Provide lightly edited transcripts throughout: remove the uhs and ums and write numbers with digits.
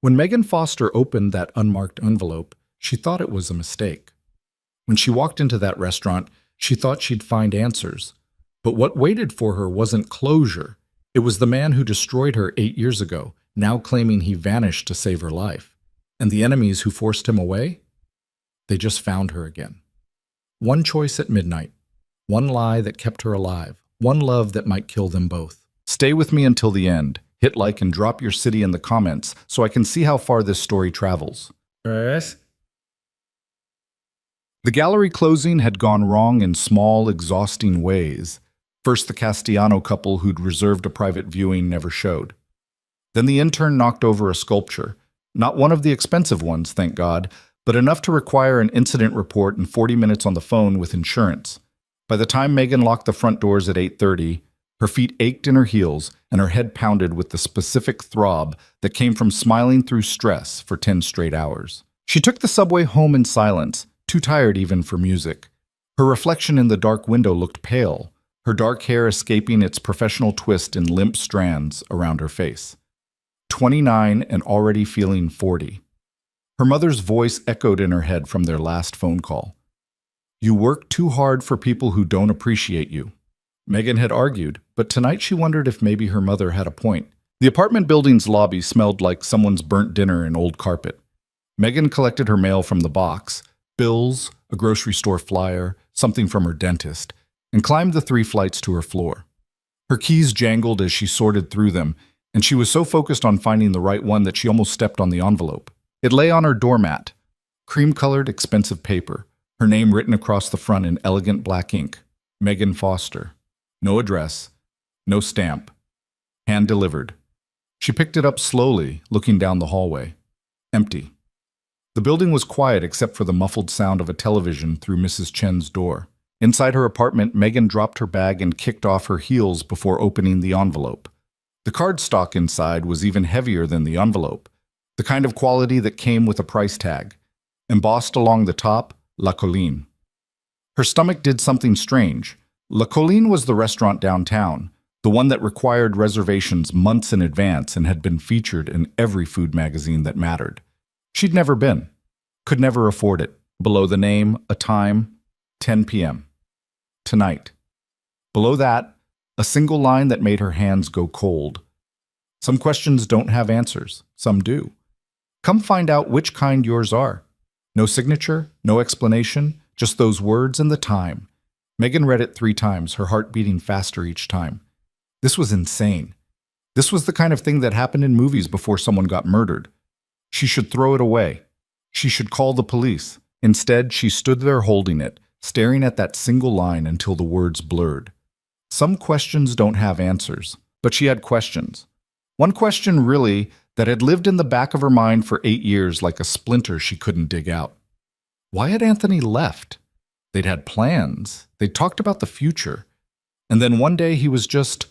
When Megan Foster opened that unmarked envelope, she thought it was a mistake. When she walked into that restaurant, she thought she'd find answers. But what waited for her wasn't closure. It was the man who destroyed her 8 years ago, now claiming he vanished to save her life. And the enemies who forced him away? They just found her again. One choice at midnight. One lie that kept her alive. One love that might kill them both. Stay with me until the end. Hit like and drop your city in the comments so I can see how far this story travels. Yes. The gallery closing had gone wrong in small, exhausting ways. First, the Castellano couple who'd reserved a private viewing never showed. Then the intern knocked over a sculpture. Not one of the expensive ones, thank God, but enough to require an incident report and 40 minutes on the phone with insurance. By the time Megan locked the front doors at 8:30, her feet ached in her heels and her head pounded with the specific throb that came from smiling through stress for 10 straight hours. She took the subway home in silence, too tired even for music. Her reflection in the dark window looked pale, her dark hair escaping its professional twist in limp strands around her face. 29 and already feeling 40. Her mother's voice echoed in her head from their last phone call. You work too hard for people who don't appreciate you. Megan had argued, but tonight she wondered if maybe her mother had a point. The apartment building's lobby smelled like someone's burnt dinner and old carpet. Megan collected her mail from the box, bills, a grocery store flyer, something from her dentist, and climbed the 3 flights to her floor. Her keys jangled as she sorted through them, and she was so focused on finding the right one that she almost stepped on the envelope. It lay on her doormat, cream-colored, expensive paper, her name written across the front in elegant black ink, Megan Foster. No address, no stamp, hand-delivered. She picked it up slowly, looking down the hallway. Empty. The building was quiet except for the muffled sound of a television through Mrs. Chen's door. Inside her apartment, Megan dropped her bag and kicked off her heels before opening the envelope. The cardstock inside was even heavier than the envelope, the kind of quality that came with a price tag. Embossed along the top, La Colline. Her stomach did something strange. La Colline was the restaurant downtown, the one that required reservations months in advance and had been featured in every food magazine that mattered. She'd never been. Could never afford it. Below the name, a time, 10 p.m. Tonight. Below that, a single line that made her hands go cold. Some questions don't have answers. Some do. Come find out which kind yours are. No signature, no explanation, just those words and the time. Megan read it 3 times, her heart beating faster each time. This was insane. This was the kind of thing that happened in movies before someone got murdered. She should throw it away. She should call the police. Instead, she stood there holding it, staring at that single line until the words blurred. Some questions don't have answers, but she had questions. One question, really, that had lived in the back of her mind for 8 years like a splinter she couldn't dig out. Why had Anthony left? They'd had plans. They'd talked about the future. And then one day he was just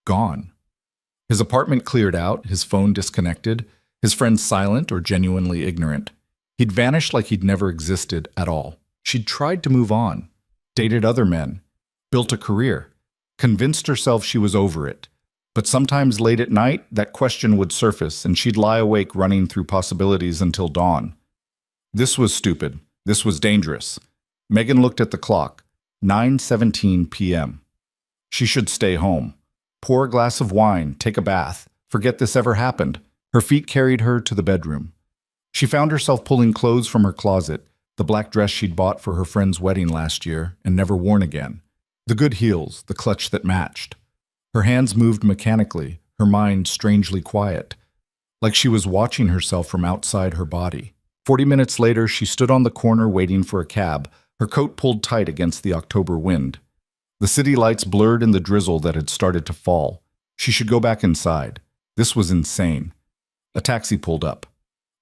gone. His apartment cleared out, his phone disconnected, his friends silent or genuinely ignorant. He'd vanished like he'd never existed at all. She'd tried to move on, dated other men, built a career, convinced herself she was over it. But sometimes late at night, that question would surface and she'd lie awake running through possibilities until dawn. This was stupid. This was dangerous. Megan looked at the clock. 9:17 p.m. She should stay home. Pour a glass of wine, take a bath, forget this ever happened. Her feet carried her to the bedroom. She found herself pulling clothes from her closet, the black dress she'd bought for her friend's wedding last year and never worn again. The good heels, the clutch that matched. Her hands moved mechanically, her mind strangely quiet, like she was watching herself from outside her body. 40 minutes later, she stood on the corner waiting for a cab, her coat pulled tight against the October wind. The city lights blurred in the drizzle that had started to fall. She should go back inside. This was insane. A taxi pulled up.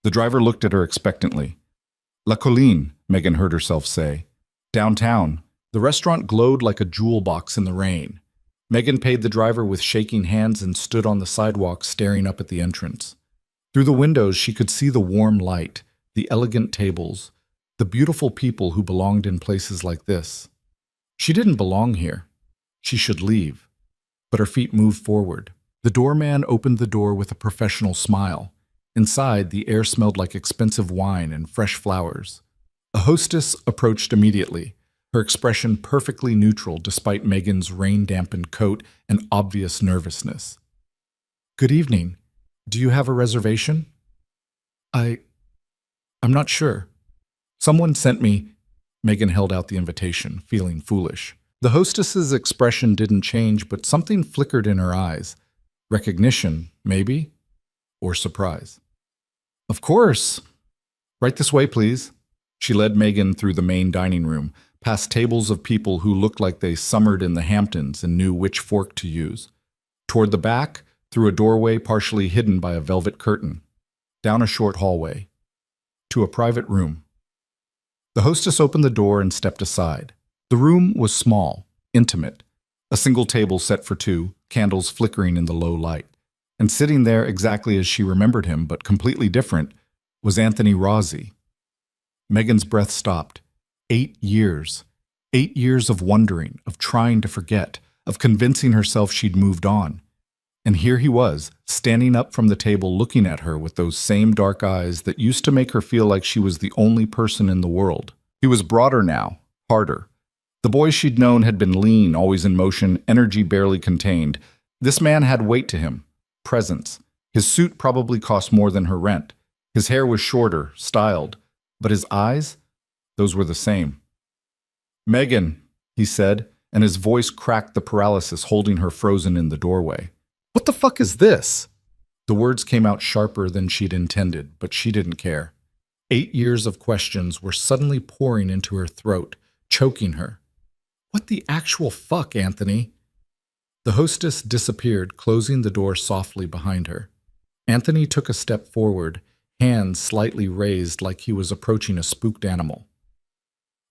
The driver looked at her expectantly. La Colline, Megan heard herself say. Downtown. The restaurant glowed like a jewel box in the rain. Megan paid the driver with shaking hands and stood on the sidewalk staring up at the entrance. Through the windows, she could see the warm light, the elegant tables, the beautiful people who belonged in places like this. She didn't belong here. She should leave. But her feet moved forward. The doorman opened the door with a professional smile. Inside, the air smelled like expensive wine and fresh flowers. A hostess approached immediately, her expression perfectly neutral despite Megan's rain-dampened coat and obvious nervousness. "Good evening. Do you have a reservation?" I'm not sure. Someone sent me." Megan held out the invitation, feeling foolish. The hostess's expression didn't change, but something flickered in her eyes. Recognition, maybe? Or surprise. "Of course. Right this way, please." She led Megan through the main dining room, past tables of people who looked like they summered in the Hamptons and knew which fork to use. Toward the back, through a doorway partially hidden by a velvet curtain. Down a short hallway. To a private room. The hostess opened the door and stepped aside. The room was small, intimate. A single table set for two, candles flickering in the low light. And sitting there exactly as she remembered him, but completely different, was Anthony Rossi. Megan's breath stopped. 8 years. 8 years of wondering, of trying to forget, of convincing herself she'd moved on. And here he was, standing up from the table looking at her with those same dark eyes that used to make her feel like she was the only person in the world. He was broader now, harder. The boy she'd known had been lean, always in motion, energy barely contained. This man had weight to him, presence. His suit probably cost more than her rent. His hair was shorter, styled. But his eyes? Those were the same. "Megan," he said, and his voice cracked the paralysis holding her frozen in the doorway. "What the fuck is this?" The words came out sharper than she'd intended, but she didn't care. 8 years of questions were suddenly pouring into her throat, choking her. "What the actual fuck, Anthony?" The hostess disappeared, closing the door softly behind her. Anthony took a step forward, hands slightly raised like he was approaching a spooked animal.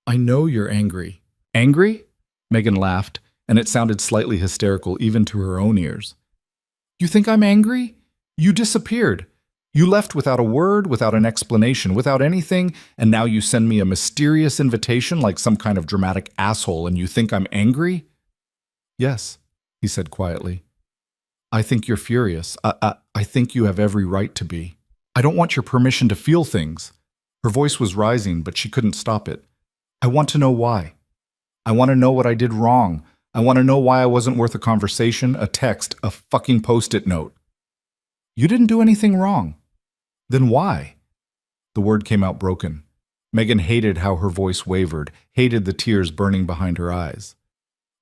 "I know you're angry." "Angry?" Megan laughed, and it sounded slightly hysterical even to her own ears. "You think I'm angry? You disappeared. You left without a word, without an explanation, without anything, and now you send me a mysterious invitation like some kind of dramatic asshole, and you think I'm angry?" "Yes," he said quietly. "I think you're furious. I think you have every right to be. I don't want your permission to feel things." Her voice was rising, but she couldn't stop it. "I want to know why. I want to know what I did wrong. I want to know why I wasn't worth a conversation, a text, a fucking post-it note." "You didn't do anything wrong." "Then why?" The word came out broken. Megan hated how her voice wavered, hated the tears burning behind her eyes.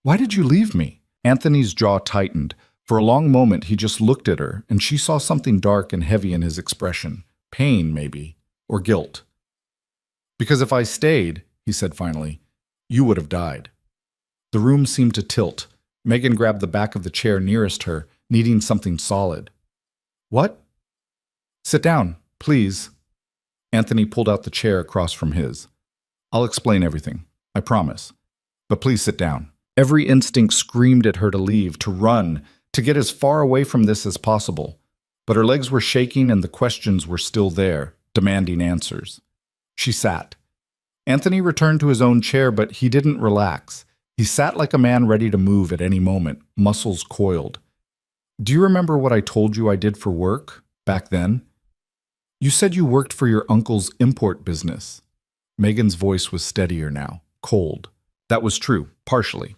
"Why did you leave me?" Anthony's jaw tightened. For a long moment he just looked at her, and she saw something dark and heavy in his expression. Pain, maybe, or guilt. "Because if I stayed," he said finally, "you would have died." The room seemed to tilt. Megan grabbed the back of the chair nearest her, needing something solid. "What?" "Sit down, please." Anthony pulled out the chair across from his. "I'll explain everything, I promise. But please sit down." Every instinct screamed at her to leave, to run, to get as far away from this as possible. But her legs were shaking and the questions were still there, demanding answers. She sat. Anthony returned to his own chair, but he didn't relax. He sat like a man ready to move at any moment, muscles coiled. "Do you remember what I told you I did for work, back then? You said you worked for your uncle's import business." Megan's voice was steadier now, cold. "That was true, partially."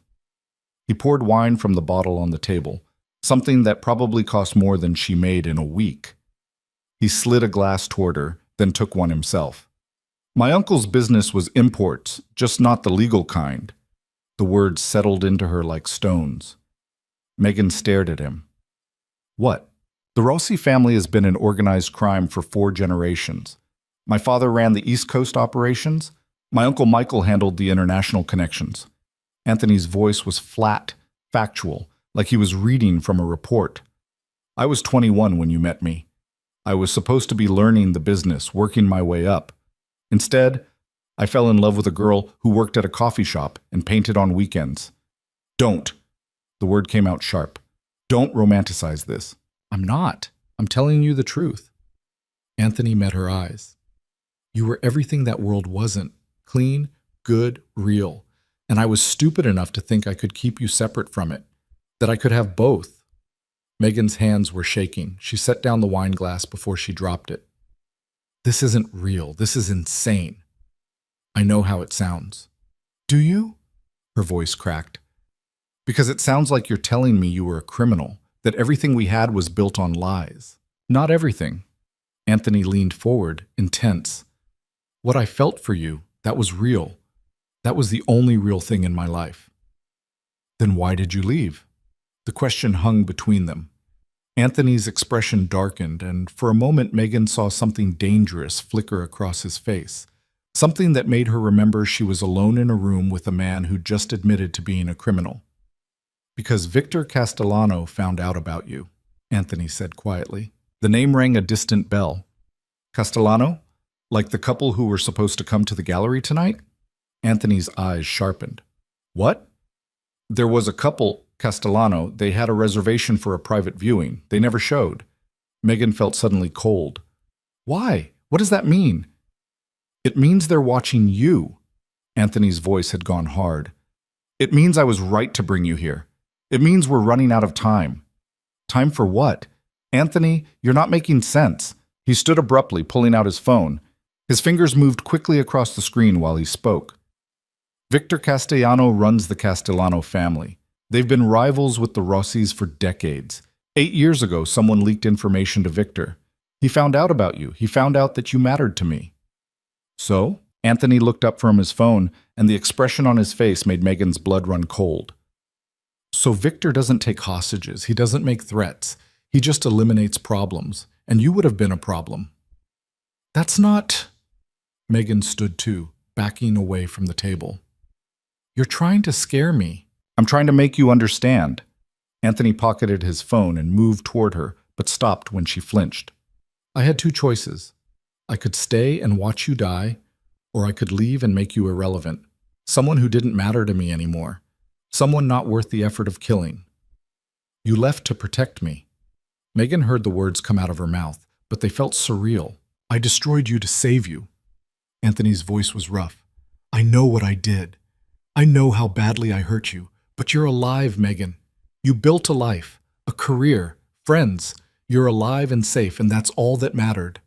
He poured wine from the bottle on the table, something that probably cost more than she made in a week. He slid a glass toward her, then took one himself. "My uncle's business was imports, just not the legal kind." The words settled into her like stones. Megan stared at him. "What?" "The Rossi family has been in organized crime for 4 generations. My father ran the East Coast operations. My uncle Michael handled the international connections." Anthony's voice was flat, factual, like he was reading from a report. "I was 21 when you met me. I was supposed to be learning the business, working my way up. Instead, I fell in love with a girl who worked at a coffee shop and painted on weekends." "Don't." The word came out sharp. "Don't romanticize this." "I'm not. I'm telling you the truth." Anthony met her eyes. "You were everything that world wasn't. Clean, good, real. And I was stupid enough to think I could keep you separate from it. That I could have both." Megan's hands were shaking. She set down the wine glass before she dropped it. This isn't real. This is insane. I know how it sounds. Do you? Her voice cracked. Because it sounds like you're telling me you were a criminal, that everything we had was built on lies. Not everything. Anthony leaned forward, intense. What I felt for you, that was real. That was the only real thing in my life. Then why did you leave? The question hung between them. Anthony's expression darkened, and for a moment Megan saw something dangerous flicker across his face. Something that made her remember she was alone in a room with a man who just admitted to being a criminal. Because Victor Castellano found out about you, Anthony said quietly. The name rang a distant bell. Castellano? Like the couple who were supposed to come to the gallery tonight? Anthony's eyes sharpened. What? There was a couple, Castellano. They had a reservation for a private viewing. They never showed. Megan felt suddenly cold. Why? What does that mean? It means they're watching you. Anthony's voice had gone hard. It means I was right to bring you here. It means we're running out of time. Time for what? Anthony, you're not making sense. He stood abruptly, pulling out his phone. His fingers moved quickly across the screen while he spoke. Victor Castellano runs the Castellano family. They've been rivals with the Rossis for decades. 8 years ago, someone leaked information to Victor. He found out about you. He found out that you mattered to me. So? Anthony looked up from his phone, and the expression on his face made Megan's blood run cold. So Victor doesn't take hostages. He doesn't make threats. He just eliminates problems. And you would have been a problem. That's not... Megan stood too, backing away from the table. You're trying to scare me. I'm trying to make you understand. Anthony pocketed his phone and moved toward her, but stopped when she flinched. I had 2 choices. I could stay and watch you die, or I could leave and make you irrelevant. Someone who didn't matter to me anymore. Someone not worth the effort of killing. You left to protect me. Megan heard the words come out of her mouth, but they felt surreal. I destroyed you to save you. Anthony's voice was rough. I know what I did. I know how badly I hurt you, but you're alive, Megan. You built a life, a career, friends. You're alive and safe, and that's all that mattered.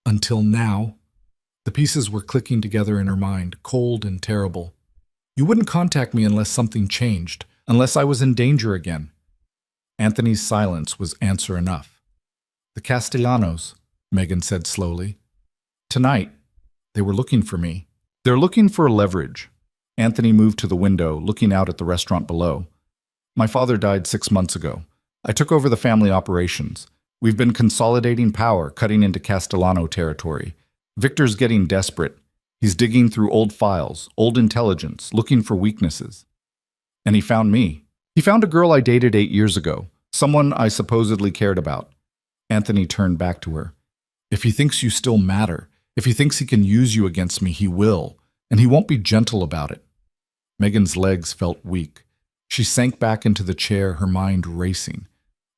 Until now. The pieces were clicking together in her mind, cold and terrible. You wouldn't contact me unless something changed, unless I was in danger again. Anthony's silence was answer enough. The Castellanos, Megan said slowly. Tonight, they were looking for me. They're looking for leverage. Anthony moved to the window, looking out at the restaurant below. My father died 6 months ago. I took over the family operations. We've been consolidating power, cutting into Castellano territory. Victor's getting desperate. He's digging through old files, old intelligence, looking for weaknesses. And he found me. He found a girl I dated 8 years ago, someone I supposedly cared about. Anthony turned back to her. If he thinks you still matter, if he thinks he can use you against me, he will, and he won't be gentle about it. Megan's legs felt weak. She sank back into the chair, her mind racing.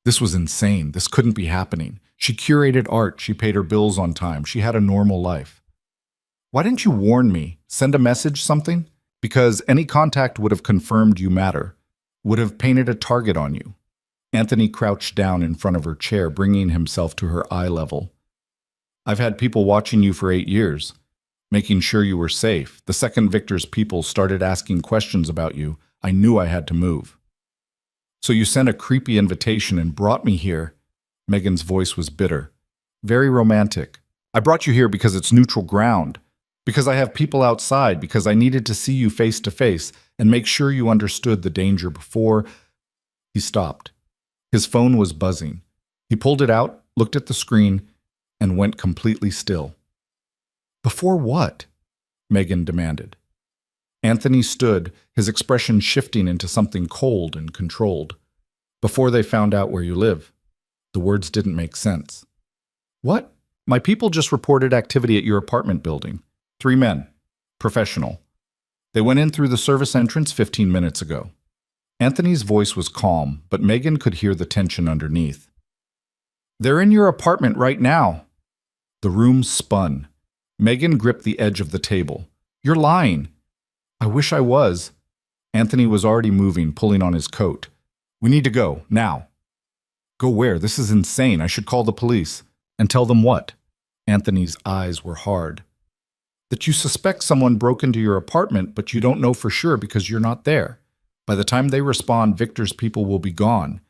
This was insane. This couldn't be happening. She curated art. She paid her bills on time. She had a normal life. Why didn't you warn me? Send a message, something? Because any contact would have confirmed you matter, would have painted a target on you. Anthony crouched down in front of her chair, bringing himself to her eye level. I've had people watching you for 8 years, making sure you were safe. The second Victor's people started asking questions about you, I knew I had to move. So you sent a creepy invitation and brought me here. Megan's voice was bitter. Very romantic. I brought you here because it's neutral ground. Because I have people outside. Because I needed to see you face to face and make sure you understood the danger before... He stopped. His phone was buzzing. He pulled it out, looked at the screen, and went completely still. Before what? Megan demanded. Anthony stood, his expression shifting into something cold and controlled. Before they found out where you live. The words didn't make sense. What? My people just reported activity at your apartment building. 3 men. Professional. They went in through the service entrance 15 minutes ago. Anthony's voice was calm, but Megan could hear the tension underneath. They're in your apartment right now. The room spun. Megan gripped the edge of the table. You're lying. I wish I was. Anthony was already moving, pulling on his coat. We need to go, now. Go where? This is insane. I should call the police. And tell them what? Anthony's eyes were hard. That you suspect someone broke into your apartment, but you don't know for sure because you're not there. By the time they respond, Victor's people will be gone.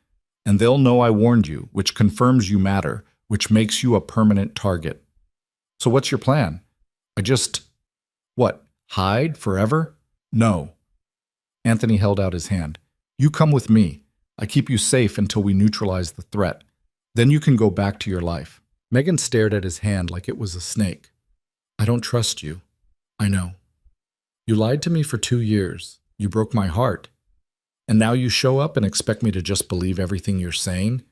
And they'll know I warned you, which confirms you matter, which makes you a permanent target. So what's your plan? What, hide forever? No. Anthony held out his hand. You come with me. I keep you safe until we neutralize the threat. Then you can go back to your life. Megan stared at his hand like it was a snake. I don't trust you. I know. You lied to me for 2 years. You broke my heart. And now you show up and expect me to just believe everything you're saying?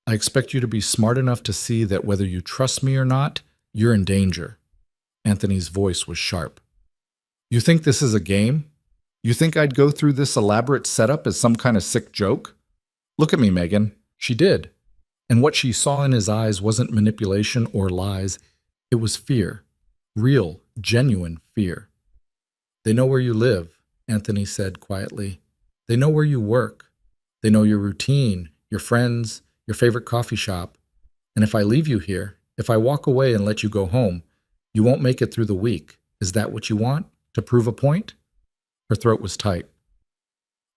I expect you to be smart enough to see that whether you trust me or not, you're in danger. Anthony's voice was sharp. You think this is a game? You think I'd go through this elaborate setup as some kind of sick joke? Look at me, Megan. She did. And what she saw in his eyes wasn't manipulation or lies. It was fear. Real, genuine fear. They know where you live, Anthony said quietly. They know where you work. They know your routine, your friends, your favorite coffee shop. And if I leave you here, if I walk away and let you go home, you won't make it through the week. Is that what you want? To prove a point? Her throat was tight.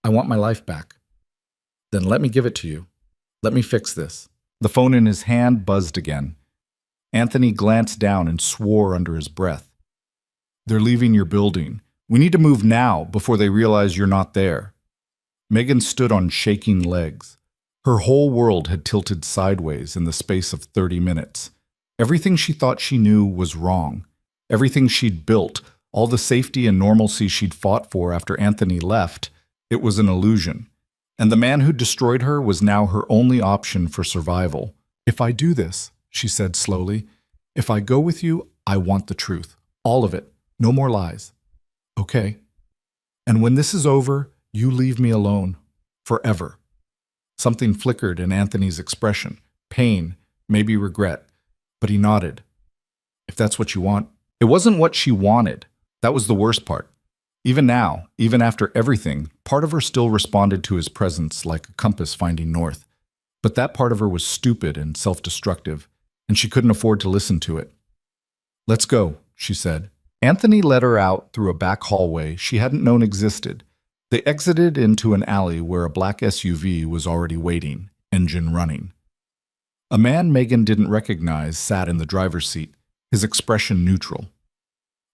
I want my life back. Then let me give it to you. Let me fix this. The phone in his hand buzzed again. Anthony glanced down and swore under his breath. They're leaving your building. We need to move now before they realize you're not there. Megan stood on shaking legs. Her whole world had tilted sideways in the space of 30 minutes. Everything she thought she knew was wrong. Everything she'd built, all the safety and normalcy she'd fought for after Anthony left, it was an illusion. And the man who destroyed her was now her only option for survival. If I do this, she said slowly, if I go with you, I want the truth. All of it. No more lies. Okay. And when this is over, you leave me alone. Forever. Something flickered in Anthony's expression. Pain, maybe regret. But he nodded. If that's what you want. It wasn't what she wanted. That was the worst part. Even now, even after everything, part of her still responded to his presence like a compass finding north. But that part of her was stupid and self-destructive, and she couldn't afford to listen to it. Let's go, she said. Anthony led her out through a back hallway she hadn't known existed. They exited into an alley where a black SUV was already waiting, engine running. A man Megan didn't recognize sat in the driver's seat, his expression neutral.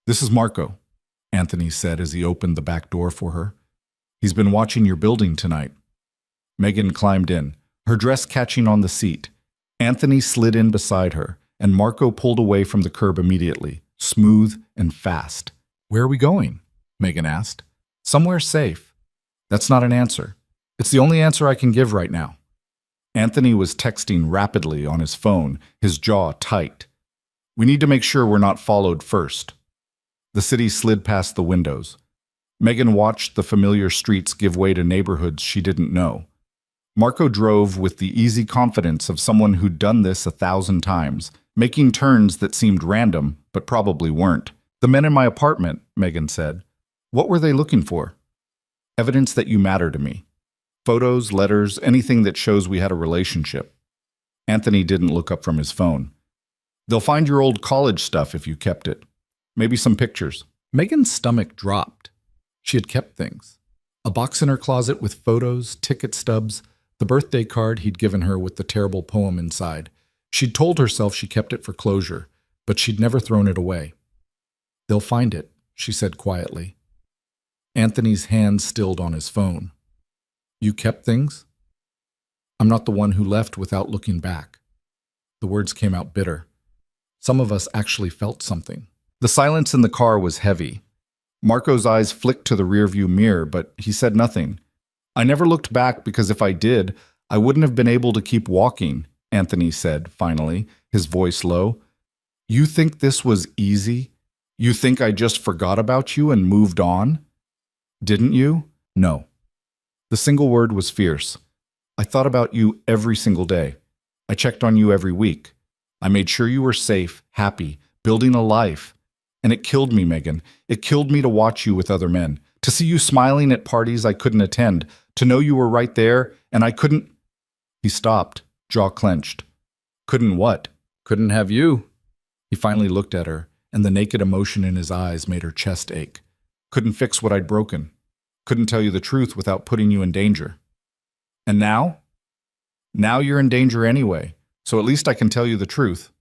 This is Marco, Anthony said as he opened the back door for her. He's been watching your building tonight. Megan climbed in, her dress catching on the seat. Anthony slid in beside her, and Marco pulled away from the curb immediately, smooth and fast. Where are we going? Megan asked. Somewhere safe. That's not an answer. It's the only answer I can give right now. Anthony was texting rapidly on his phone, his jaw tight. We need to make sure we're not followed first. The city slid past the windows. Megan watched the familiar streets give way to neighborhoods she didn't know. Marco drove with the easy confidence of someone who'd done this 1,000 times, making turns that seemed random, but probably weren't. The men in my apartment, Megan said. What were they looking for? Evidence that you matter to me. Photos, letters, anything that shows we had a relationship. Anthony didn't look up from his phone. They'll find your old college stuff if you kept it. Maybe some pictures. Megan's stomach dropped. She had kept things. A box in her closet with photos, ticket stubs, the birthday card he'd given her with the terrible poem inside. She'd told herself she kept it for closure, but she'd never thrown it away. They'll find it, she said quietly. Anthony's hand stilled on his phone. You kept things? I'm not the one who left without looking back. The words came out bitter. Some of us actually felt something. The silence in the car was heavy. Marco's eyes flicked to the rearview mirror, but he said nothing. I never looked back because if I did, I wouldn't have been able to keep walking, Anthony said, finally, his voice low. You think this was easy? You think I just forgot about you and moved on? Didn't you? No. The single word was fierce. I thought about you every single day. I checked on you every week. I made sure you were safe, happy, building a life. And it killed me, Megan. It killed me to watch you with other men, to see you smiling at parties I couldn't attend, to know you were right there, and I couldn't. He stopped, jaw clenched. Couldn't what? Couldn't have you. He finally looked at her, and the naked emotion in his eyes made her chest ache. Couldn't fix what I'd broken. Couldn't tell you the truth without putting you in danger. And now? Now you're in danger anyway, so at least I can tell you the truth.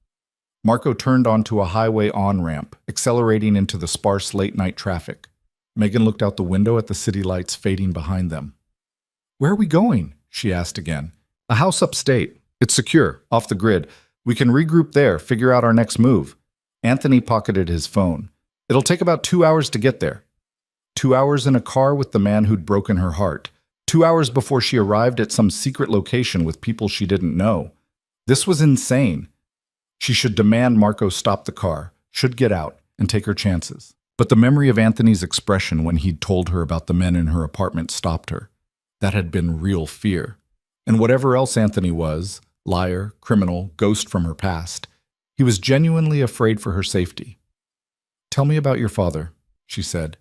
Marco turned onto a highway on-ramp, accelerating into the sparse late-night traffic. Megan looked out the window at the city lights fading behind them. Where are we going? She asked again. A house upstate. It's secure, off the grid. We can regroup there, figure out our next move. Anthony pocketed his phone. It'll take about 2 hours to get there. 2 hours in a car with the man who'd broken her heart. 2 hours before she arrived at some secret location with people she didn't know. This was insane. She should demand Marco stop the car, should get out, and take her chances. But the memory of Anthony's expression when he'd told her about the men in her apartment stopped her. That had been real fear. And whatever else Anthony was, liar, criminal, ghost from her past, he was genuinely afraid for her safety. Tell me about your father, she said.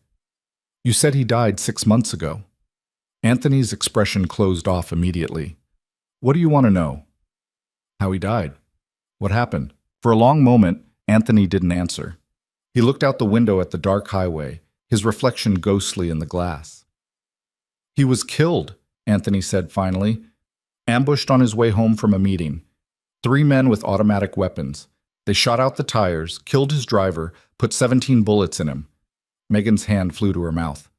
You said he died 6 months ago. Anthony's expression closed off immediately. What do you want to know? How he died. What happened? For a long moment, Anthony didn't answer. He looked out the window at the dark highway, his reflection ghostly in the glass. He was killed, Anthony said finally, ambushed on his way home from a meeting. 3 men with automatic weapons. They shot out the tires, killed his driver, put 17 bullets in him. Megan's hand flew to her mouth.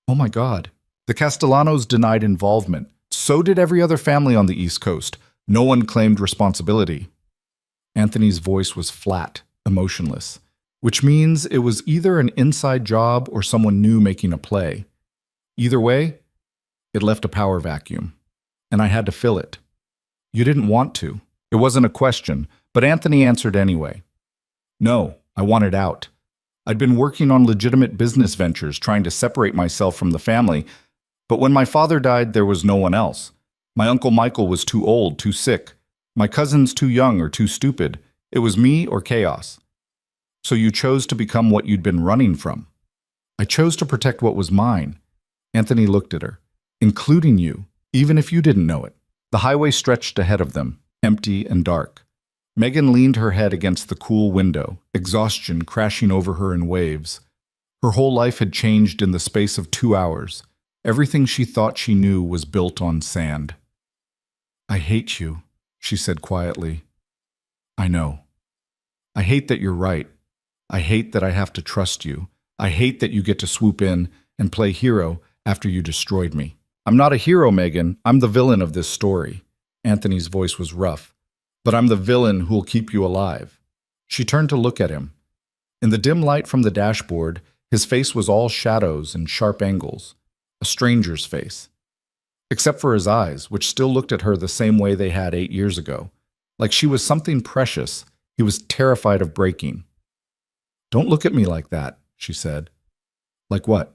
Oh my God. The Castellanos denied involvement. So did every other family on the East Coast. No one claimed responsibility. Anthony's voice was flat, emotionless, which means it was either an inside job or someone new making a play. Either way, it left a power vacuum, and I had to fill it. You didn't want to. It wasn't a question, but Anthony answered anyway. No, I wanted out. I'd been working on legitimate business ventures, trying to separate myself from the family, but when my father died, there was no one else. My Uncle Michael was too old, too sick. My cousins too young or too stupid. It was me or chaos. So you chose to become what you'd been running from. I chose to protect what was mine. Anthony looked at her. Including you, even if you didn't know it. The highway stretched ahead of them, empty and dark. Megan leaned her head against the cool window, exhaustion crashing over her in waves. Her whole life had changed in the space of 2 hours. Everything she thought she knew was built on sand. I hate you, she said quietly. I know. I hate that you're right. I hate that I have to trust you. I hate that you get to swoop in and play hero after you destroyed me. I'm not a hero, Megan. I'm the villain of this story. Anthony's voice was rough. But I'm the villain who'll keep you alive. She turned to look at him. In the dim light from the dashboard, his face was all shadows and sharp angles. A stranger's face. Except for his eyes, which still looked at her the same way they had 8 years ago. Like she was something precious he was terrified of breaking. Don't look at me like that, she said. Like what?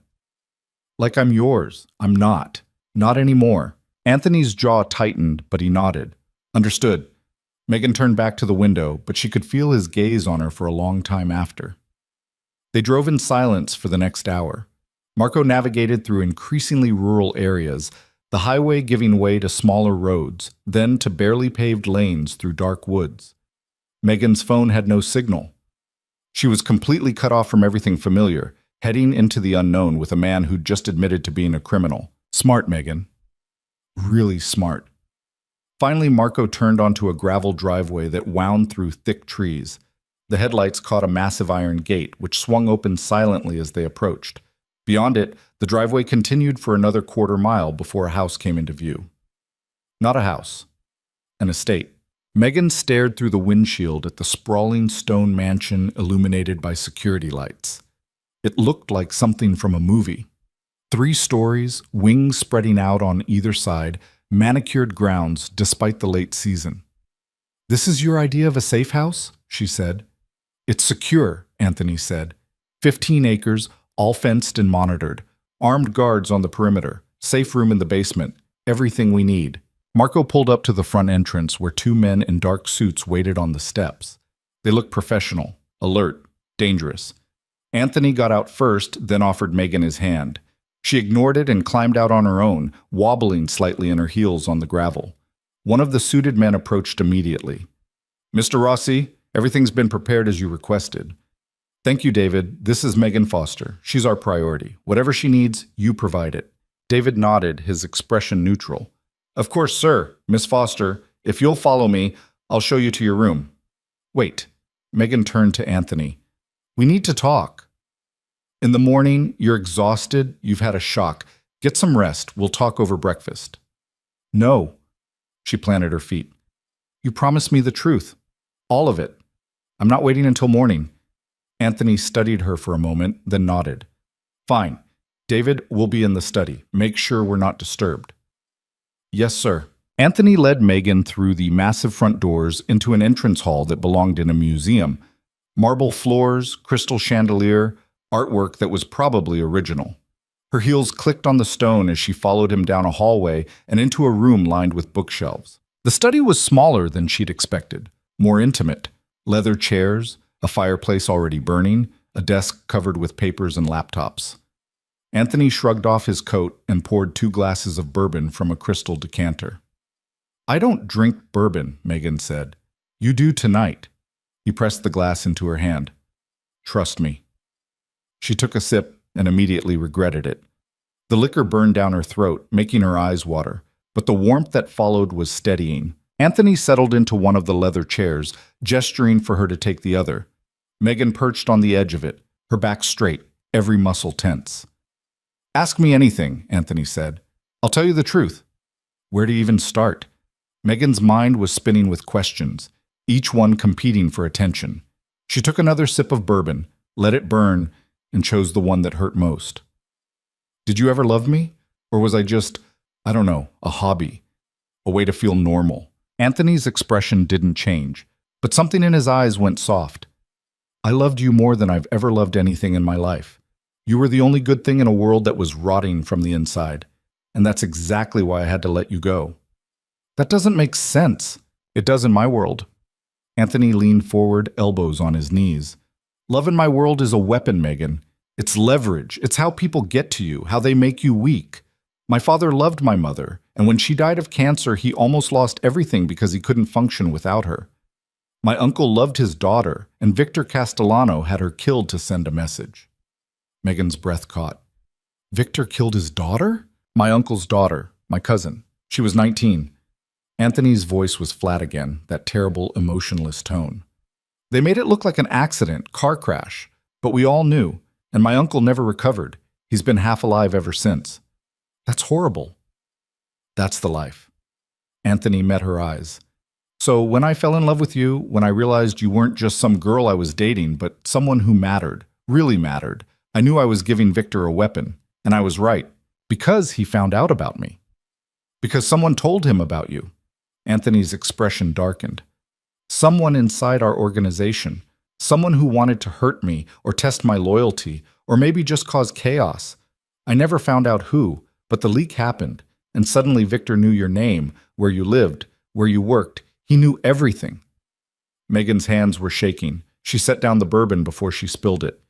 Like I'm yours. I'm not. Not anymore. Anthony's jaw tightened, but he nodded. Understood. Megan turned back to the window, but she could feel his gaze on her for a long time after. They drove in silence for the next hour. Marco navigated through increasingly rural areas, the highway giving way to smaller roads, then to barely paved lanes through dark woods. Megan's phone had no signal. She was completely cut off from everything familiar, heading into the unknown with a man who'd just admitted to being a criminal. Smart, Megan. Really smart. Finally, Marco turned onto a gravel driveway that wound through thick trees. The headlights caught a massive iron gate, which swung open silently as they approached. Beyond it, the driveway continued for another quarter-mile before a house came into view. Not a house. An estate. Megan stared through the windshield at the sprawling stone mansion illuminated by security lights. It looked like something from a movie. 3 stories, wings spreading out on either side, manicured grounds despite the late season. This is your idea of a safe house? She said. It's secure, Anthony said. 15 acres, all fenced and monitored. Armed guards on the perimeter. Safe room in the basement. Everything we need. Marco pulled up to the front entrance where 2 men in dark suits waited on the steps. They looked professional, alert, dangerous. Anthony got out first, then offered Megan his hand. She ignored it and climbed out on her own, wobbling slightly in her heels on the gravel. One of the suited men approached immediately. "Mr. Rossi, everything's been prepared as you requested." "Thank you, David. This is Megan Foster. She's our priority. Whatever she needs, you provide it." David nodded, his expression neutral. "Of course, sir. Miss Foster, if you'll follow me, I'll show you to your room." "Wait." Megan turned to Anthony. "We need to talk. In the morning, you're exhausted, you've had a shock. Get some rest. We'll talk over breakfast." "No." She planted her feet. "You promised me the truth. All of it. I'm not waiting until morning." Anthony studied her for a moment, then nodded. "Fine. David, we'll be in the study. Make sure we're not disturbed." "Yes, sir." Anthony led Megan through the massive front doors into an entrance hall that belonged in a museum. Marble floors, crystal chandelier, artwork that was probably original. Her heels clicked on the stone as she followed him down a hallway and into a room lined with bookshelves. The study was smaller than she'd expected, more intimate. Leather chairs, a fireplace already burning, a desk covered with papers and laptops. Anthony shrugged off his coat and poured 2 glasses of bourbon from a crystal decanter. "I don't drink bourbon," Megan said. "You do tonight." He pressed the glass into her hand. "Trust me." She took a sip and immediately regretted it. The liquor burned down her throat, making her eyes water, but the warmth that followed was steadying. Anthony settled into one of the leather chairs, gesturing for her to take the other. Megan perched on the edge of it, her back straight, every muscle tense. "Ask me anything," Anthony said. "I'll tell you the truth." Where to even start? Megan's mind was spinning with questions, each one competing for attention. She took another sip of bourbon, let it burn, and chose the one that hurt most. "Did you ever love me? Or was I just, I don't know, a hobby? A way to feel normal?" Anthony's expression didn't change, but something in his eyes went soft. "I loved you more than I've ever loved anything in my life. You were the only good thing in a world that was rotting from the inside, and that's exactly why I had to let you go." "That doesn't make sense." "It does in my world." Anthony leaned forward, elbows on his knees. "Love in my world is a weapon, Megan. It's leverage. It's how people get to you, how they make you weak. My father loved my mother, and when she died of cancer, he almost lost everything because he couldn't function without her. My uncle loved his daughter, and Victor Castellano had her killed to send a message." Megan's breath caught. "Victor killed his daughter?" "My uncle's daughter, my cousin. She was 19. Anthony's voice was flat again, that terrible, emotionless tone. "They made it look like an accident, car crash, but we all knew, and my uncle never recovered. He's been half alive ever since." "That's horrible." "That's the life." Anthony met her eyes. "So when I fell in love with you, when I realized you weren't just some girl I was dating, but someone who mattered, really mattered, I knew I was giving Victor a weapon, and I was right, because he found out about me. Because someone told him about you." Anthony's expression darkened. "Someone inside our organization, someone who wanted to hurt me, or test my loyalty, or maybe just cause chaos. I never found out who, but the leak happened, and suddenly Victor knew your name, where you lived, where you worked. He knew everything." Megan's hands were shaking. She set down the bourbon before she spilled it.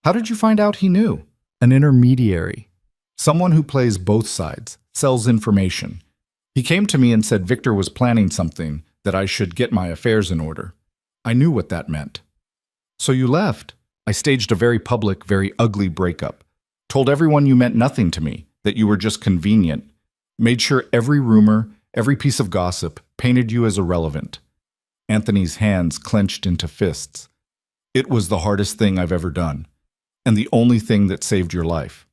"How did you find out he knew?" "An intermediary. Someone who plays both sides, sells information. He came to me and said Victor was planning something, that I should get my affairs in order. I knew what that meant." "So you left?" "I staged a very public, very ugly breakup. Told everyone you meant nothing to me, that you were just convenient. Made sure every rumor, every piece of gossip, painted you as irrelevant." Anthony's hands clenched into fists. "It was the hardest thing I've ever done, and the only thing that saved your life."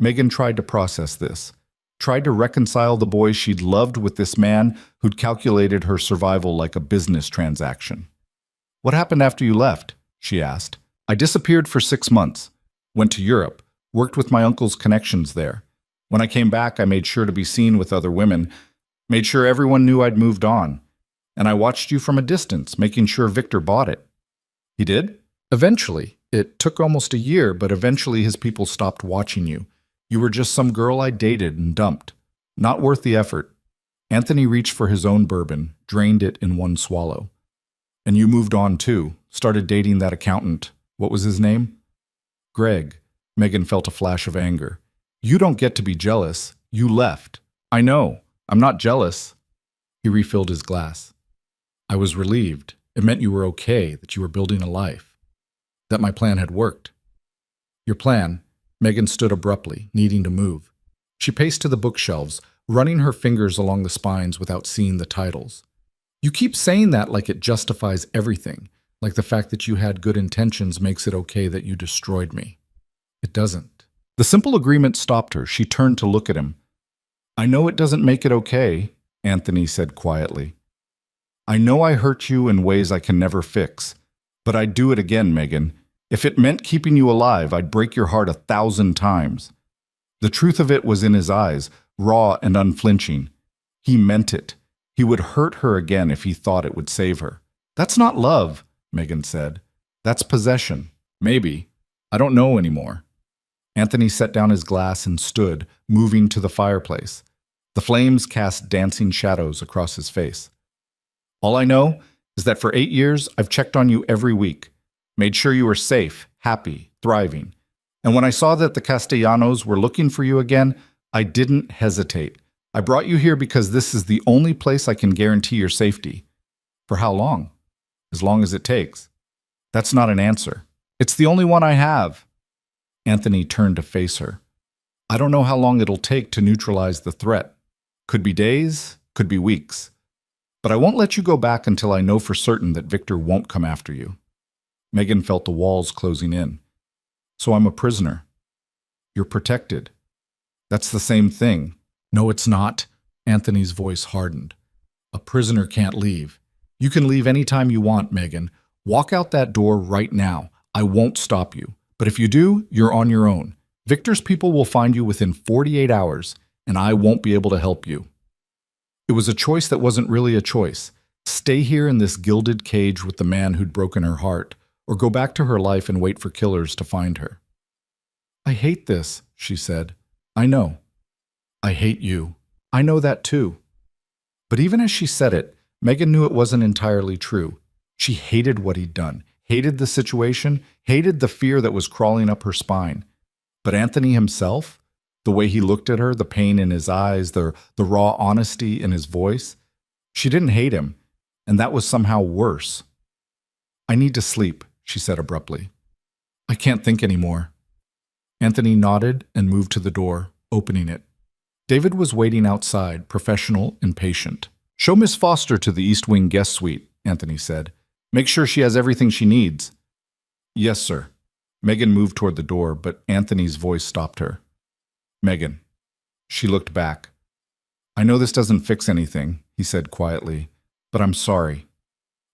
Megan tried to process this, tried to reconcile the boy she'd loved with this man who'd calculated her survival like a business transaction. "What happened after you left?" she asked. "I disappeared for 6 months, went to Europe, worked with my uncle's connections there. When I came back, I made sure to be seen with other women, made sure everyone knew I'd moved on. And I watched you from a distance, making sure Victor bought it." "He did?" "Eventually. It took almost a year, but eventually his people stopped watching you. You were just some girl I dated and dumped. Not worth the effort." Anthony reached for his own bourbon, drained it in one swallow. "And you moved on too, started dating that accountant. What was his name?" "Greg." Megan felt a flash of anger. "You don't get to be jealous. You left." "I know. I'm not jealous." He refilled his glass. I was relieved. It meant you were okay, that you were building a life, that my plan had worked. Your plan? Megan stood abruptly, needing to move. She paced to the bookshelves, running her fingers along the spines without seeing the titles. You keep saying that like it justifies everything, like the fact that you had good intentions makes it okay that you destroyed me. It doesn't. The simple agreement stopped her. She turned to look at him. I know it doesn't make it okay, Anthony said quietly. I know I hurt you in ways I can never fix, but I'd do it again, Megan. If it meant keeping you alive, I'd break your heart 1,000 times. The truth of it was in his eyes, raw and unflinching. He meant it. He would hurt her again if he thought it would save her. That's not love, Megan said. That's possession. Maybe. I don't know anymore. Anthony set down his glass and stood, moving to the fireplace. The flames cast dancing shadows across his face. All I know is that for 8 years, I've checked on you every week, made sure you were safe, happy, thriving. And when I saw that the Castellanos were looking for you again, I didn't hesitate. I brought you here because this is the only place I can guarantee your safety. For how long? As long as it takes. That's not an answer. It's the only one I have. Anthony turned to face her. I don't know how long it'll take to neutralize the threat. Could be days, could be weeks. But I won't let you go back until I know for certain that Victor won't come after you. Megan felt the walls closing in. So I'm a prisoner. You're protected. That's the same thing. No, it's not. Anthony's voice hardened. A prisoner can't leave. You can leave anytime you want, Megan. Walk out that door right now. I won't stop you. But if you do, you're on your own. Victor's people will find you within 48 hours, and I won't be able to help you. It was a choice that wasn't really a choice. Stay here in this gilded cage with the man who'd broken her heart, or go back to her life and wait for killers to find her. I hate this, she said. I know. I hate you. I know that too. But even as she said it, Megan knew it wasn't entirely true. She hated what he'd done, hated the situation, hated the fear that was crawling up her spine. But Anthony himself, the way he looked at her, the pain in his eyes, the raw honesty in his voice, she didn't hate him, and that was somehow worse. I need to sleep, she said abruptly. I can't think anymore. Anthony nodded and moved to the door, opening it. David was waiting outside, professional and patient. Show Miss Foster to the East Wing guest suite, Anthony said. Make sure she has everything she needs. Yes, sir. Megan moved toward the door, but Anthony's voice stopped her. Megan. She looked back. I know this doesn't fix anything, he said quietly, but I'm sorry.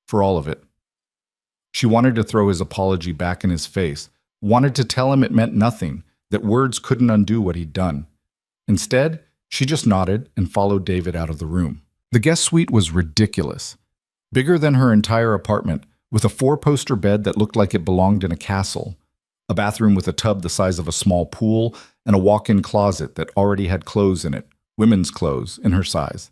For all of it. She wanted to throw his apology back in his face, wanted to tell him it meant nothing, that words couldn't undo what he'd done. Instead, she just nodded and followed David out of the room. The guest suite was ridiculous. Bigger than her entire apartment, with a 4-poster bed that looked like it belonged in a castle, a bathroom with a tub the size of a small pool, and a walk-in closet that already had clothes in it, women's clothes, in her size.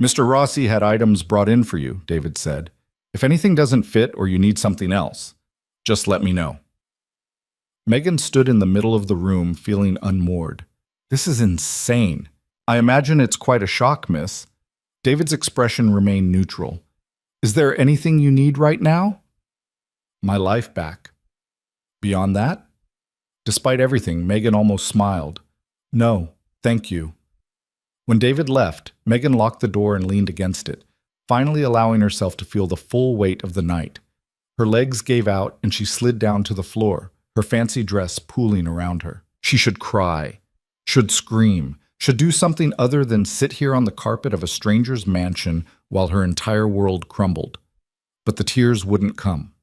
Mr. Rossi had items brought in for you, David said. If anything doesn't fit or you need something else, just let me know. Megan stood in the middle of the room, feeling unmoored. This is insane. I imagine it's quite a shock, miss. David's expression remained neutral. Is there anything you need right now? My life back. Beyond that? Despite everything, Megan almost smiled. No, thank you. When David left, Megan locked the door and leaned against it, finally allowing herself to feel the full weight of the night. Her legs gave out and she slid down to the floor, her fancy dress pooling around her. She should cry, should scream, should do something other than sit here on the carpet of a stranger's mansion while her entire world crumbled. But the tears wouldn't come.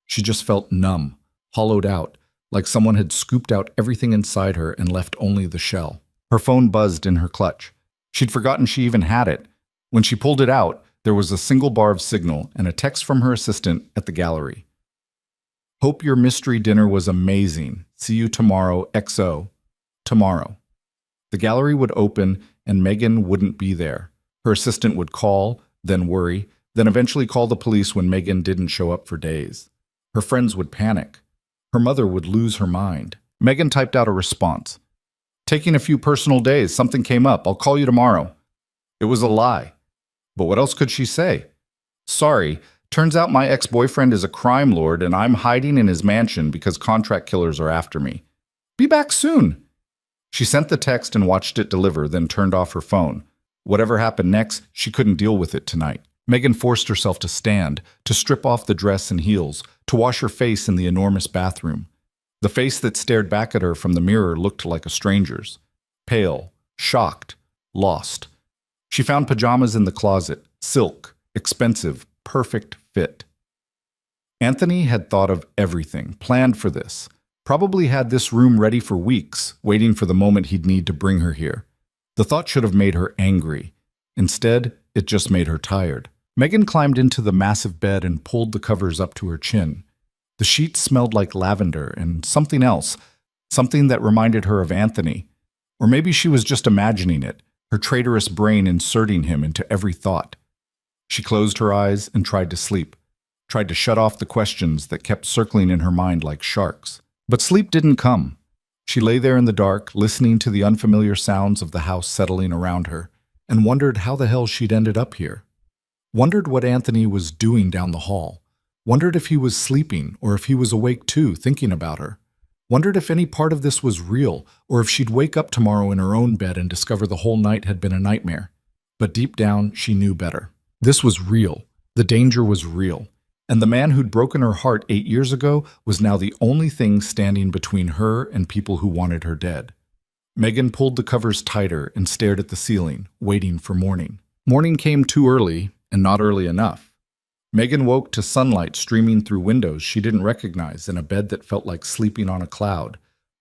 She just felt numb, hollowed out, like someone had scooped out everything inside her and left only the shell. Her phone buzzed in her clutch. She'd forgotten she even had it. When she pulled it out, there was a single bar of signal and a text from her assistant at the gallery. Hope your mystery dinner was amazing. See you tomorrow, XO. Tomorrow. The gallery would open and Megan wouldn't be there. Her assistant would call, then worry, then eventually call the police when Megan didn't show up for days. Her friends would panic. Her mother would lose her mind. Megan typed out a response. Taking a few personal days, something came up. I'll call you tomorrow. It was a lie. But what else could she say? Sorry, turns out my ex-boyfriend is a crime lord and I'm hiding in his mansion because contract killers are after me. Be back soon. She sent the text and watched it deliver, then turned off her phone. Whatever happened next, she couldn't deal with it tonight. Megan forced herself to stand, to strip off the dress and heels, to wash her face in the enormous bathroom. The face that stared back at her from the mirror looked like a stranger's. Pale, shocked, lost. She found pajamas in the closet, silk, expensive, perfect fit. Anthony had thought of everything, planned for this. Probably had this room ready for weeks, waiting for the moment he'd need to bring her here. The thought should have made her angry. Instead, it just made her tired. Megan climbed into the massive bed and pulled the covers up to her chin. The sheets smelled like lavender and something else, something that reminded her of Anthony. Or maybe she was just imagining it, her traitorous brain inserting him into every thought. She closed her eyes and tried to sleep, tried to shut off the questions that kept circling in her mind like sharks. But sleep didn't come. She lay there in the dark, listening to the unfamiliar sounds of the house settling around her, and wondered how the hell she'd ended up here. Wondered what Anthony was doing down the hall. Wondered if he was sleeping or if he was awake too, thinking about her. Wondered if any part of this was real or if she'd wake up tomorrow in her own bed and discover the whole night had been a nightmare. But deep down, she knew better. This was real. The danger was real. And the man who'd broken her heart 8 years ago was now the only thing standing between her and people who wanted her dead. Megan pulled the covers tighter and stared at the ceiling, waiting for morning. Morning came too early, and not early enough. Megan woke to sunlight streaming through windows she didn't recognize in a bed that felt like sleeping on a cloud,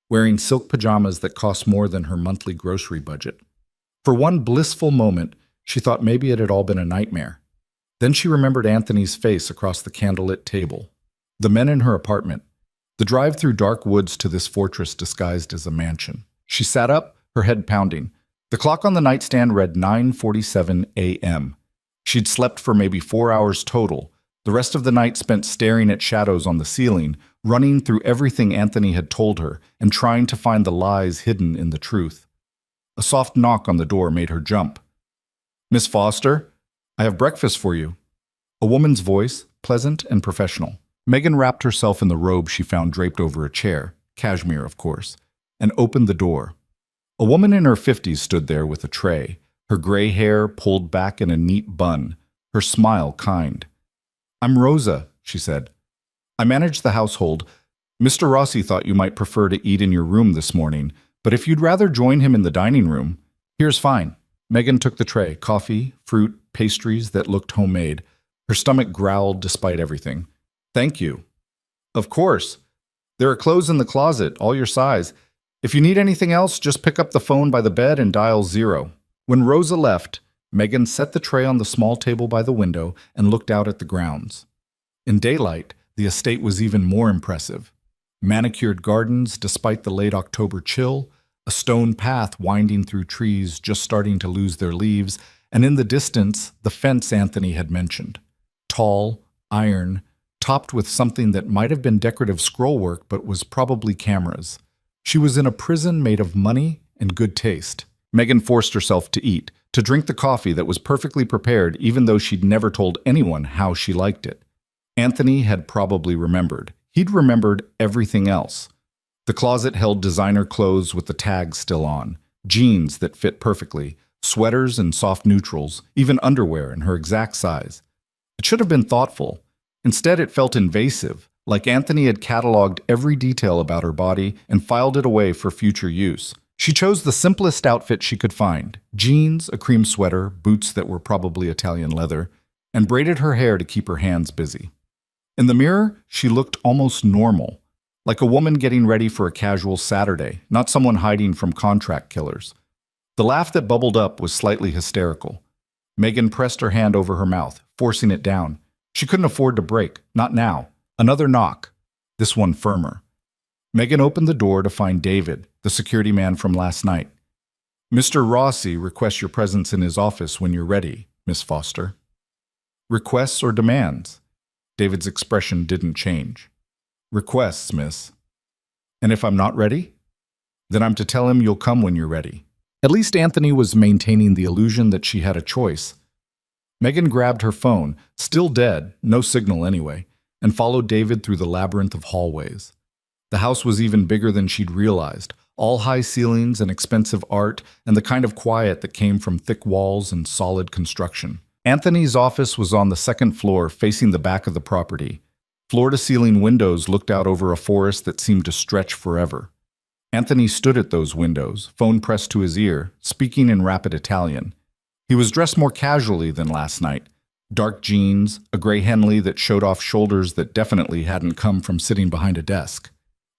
wearing silk pajamas that cost more than her monthly grocery budget. For one blissful moment, she thought maybe it had all been a nightmare. Then she remembered Anthony's face across the candlelit table, the men in her apartment, the drive through dark woods to this fortress disguised as a mansion. She sat up, her head pounding. The clock on the nightstand read 9:47 a.m. She'd slept for maybe 4 hours total, the rest of the night spent staring at shadows on the ceiling, running through everything Anthony had told her and trying to find the lies hidden in the truth. A soft knock on the door made her jump. "Miss Foster? I have breakfast for you." A woman's voice, pleasant and professional. Megan wrapped herself in the robe she found draped over a chair, cashmere of course, and opened the door. A woman in her 50s stood there with a tray, her gray hair pulled back in a neat bun, her smile kind. "I'm Rosa," she said. "I manage the household. Mr. Rossi thought you might prefer to eat in your room this morning, but if you'd rather join him in the dining room, here's fine." Megan took the tray, coffee, fruit, pastries that looked homemade. Her stomach growled despite everything. "Thank you." "Of course. There are clothes in the closet, all your size. If you need anything else, just pick up the phone by the bed and dial 0. When Rosa left, Megan set the tray on the small table by the window and looked out at the grounds. In daylight, the estate was even more impressive. Manicured gardens despite the late October chill, a stone path winding through trees just starting to lose their leaves, and in the distance, the fence Anthony had mentioned. Tall, iron, topped with something that might have been decorative scrollwork but was probably cameras. She was in a prison made of money and good taste. Megan forced herself to eat, to drink the coffee that was perfectly prepared even though she'd never told anyone how she liked it. Anthony had probably remembered. He'd remembered everything else. The closet held designer clothes with the tags still on, jeans that fit perfectly, sweaters and soft neutrals, even underwear in her exact size. It should have been thoughtful. Instead, it felt invasive, like Anthony had cataloged every detail about her body and filed it away for future use. She chose the simplest outfit she could find, jeans, a cream sweater, boots that were probably Italian leather, and braided her hair to keep her hands busy. In the mirror, she looked almost normal, like a woman getting ready for a casual Saturday, not someone hiding from contract killers. The laugh that bubbled up was slightly hysterical. Megan pressed her hand over her mouth, forcing it down. She couldn't afford to break, not now. Another knock, this one firmer. Megan opened the door to find David, the security man from last night. "Mr. Rossi requests your presence in his office when you're ready, Miss Foster." "Requests or demands?" David's expression didn't change. "Requests, miss." "And if I'm not ready?" "Then I'm to tell him you'll come when you're ready." At least Anthony was maintaining the illusion that she had a choice. Megan grabbed her phone, still dead, no signal anyway, and followed David through the labyrinth of hallways. The house was even bigger than she'd realized, all high ceilings and expensive art and the kind of quiet that came from thick walls and solid construction. Anthony's office was on the second floor, facing the back of the property. Floor-to-ceiling windows looked out over a forest that seemed to stretch forever. Anthony stood at those windows, phone pressed to his ear, speaking in rapid Italian. He was dressed more casually than last night. Dark jeans, a gray Henley that showed off shoulders that definitely hadn't come from sitting behind a desk.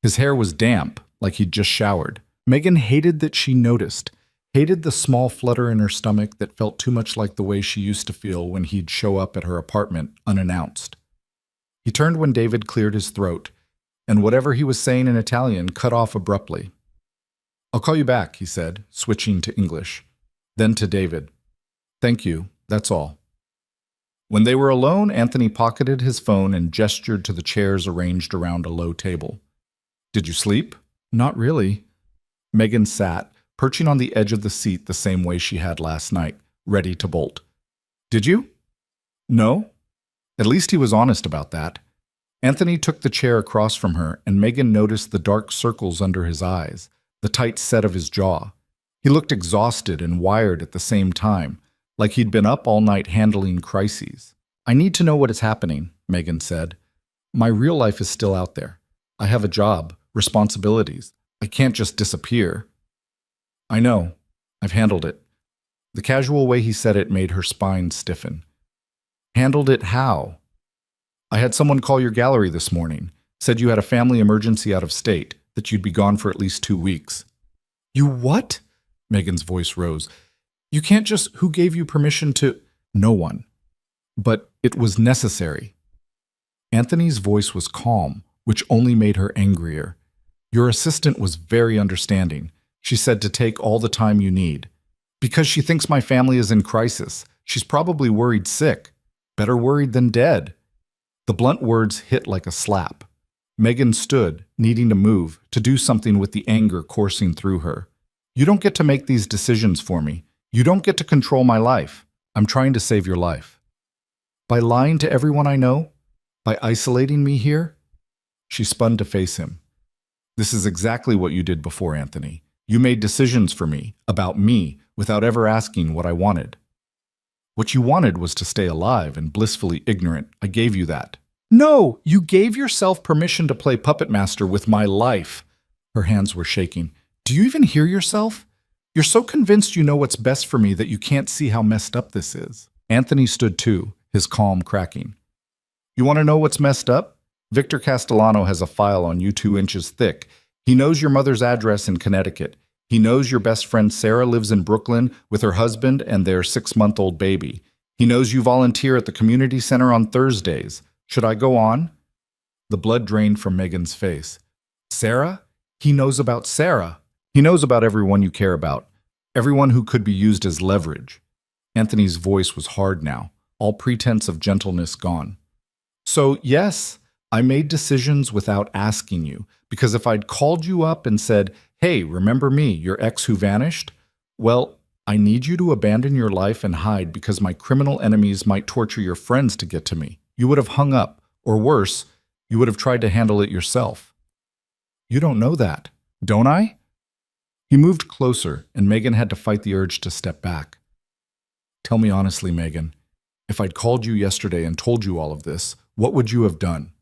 His hair was damp, like he'd just showered. Megan hated that she noticed, hated the small flutter in her stomach that felt too much like the way she used to feel when he'd show up at her apartment unannounced. He turned when David cleared his throat, and whatever he was saying in Italian cut off abruptly. "I'll call you back," he said, switching to English. Then to David. "Thank you, that's all." When they were alone, Anthony pocketed his phone and gestured to the chairs arranged around a low table. "Did you sleep?" "Not really." Megan sat, perching on the edge of the seat the same way she had last night, ready to bolt. "Did you?" "No." At least he was honest about that. Anthony took the chair across from her, and Megan noticed the dark circles under his eyes, the tight set of his jaw. He looked exhausted and wired at the same time, like he'd been up all night handling crises. "I need to know what is happening," Megan said. "My real life is still out there. I have a job, responsibilities. I can't just disappear." "I know. I've handled it." The casual way he said it made her spine stiffen. "Handled it how?" "I had someone call your gallery this morning. Said you had a family emergency out of state, that you'd be gone for at least 2 weeks." "You what?" Megan's voice rose. "You can't just— Who gave you permission to—" "No one. But it was necessary." Anthony's voice was calm, which only made her angrier. "Your assistant was very understanding. She said to take all the time you need. Because she thinks my family is in crisis. She's probably worried sick. Better worried than dead." The blunt words hit like a slap. Megan stood, needing to move, to do something with the anger coursing through her. "You don't get to make these decisions for me. You don't get to control my life. I'm trying to save your life." "By lying to everyone I know? By isolating me here?" She spun to face him. "This is exactly what you did before, Anthony. You made decisions for me, about me, without ever asking what I wanted. What you wanted was to stay alive and blissfully ignorant. I gave you that." "No, you gave yourself permission to play puppet master with my life." Her hands were shaking. "Do you even hear yourself? You're so convinced you know what's best for me that you can't see how messed up this is." Anthony stood too, his calm cracking. "You want to know what's messed up? Victor Castellano has a file on you 2 inches thick. He knows your mother's address in Connecticut. He knows your best friend Sarah lives in Brooklyn with her husband and their 6-month-old baby. He knows you volunteer at the community center on Thursdays. Should I go on?" The blood drained from Megan's face. "Sarah? He knows about Sarah. He knows about everyone you care about. Everyone who could be used as leverage." Anthony's voice was hard now, all pretense of gentleness gone. "So, yes, I made decisions without asking you, because if I'd called you up and said, 'Hey, remember me, your ex who vanished?' Well, I need you to abandon your life and hide because my criminal enemies might torture your friends to get to me. You would have hung up, or worse, you would have tried to handle it yourself." "You don't know that, don't I?" He moved closer, and Megan had to fight the urge to step back. "Tell me honestly, Megan, if I'd called you yesterday and told you all of this, what would you have done?"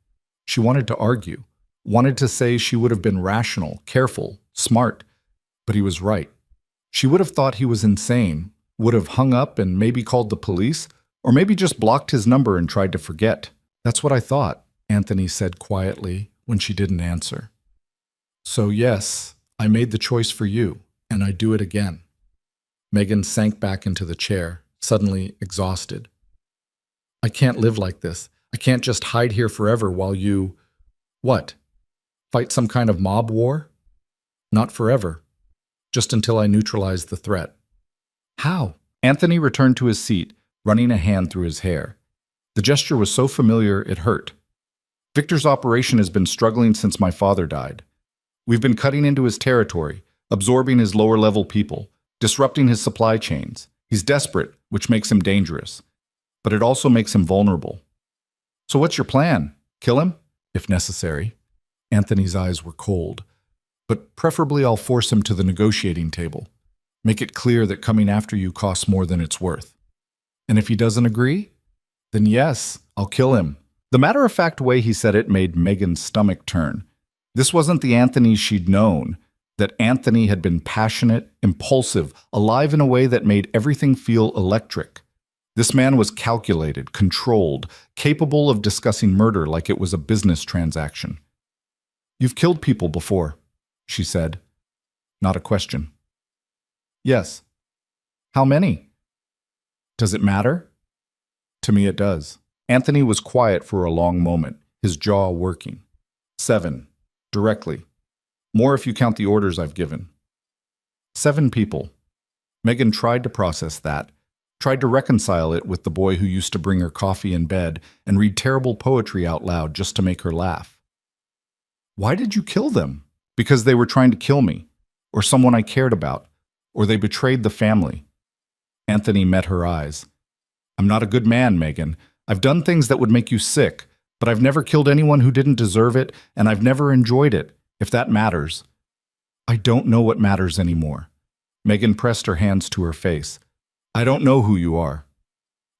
She wanted to argue, wanted to say she would have been rational, careful, smart, but he was right. She would have thought he was insane, would have hung up and maybe called the police, or maybe just blocked his number and tried to forget. "That's what I thought," Anthony said quietly when she didn't answer. "So yes, I made the choice for you, and I'd do it again." Megan sank back into the chair, suddenly exhausted. "I can't live like this. I can't just hide here forever while you—" "What? Fight some kind of mob war?" "Not forever. Just until I neutralize the threat." "How?" Anthony returned to his seat, running a hand through his hair. The gesture was so familiar it hurt. "Victor's operation has been struggling since my father died. We've been cutting into his territory, absorbing his lower-level people, disrupting his supply chains. He's desperate, which makes him dangerous. but it also makes him vulnerable. So what's your plan? Kill him? If necessary. Anthony's eyes were cold. But preferably I'll force him to the negotiating table. Make it clear that coming after you costs more than it's worth. And if he doesn't agree, then yes, I'll kill him. The matter-of-fact way he said it made Megan's stomach turn. This wasn't the Anthony she'd known. That Anthony had been passionate, impulsive, alive in a way that made everything feel electric. This man was calculated, controlled, capable of discussing murder like it was a business transaction. "You've killed people before," she said. Not a question. "Yes." "How many?" "Does it matter?" "To me it does." Anthony was quiet for a long moment, his jaw working. 7. Directly. More if you count the orders I've given. 7 people. Megan tried to process that, tried to reconcile it with the boy who used to bring her coffee in bed and read terrible poetry out loud just to make her laugh. "Why did you kill them?" "Because they were trying to kill me, or someone I cared about, or they betrayed the family." Anthony met her eyes. "I'm not a good man, Megan. I've done things that would make you sick, but I've never killed anyone who didn't deserve it, and I've never enjoyed it, if that matters." "I don't know what matters anymore." Megan pressed her hands to her face. "I don't know who you are.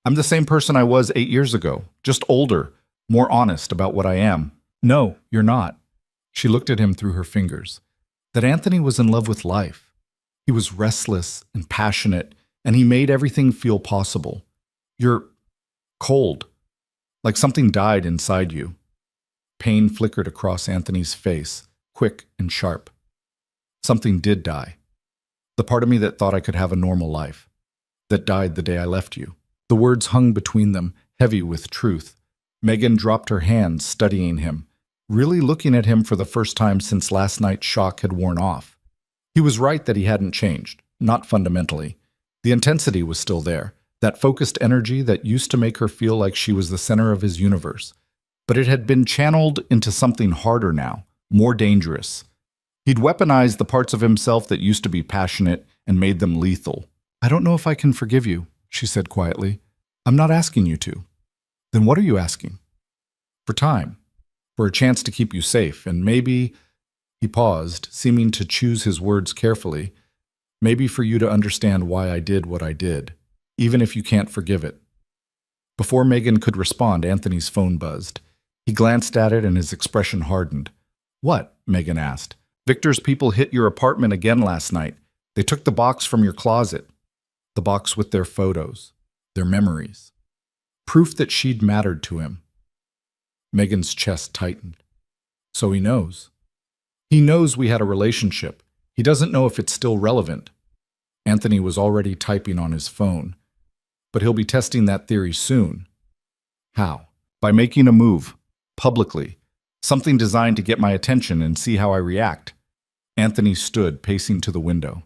I'm the same person I was 8 years ago, just older, more honest about what I am." "No, you're not." She looked at him through her fingers. That Anthony was in love with life. He was restless and passionate, and he made everything feel possible. "You're cold, like something died inside you." Pain flickered across Anthony's face, quick and sharp. "Something did die. The part of me that thought I could have a normal life. That died the day I left you." The words hung between them, heavy with truth. Megan dropped her hands, studying him, really looking at him for the first time since last night's shock had worn off. He was right that he hadn't changed, not fundamentally. The intensity was still there, that focused energy that used to make her feel like she was the center of his universe. But it had been channeled into something harder now, more dangerous. He'd weaponized the parts of himself that used to be passionate and made them lethal. "I don't know if I can forgive you," she said quietly. "I'm not asking you to." "Then what are you asking?" "For time. For a chance to keep you safe, and maybe—" He paused, seeming to choose his words carefully. "Maybe for you to understand why I did what I did, even if you can't forgive it." Before Megan could respond, Anthony's phone buzzed. He glanced at it and his expression hardened. "What?" Megan asked. "Victor's people hit your apartment again last night. They took the box from your closet." The box with their photos, their memories. Proof that she'd mattered to him. Megan's chest tightened. "So he knows. He knows we had a relationship. He doesn't know if it's still relevant." Anthony was already typing on his phone. "But he'll be testing that theory soon." "How?" "By making a move. Publicly. Something designed to get my attention and see how I react." Anthony stood, pacing to the window.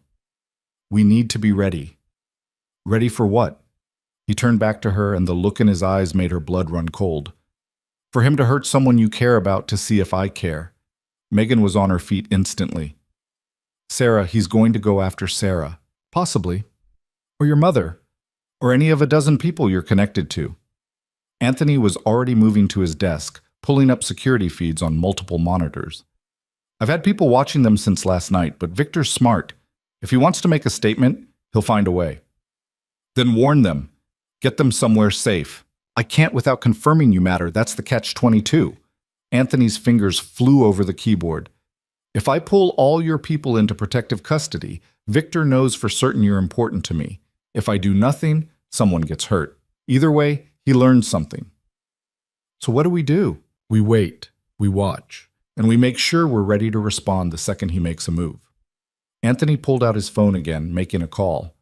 "We need to be ready." "Ready for what?" He turned back to her, and the look in his eyes made her blood run cold. "For him to hurt someone you care about to see if I care." Megan was on her feet instantly. "Sarah, he's going to go after Sarah. Possibly. Or your mother. Or any of a dozen people you're connected to." Anthony was already moving to his desk, pulling up security feeds on multiple monitors. "I've had people watching them since last night, but Victor's smart. If he wants to make a statement, he'll find a way." "Then warn them. Get them somewhere safe." "I can't without confirming you matter. That's the catch-22. Anthony's fingers flew over the keyboard. "If I pull all your people into protective custody, Victor knows for certain you're important to me. If I do nothing, someone gets hurt. Either way, he learns something." "So what do? We wait, we watch, and we make sure we're ready to respond the second he makes a move." Anthony pulled out his phone again, making a call.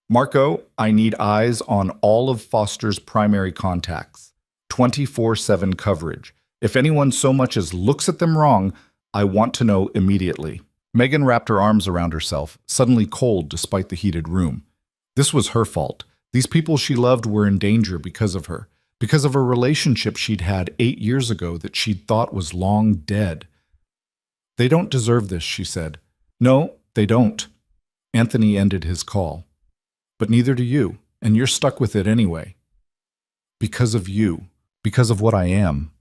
"Marco, I need eyes on all of Foster's primary contacts. 24/7 coverage. If anyone so much as looks at them wrong, I want to know immediately." Megan wrapped her arms around herself, suddenly cold despite the heated room. This was her fault. These people she loved were in danger because of her, because of a relationship she'd had 8 years ago that she'd thought was long dead. "They don't deserve this," she said. "No, they don't." Anthony ended his call. "But neither do you, and you're stuck with it anyway." Because of you. Because of what I am.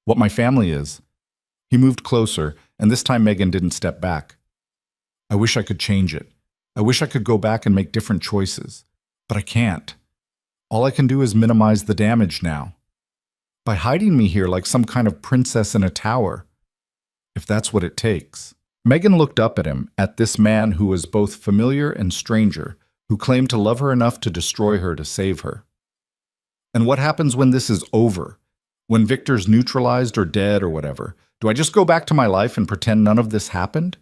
What my family is. He moved closer, and this time Megan didn't step back. I wish I could change it. I wish I could go back and make different choices. But I can't. All I can do is minimize the damage now. By hiding me here like some kind of princess in a tower. If that's what it takes. Megan looked up at him, at this man who was both familiar and stranger, who claimed to love her enough to destroy her to save her. And what happens when this is over? When Victor's neutralized or dead or whatever? Do I just go back to my life and pretend none of this happened?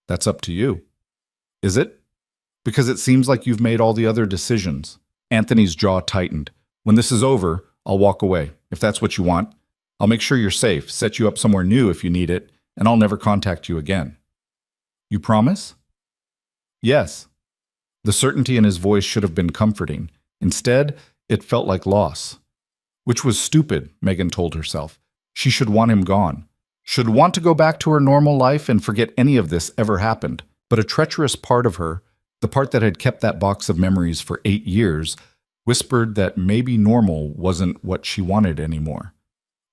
That's up to you. Is it? Because it seems like you've made all the other decisions. Anthony's jaw tightened. When this is over, I'll walk away, if that's what you want. I'll make sure you're safe, set you up somewhere new if you need it, and I'll never contact you again. You promise? Yes. The certainty in his voice should have been comforting. Instead, it felt like loss. Which was stupid, Megan told herself. She should want him gone. Should want to go back to her normal life and forget any of this ever happened. But a treacherous part of her, the part that had kept that box of memories for 8 years, whispered that maybe normal wasn't what she wanted anymore.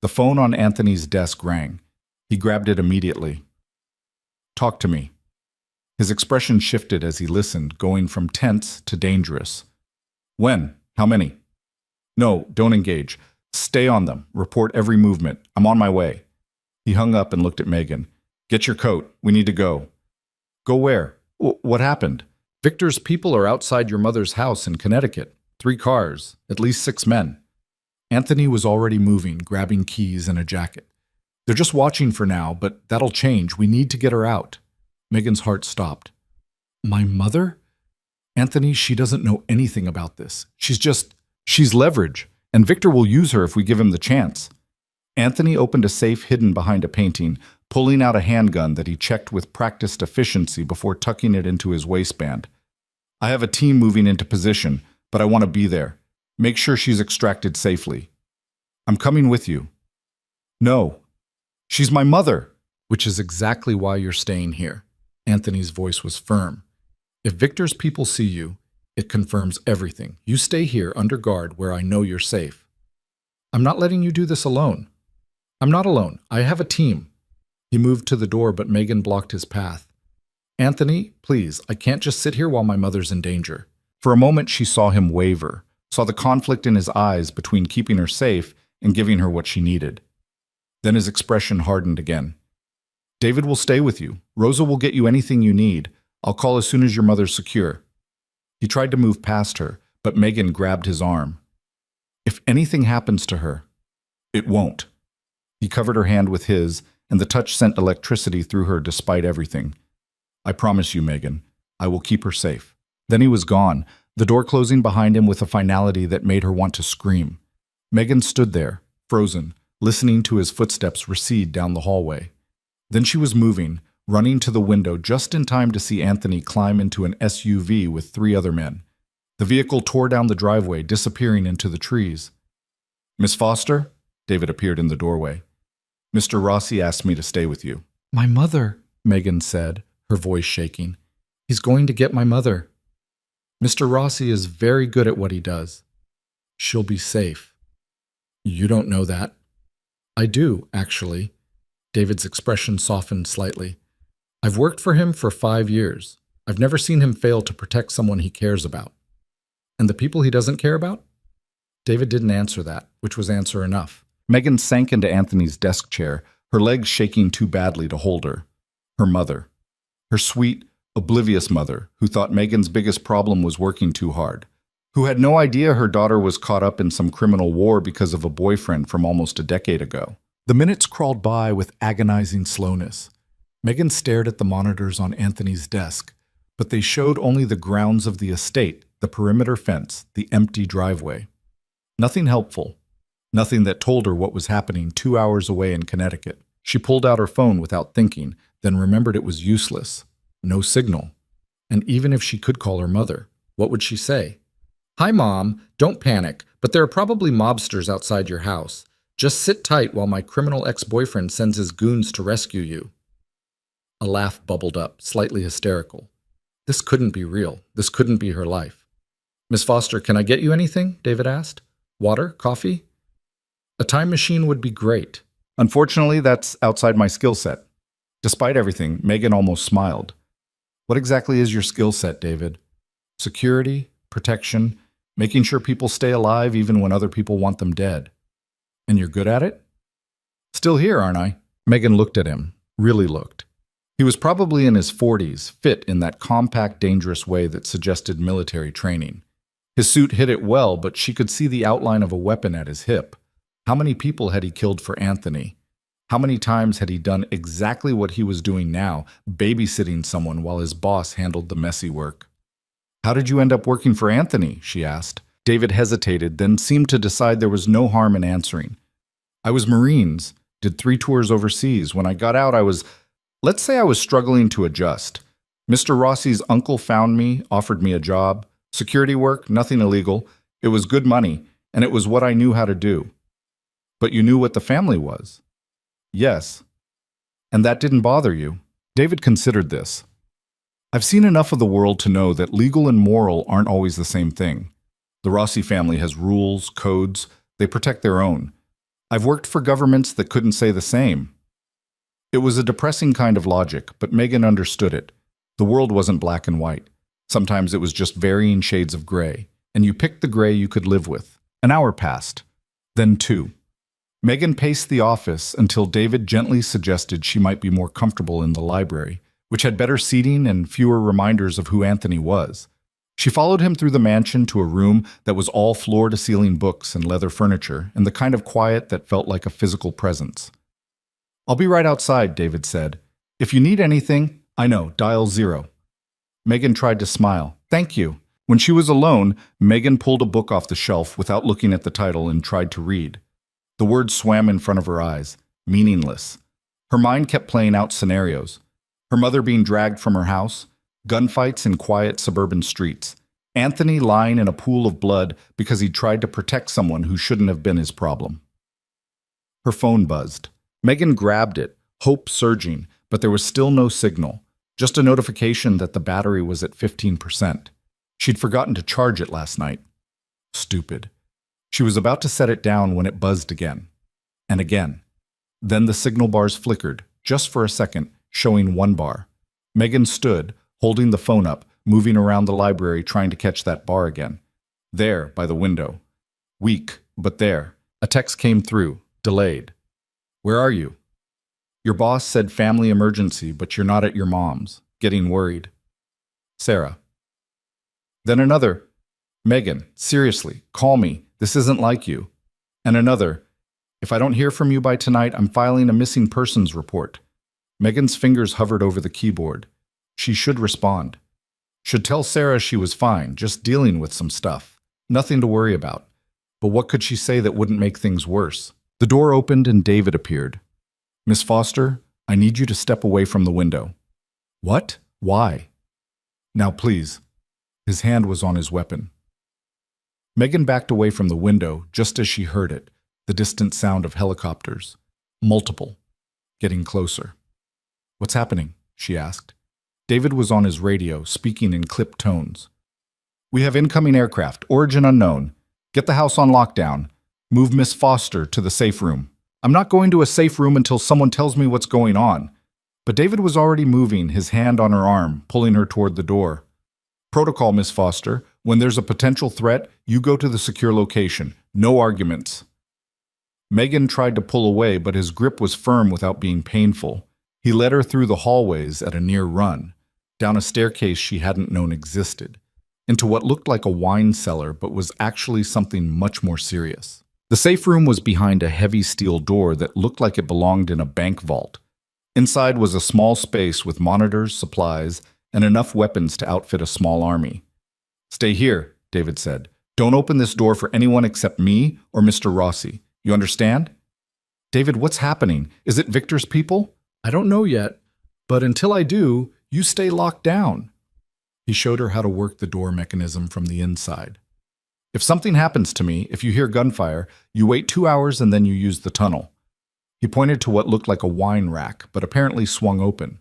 The phone on Anthony's desk rang. He grabbed it immediately. Talk to me. His expression shifted as he listened, going from tense to dangerous. When? How many? No, don't engage. Stay on them. Report every movement. I'm on my way. He hung up and looked at Megan. Get your coat. We need to go. Go where? What happened? Victor's people are outside your mother's house in Connecticut. 3 cars, at least 6 men. Anthony was already moving, grabbing keys and a jacket. They're just watching for now, but that'll change. We need to get her out. Megan's heart stopped. My mother? Anthony, she doesn't know anything about this. She's leverage, and Victor will use her if we give him the chance. Anthony opened a safe hidden behind a painting, pulling out a handgun that he checked with practiced efficiency before tucking it into his waistband. I have a team moving into position, but I want to be there. Make sure she's extracted safely. I'm coming with you. No. She's my mother. Which is exactly why you're staying here. Anthony's voice was firm. If Victor's people see you, it confirms everything. You stay here under guard where I know you're safe. I'm not letting you do this alone. I'm not alone. I have a team. He moved to the door, but Megan blocked his path. Anthony, please, I can't just sit here while my mother's in danger. For a moment, she saw him waver, saw the conflict in his eyes between keeping her safe and giving her what she needed. Then his expression hardened again. David will stay with you. Rosa will get you anything you need. I'll call as soon as your mother's secure. He tried to move past her, but Megan grabbed his arm. If anything happens to her, it won't. He covered her hand with his, and the touch sent electricity through her despite everything. I promise you, Megan, I will keep her safe. Then he was gone, the door closing behind him with a finality that made her want to scream. Megan stood there, frozen, listening to his footsteps recede down the hallway. Then she was moving, running to the window just in time to see Anthony climb into an SUV with 3 other men. The vehicle tore down the driveway, disappearing into the trees. Miss Foster? David appeared in the doorway. Mr. Rossi asked me to stay with you. My mother, Megan said, her voice shaking. He's going to get my mother. Mr. Rossi is very good at what he does. She'll be safe. You don't know that. I do, actually. David's expression softened slightly. I've worked for him for 5 years. I've never seen him fail to protect someone he cares about. And the people he doesn't care about? David didn't answer that, which was answer enough. Megan sank into Anthony's desk chair, her legs shaking too badly to hold her. Her mother. Her sweet, oblivious mother, who thought Megan's biggest problem was working too hard. Who had no idea her daughter was caught up in some criminal war because of a boyfriend from almost a decade ago. The minutes crawled by with agonizing slowness. Megan stared at the monitors on Anthony's desk, but they showed only the grounds of the estate, the perimeter fence, the empty driveway. Nothing helpful. Nothing that told her what was happening 2 hours away in Connecticut. She pulled out her phone without thinking, then remembered it was useless. No signal. And even if she could call her mother, what would she say? Hi, Mom. Don't panic, but there are probably mobsters outside your house. Just sit tight while my criminal ex-boyfriend sends his goons to rescue you. A laugh bubbled up, slightly hysterical. This couldn't be real. This couldn't be her life. Miss Foster, can I get you anything? David asked. Water? Coffee? A time machine would be great. Unfortunately, that's outside my skill set. Despite everything, Megan almost smiled. What exactly is your skill set, David? Security, protection, making sure people stay alive even when other people want them dead. And you're good at it? Still here, aren't I? Megan looked at him, really looked. He was probably in his 40s, fit in that compact, dangerous way that suggested military training. His suit hid it well, but she could see the outline of a weapon at his hip. How many people had he killed for Anthony? How many times had he done exactly what he was doing now, babysitting someone while his boss handled the messy work? How did you end up working for Anthony? She asked. David hesitated, then seemed to decide there was no harm in answering. I was Marines, did 3 tours overseas. When I got out, let's say I was struggling to adjust. Mr. Rossi's uncle found me, offered me a job. Security work, nothing illegal. It was good money, and it was what I knew how to do. But you knew what the family was. Yes. And that didn't bother you. David considered this. I've seen enough of the world to know that legal and moral aren't always the same thing. The Rossi family has rules, codes. They protect their own. I've worked for governments that couldn't say the same. It was a depressing kind of logic, but Megan understood it. The world wasn't black and white. Sometimes it was just varying shades of gray, and you picked the gray you could live with. An hour passed. Then 2. Megan paced the office until David gently suggested she might be more comfortable in the library, which had better seating and fewer reminders of who Anthony was. She followed him through the mansion to a room that was all floor-to-ceiling books and leather furniture, and the kind of quiet that felt like a physical presence. I'll be right outside, David said. If you need anything, I know, dial 0. Megan tried to smile. Thank you. When she was alone, Megan pulled a book off the shelf without looking at the title and tried to read. The words swam in front of her eyes. Meaningless. Her mind kept playing out scenarios. Her mother being dragged from her house, gunfights in quiet suburban streets, Anthony lying in a pool of blood because he tried to protect someone who shouldn't have been his problem. Her phone buzzed. Megan grabbed it, hope surging, but there was still no signal, just a notification that the battery was at 15%. She'd forgotten to charge it last night. Stupid. She was about to set it down when it buzzed again. And again. Then the signal bars flickered, just for a second, showing 1 bar. Megan stood, holding the phone up, moving around the library trying to catch that bar again. There, by the window. Weak, but there. A text came through, delayed. Where are you? Your boss said family emergency, but you're not at your mom's. Getting worried. Sarah. Then another. Megan, seriously, call me. This isn't like you. And another. If I don't hear from you by tonight, I'm filing a missing persons report. Megan's fingers hovered over the keyboard. She should respond. Should tell Sarah she was fine, just dealing with some stuff. Nothing to worry about. But what could she say that wouldn't make things worse? The door opened and David appeared. Miss Foster, I need you to step away from the window. What? Why? Now please. His hand was on his weapon. Megan backed away from the window just as she heard it, the distant sound of helicopters. Multiple. Getting closer. What's happening? She asked. David was on his radio, speaking in clipped tones. We have incoming aircraft, origin unknown. Get the house on lockdown. Move Miss Foster to the safe room. I'm not going to a safe room until someone tells me what's going on. But David was already moving, his hand on her arm, pulling her toward the door. Protocol, Miss Foster. When there's a potential threat, you go to the secure location. No arguments. Megan tried to pull away, but his grip was firm without being painful. He led her through the hallways at a near run, down a staircase she hadn't known existed, into what looked like a wine cellar but was actually something much more serious. The safe room was behind a heavy steel door that looked like it belonged in a bank vault. Inside was a small space with monitors, supplies, and enough weapons to outfit a small army. Stay here, David said. Don't open this door for anyone except me or Mr. Rossi. You understand? David, what's happening? Is it Victor's people? I don't know yet, but until I do, you stay locked down. He showed her how to work the door mechanism from the inside. If something happens to me, if you hear gunfire, you wait 2 hours and then you use the tunnel. He pointed to what looked like a wine rack, but apparently swung open.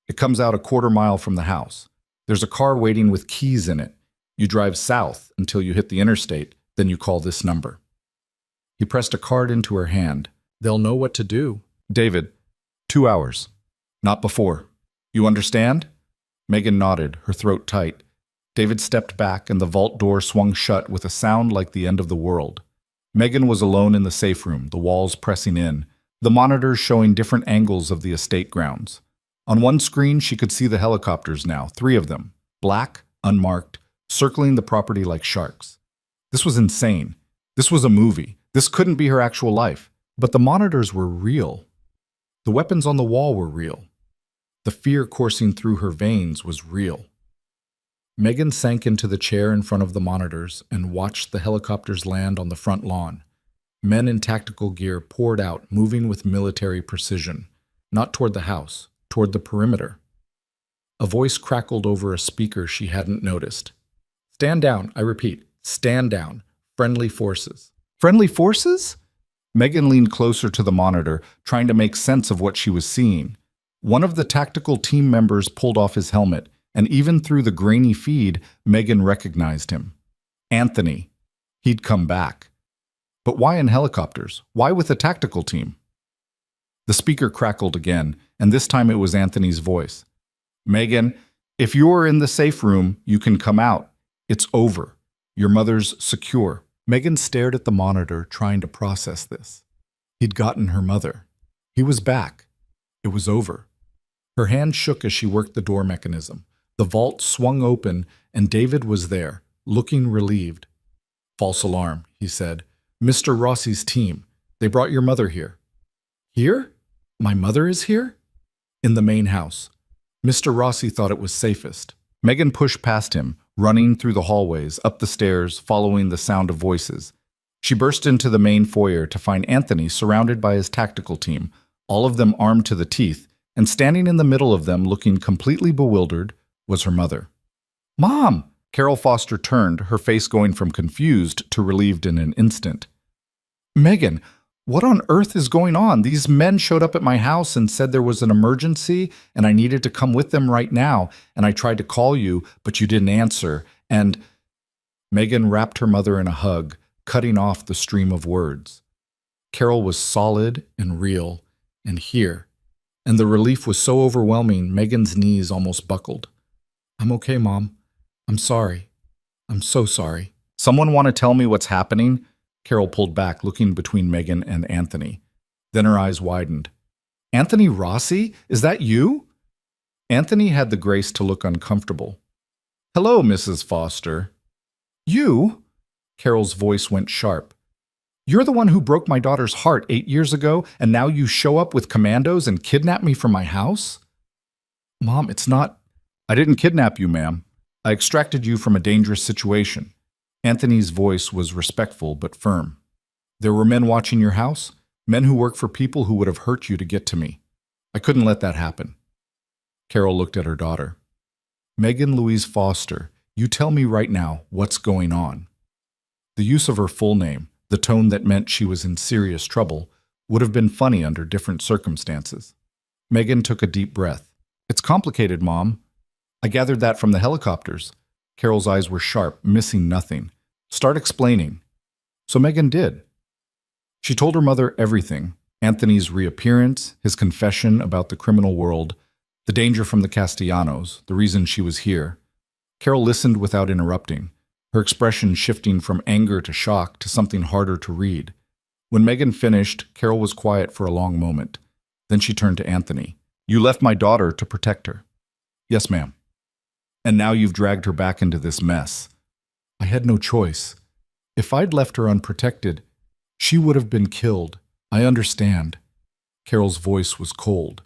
It comes out a 1/4 mile from the house. There's a car waiting with keys in it. You drive south until you hit the interstate, Then you call this number. He pressed a card into her hand. They'll know what to do. David, 2 hours. Not before. You understand? Megan nodded, her throat tight. David stepped back and the vault door swung shut with a sound like the end of the world. Megan was alone in the safe room, the walls pressing in, the monitors showing different angles of the estate grounds. On one screen, she could see the helicopters now, 3 of them, black, unmarked, circling the property like sharks. This was insane. This was a movie. This couldn't be her actual life. But the monitors were real. The weapons on the wall were real. The fear coursing through her veins was real. Megan sank into the chair in front of the monitors and watched the helicopters land on the front lawn. Men in tactical gear poured out, moving with military precision, not toward the house, toward the perimeter. A voice crackled over a speaker she hadn't noticed. Stand down, I repeat, stand down. Friendly forces. Friendly forces? Megan leaned closer to the monitor, trying to make sense of what she was seeing. One of the tactical team members pulled off his helmet, and even through the grainy feed, Megan recognized him. Anthony. He'd come back. But why in helicopters? Why with a tactical team? The speaker crackled again, and this time it was Anthony's voice. Megan, if you're in the safe room, you can come out. It's over. Your mother's secure. Megan stared at the monitor, trying to process this. He'd gotten her mother. He was back. It was over. Her hand shook as she worked the door mechanism. The vault swung open, and David was there, looking relieved. False alarm, he said. Mr. Rossi's team. They brought your mother here. Here? My mother is here? In the main house. Mr. Rossi thought it was safest. Megan pushed past him, running through the hallways, up the stairs, following the sound of voices. She burst into the main foyer to find Anthony surrounded by his tactical team, all of them armed to the teeth, and standing in the middle of them, looking completely bewildered, was her mother. Mom! Carol Foster turned, her face going from confused to relieved in an instant. Megan, what on earth is going on? These men showed up at my house and said there was an emergency and I needed to come with them right now, and I tried to call you, but you didn't answer, and… Megan wrapped her mother in a hug, cutting off the stream of words. Carol was solid and real and here, and the relief was so overwhelming Megan's knees almost buckled. I'm okay, Mom. I'm sorry. I'm so sorry. Someone want to tell me what's happening? Carol pulled back, looking between Megan and Anthony. Then her eyes widened. Anthony Rossi? Is that you? Anthony had the grace to look uncomfortable. Hello, Mrs. Foster. You? Carol's voice went sharp. You're the one who broke my daughter's heart 8 years ago, and now you show up with commandos and kidnap me from my house? Mom, it's not… I didn't kidnap you, ma'am. I extracted you from a dangerous situation. Anthony's voice was respectful but firm. There were men watching your house, men who work for people who would have hurt you to get to me. I couldn't let that happen. Carol looked at her daughter. Megan Louise Foster, you tell me right now what's going on. The use of her full name, the tone that meant she was in serious trouble, would have been funny under different circumstances. Megan took a deep breath. It's complicated, Mom. I gathered that from the helicopters. Carol's eyes were sharp, missing nothing. Start explaining. So Megan did. She told her mother everything. Anthony's reappearance, his confession about the criminal world, the danger from the Castellanos, the reason she was here. Carol listened without interrupting, her expression shifting from anger to shock to something harder to read. When Megan finished, Carol was quiet for a long moment. Then she turned to Anthony. You left my daughter to protect her. Yes, ma'am. And now you've dragged her back into this mess. I had no choice. If I'd left her unprotected, she would have been killed. I understand. Carol's voice was cold.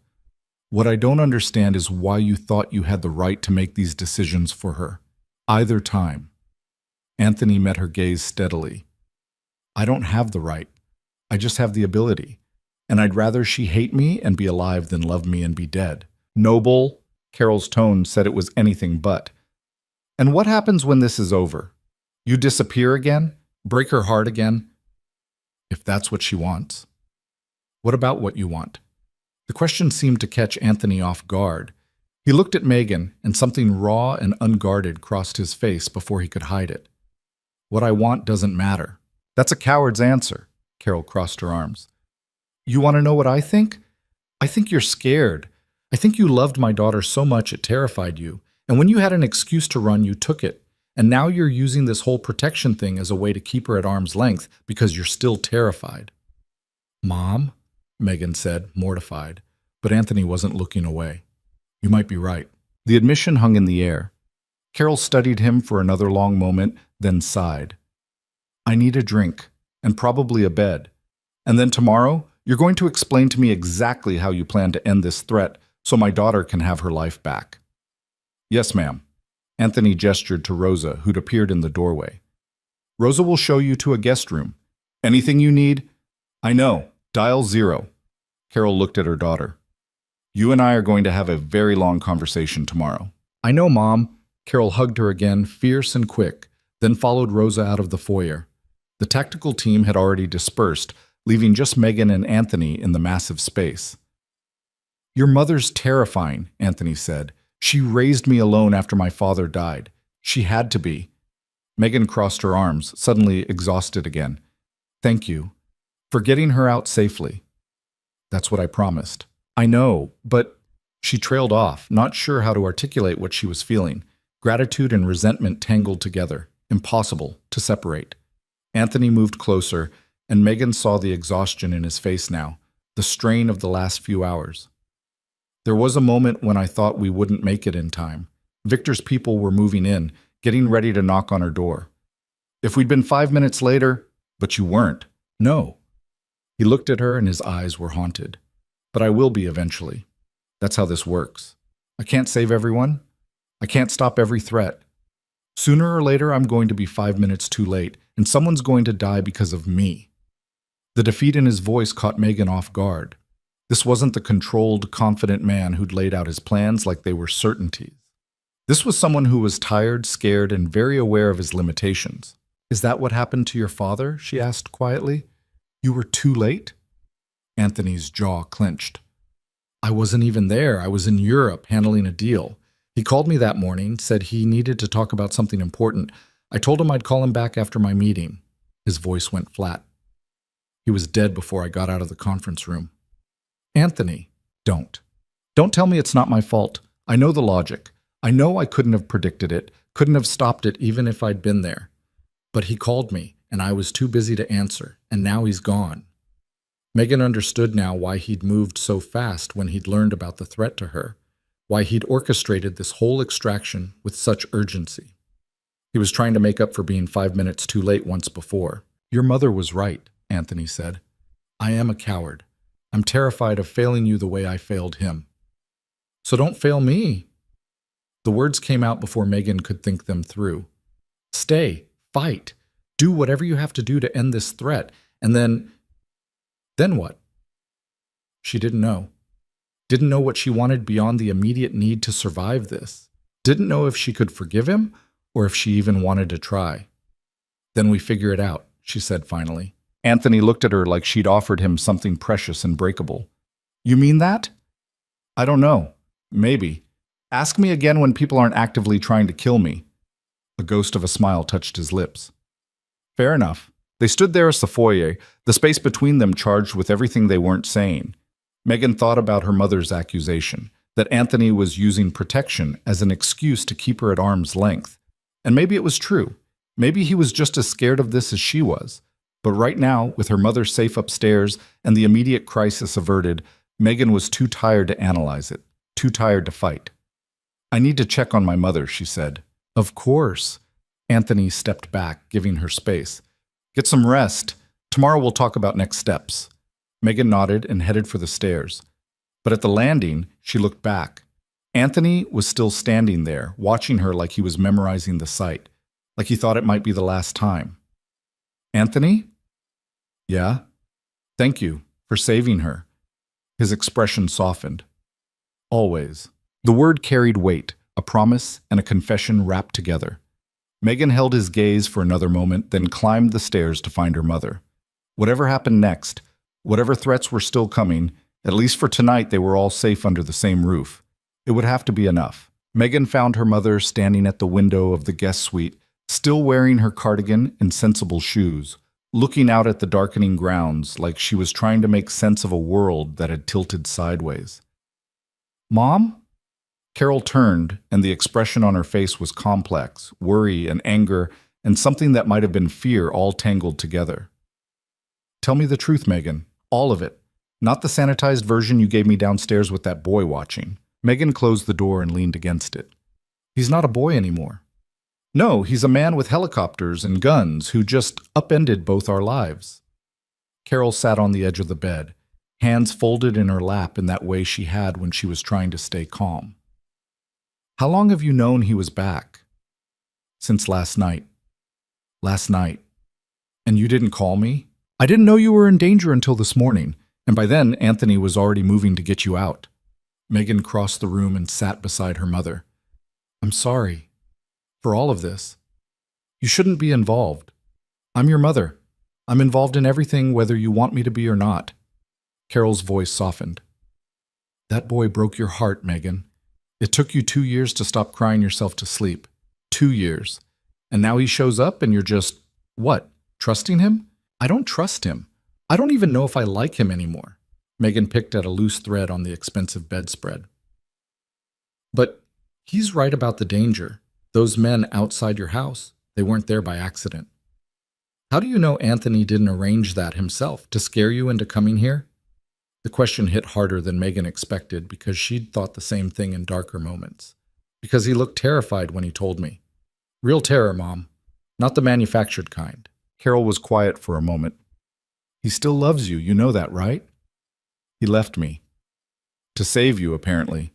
What I don't understand is why you thought you had the right to make these decisions for her. Either time. Anthony met her gaze steadily. I don't have the right. I just have the ability. And I'd rather she hate me and be alive than love me and be dead. Noble, Carol's tone said it was anything but. And what happens when this is over? You disappear again? Break her heart again? If that's what she wants. What about what you want? The question seemed to catch Anthony off guard. He looked at Megan, and something raw and unguarded crossed his face before he could hide it. What I want doesn't matter. That's a coward's answer. Carol crossed her arms. You want to know what I think? I think you're scared. I think you loved my daughter so much it terrified you. And when you had an excuse to run, you took it. And now you're using this whole protection thing as a way to keep her at arm's length because you're still terrified. Mom, Megan said, mortified, but Anthony wasn't looking away. You might be right. The admission hung in the air. Carol studied him for another long moment, then sighed. I need a drink, and probably a bed. And then tomorrow, you're going to explain to me exactly how you plan to end this threat so my daughter can have her life back. Yes, ma'am. Anthony gestured to Rosa, who'd appeared in the doorway. Rosa will show you to a guest room. Anything you need? I know. Dial 0. Carol looked at her daughter. You and I are going to have a very long conversation tomorrow. I know, Mom. Carol hugged her again, fierce and quick, then followed Rosa out of the foyer. The tactical team had already dispersed, leaving just Megan and Anthony in the massive space. Your mother's terrifying, Anthony said. She raised me alone after my father died. She had to be. Megan crossed her arms, suddenly exhausted again. Thank you. For getting her out safely. That's what I promised. I know, but... She trailed off, not sure how to articulate what she was feeling. Gratitude and resentment tangled together, impossible to separate. Anthony moved closer, and Megan saw the exhaustion in his face now, the strain of the last few hours. There was a moment when I thought we wouldn't make it in time. Victor's people were moving in, getting ready to knock on her door. If we'd been 5 minutes later, but you weren't. No. He looked at her and his eyes were haunted. But I will be eventually. That's how this works. I can't save everyone. I can't stop every threat. Sooner or later, I'm going to be 5 minutes too late, and someone's going to die because of me. The defeat in his voice caught Megan off guard. This wasn't the controlled, confident man who'd laid out his plans like they were certainties. This was someone who was tired, scared, and very aware of his limitations. Is that what happened to your father? She asked quietly. You were too late? Anthony's jaw clenched. I wasn't even there. I was in Europe handling a deal. He called me that morning, said he needed to talk about something important. I told him I'd call him back after my meeting. His voice went flat. He was dead before I got out of the conference room. Anthony, don't. Don't tell me it's not my fault. I know the logic. I know I couldn't have predicted it, couldn't have stopped it even if I'd been there. But he called me, and I was too busy to answer, and now he's gone. Megan understood now why he'd moved so fast when he'd learned about the threat to her, why he'd orchestrated this whole extraction with such urgency. He was trying to make up for being 5 minutes too late once before. Your mother was right, Anthony said. I am a coward. I'm terrified of failing you the way I failed him. So don't fail me. The words came out before Megan could think them through. Stay, fight, do whatever you have to do to end this threat, and then what? She didn't know. Didn't know what she wanted beyond the immediate need to survive this. Didn't know if she could forgive him or if she even wanted to try. Then we figure it out, she said finally. Anthony looked at her like she'd offered him something precious and breakable. You mean that? I don't know. Maybe. Ask me again when people aren't actively trying to kill me. A ghost of a smile touched his lips. Fair enough. They stood there as the foyer, the space between them charged with everything they weren't saying. Megan thought about her mother's accusation, that Anthony was using protection as an excuse to keep her at arm's length. And maybe it was true. Maybe he was just as scared of this as she was. But right now, with her mother safe upstairs and the immediate crisis averted, Megan was too tired to analyze it, too tired to fight. I need to check on my mother, she said. Of course. Anthony stepped back, giving her space. Get some rest. Tomorrow we'll talk about next steps. Megan nodded and headed for the stairs. But at the landing, she looked back. Anthony was still standing there, watching her like he was memorizing the sight, like he thought it might be the last time. Anthony? Yeah? Thank you for saving her. His expression softened. Always. The word carried weight, a promise and a confession wrapped together. Megan held his gaze for another moment, then climbed the stairs to find her mother. Whatever happened next, whatever threats were still coming, at least for tonight they were all safe under the same roof. It would have to be enough. Megan found her mother standing at the window of the guest suite, still wearing her cardigan and sensible shoes, looking out at the darkening grounds like she was trying to make sense of a world that had tilted sideways. "Mom?" Carol turned, and the expression on her face was complex, worry and anger, and something that might have been fear all tangled together. "Tell me the truth, Megan. All of it. Not the sanitized version you gave me downstairs with that boy watching." Megan closed the door and leaned against it. "He's not a boy anymore. No, he's a man with helicopters and guns who just upended both our lives." Carol sat on the edge of the bed, hands folded in her lap in that way she had when she was trying to stay calm. "How long have you known he was back?" "Since last night." "Last night. And you didn't call me?" "I didn't know you were in danger until this morning, and by then Anthony was already moving to get you out." Megan crossed the room and sat beside her mother. "I'm sorry for all of this. You shouldn't be involved. I'm your mother. I'm involved in everything whether you want me to be or not." Carol's voice softened. "That boy broke your heart, Megan. It took you 2 years to stop crying yourself to sleep. 2 years. And now he shows up and you're just, what, trusting him? I don't trust him. I don't even know if I like him anymore." Megan picked at a loose thread on the expensive bedspread. "But he's right about the danger. Those men outside your house, they weren't there by accident. How do you know Anthony didn't arrange that himself to scare you into coming here?" The question hit harder than Megan expected because she'd thought the same thing in darker moments. "Because he looked terrified when he told me. Real terror, Mom. Not the manufactured kind." Carol was quiet for a moment. "He still loves you, you know that, right?" "He left me. To save you, apparently.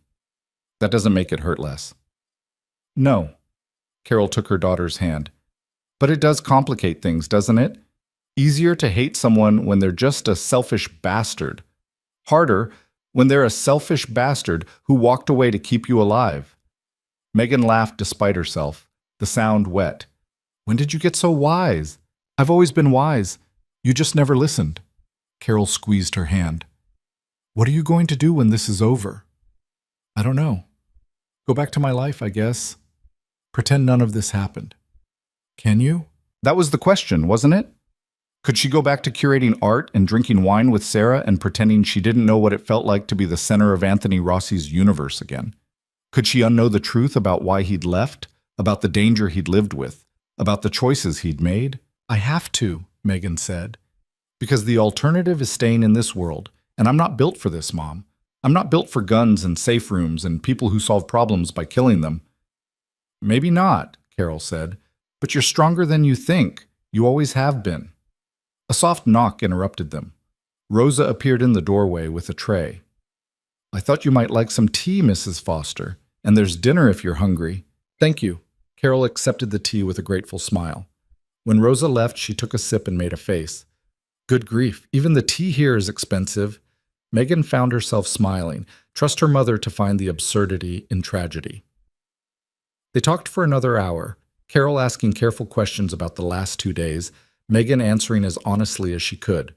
That doesn't make it hurt less." "No." Carol took her daughter's hand. "But it does complicate things, doesn't it? Easier to hate someone when they're just a selfish bastard. Harder when they're a selfish bastard who walked away to keep you alive." Megan laughed despite herself, the sound wet. "When did you get so wise? I've always been wise. You just never listened." Carol squeezed her hand. "What are you going to do when this is over?" "I don't know. Go back to my life, I guess. Pretend none of this happened." "Can you?" That was the question, wasn't it? Could she go back to curating art and drinking wine with Sarah and pretending she didn't know what it felt like to be the center of Anthony Rossi's universe again? Could she unknow the truth about why he'd left, about the danger he'd lived with, about the choices he'd made? "I have to," Megan said. "Because the alternative is staying in this world, and I'm not built for this, Mom. I'm not built for guns and safe rooms and people who solve problems by killing them." "Maybe not," Carol said, "but you're stronger than you think. You always have been." A soft knock interrupted them. Rosa appeared in the doorway with a tray. "I thought you might like some tea, Mrs. Foster, and there's dinner if you're hungry." "Thank you." Carol accepted the tea with a grateful smile. When Rosa left, she took a sip and made a face. "Good grief, even the tea here is expensive." Megan found herself smiling. Trust her mother to find the absurdity in tragedy. They talked for another hour, Carol asking careful questions about the last 2 days, Megan answering as honestly as she could.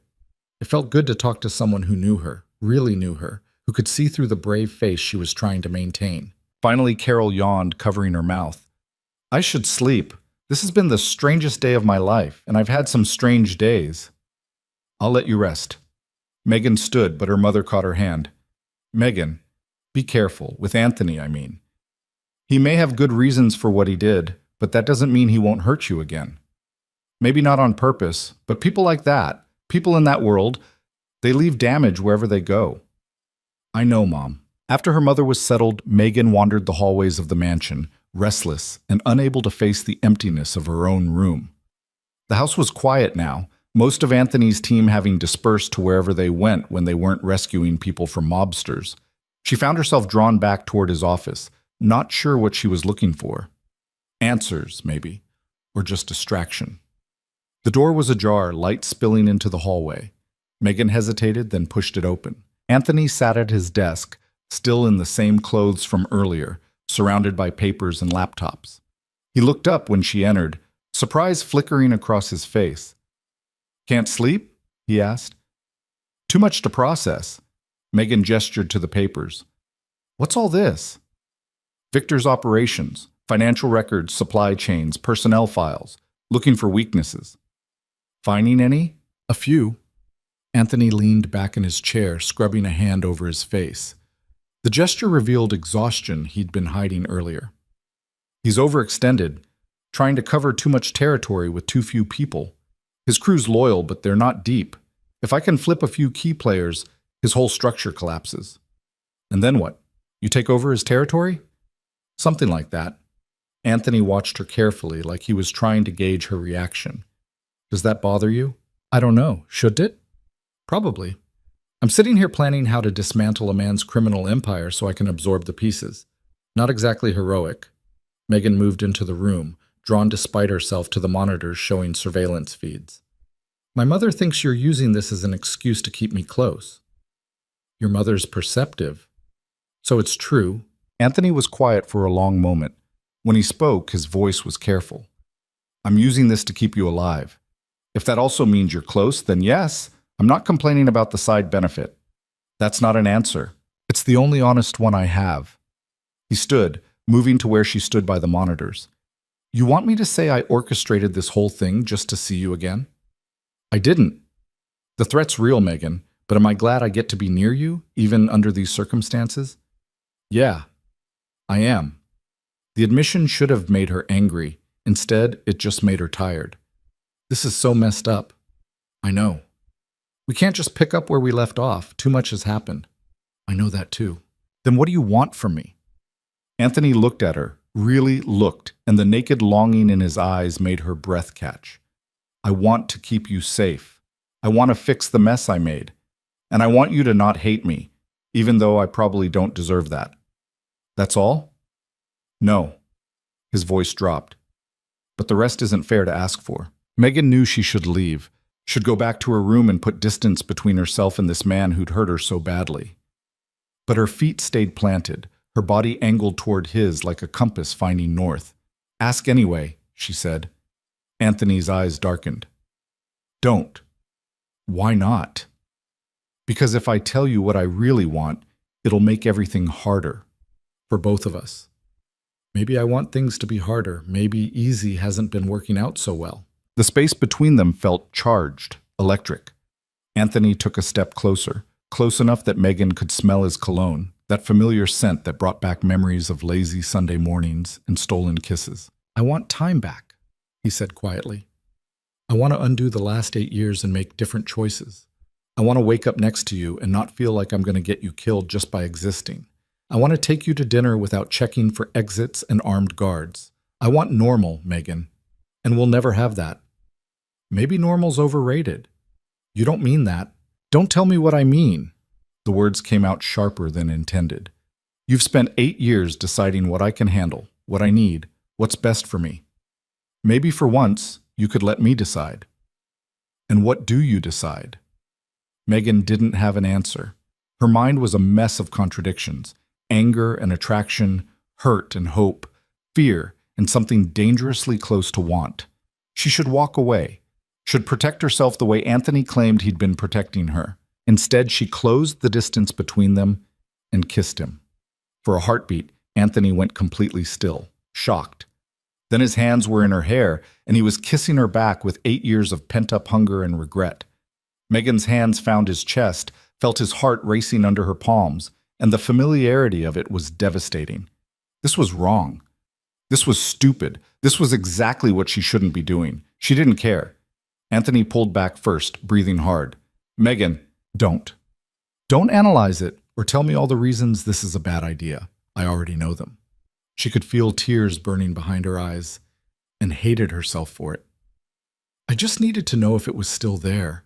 It felt good to talk to someone who knew her, really knew her, who could see through the brave face she was trying to maintain. Finally, Carol yawned, covering her mouth. "I should sleep. This has been the strangest day of my life, and I've had some strange days." "I'll let you rest." Megan stood, but her mother caught her hand. "Megan, be careful, with Anthony, I mean. He may have good reasons for what he did, but that doesn't mean he won't hurt you again. Maybe not on purpose, but people like that, people in that world, they leave damage wherever they go." "I know, Mom." After her mother was settled, Megan wandered the hallways of the mansion, restless and unable to face the emptiness of her own room. The house was quiet now, most of Anthony's team having dispersed to wherever they went when they weren't rescuing people from mobsters. She found herself drawn back toward his office, not sure what she was looking for. Answers, maybe, or just distraction. The door was ajar, light spilling into the hallway. Megan hesitated, then pushed it open. Anthony sat at his desk, still in the same clothes from earlier, surrounded by papers and laptops. He looked up when she entered, surprise flickering across his face. "Can't sleep?" he asked. "Too much to process." Megan gestured to the papers. "What's all this?" "Victor's operations. Financial records, supply chains, personnel files, looking for weaknesses. Finding any? A few. Anthony leaned back in his chair, scrubbing a hand over his face. The gesture revealed exhaustion he'd been hiding earlier. He's overextended, trying to cover too much territory with too few people. His crew's loyal, but they're not deep. If I can flip a few key players, his whole structure collapses. And then what? You take over his territory? Something like that. Anthony watched her carefully, like he was trying to gauge her reaction. Does that bother you? I don't know. Should it? Probably. I'm sitting here planning how to dismantle a man's criminal empire so I can absorb the pieces. Not exactly heroic. Megan moved into the room, drawn despite herself to the monitors showing surveillance feeds. My mother thinks you're using this as an excuse to keep me close. Your mother's perceptive. So it's true. Anthony was quiet for a long moment. When he spoke, his voice was careful. I'm using this to keep you alive. If that also means you're close, then yes, I'm not complaining about the side benefit. That's not an answer. It's the only honest one I have. He stood, moving to where she stood by the monitors. You want me to say I orchestrated this whole thing just to see you again? I didn't. The threat's real, Megan, but am I glad I get to be near you, even under these circumstances? Yeah, I am. The admission should have made her angry. Instead, it just made her tired. This is so messed up. I know. We can't just pick up where we left off. Too much has happened. I know that too. Then what do you want from me? Anthony looked at her, really looked, and the naked longing in his eyes made her breath catch. I want to keep you safe. I want to fix the mess I made. And I want you to not hate me, even though I probably don't deserve that. That's all? No. His voice dropped. But the rest isn't fair to ask for. Megan knew she should leave, should go back to her room and put distance between herself and this man who'd hurt her so badly. But her feet stayed planted, her body angled toward his like a compass finding north. Ask anyway, she said. Anthony's eyes darkened. Don't. Why not? Because if I tell you what I really want, it'll make everything harder. For both of us. Maybe I want things to be harder. Maybe easy hasn't been working out so well. The space between them felt charged, electric. Anthony took a step closer, close enough that Megan could smell his cologne, that familiar scent that brought back memories of lazy Sunday mornings and stolen kisses. I want time back, he said quietly. I want to undo the last 8 years and make different choices. I want to wake up next to you and not feel like I'm going to get you killed just by existing. I want to take you to dinner without checking for exits and armed guards. I want normal, Megan. And we'll never have that. Maybe normal's overrated. You don't mean that. Don't tell me what I mean. The words came out sharper than intended. You've spent 8 years deciding what I can handle, what I need, what's best for me. Maybe for once, you could let me decide. And what do you decide? Megan didn't have an answer. Her mind was a mess of contradictions. Anger and attraction, hurt and hope, fear and something dangerously close to want. She should walk away, should protect herself the way Anthony claimed he'd been protecting her. Instead, she closed the distance between them and kissed him. For a heartbeat, Anthony went completely still, shocked. Then his hands were in her hair, and he was kissing her back with 8 years of pent-up hunger and regret. Megan's hands found his chest, felt his heart racing under her palms, and the familiarity of it was devastating. This was wrong. This was stupid. This was exactly what she shouldn't be doing. She didn't care. Anthony pulled back first, breathing hard. Megan, don't. Don't analyze it or tell me all the reasons this is a bad idea. I already know them. She could feel tears burning behind her eyes and hated herself for it. I just needed to know if it was still there.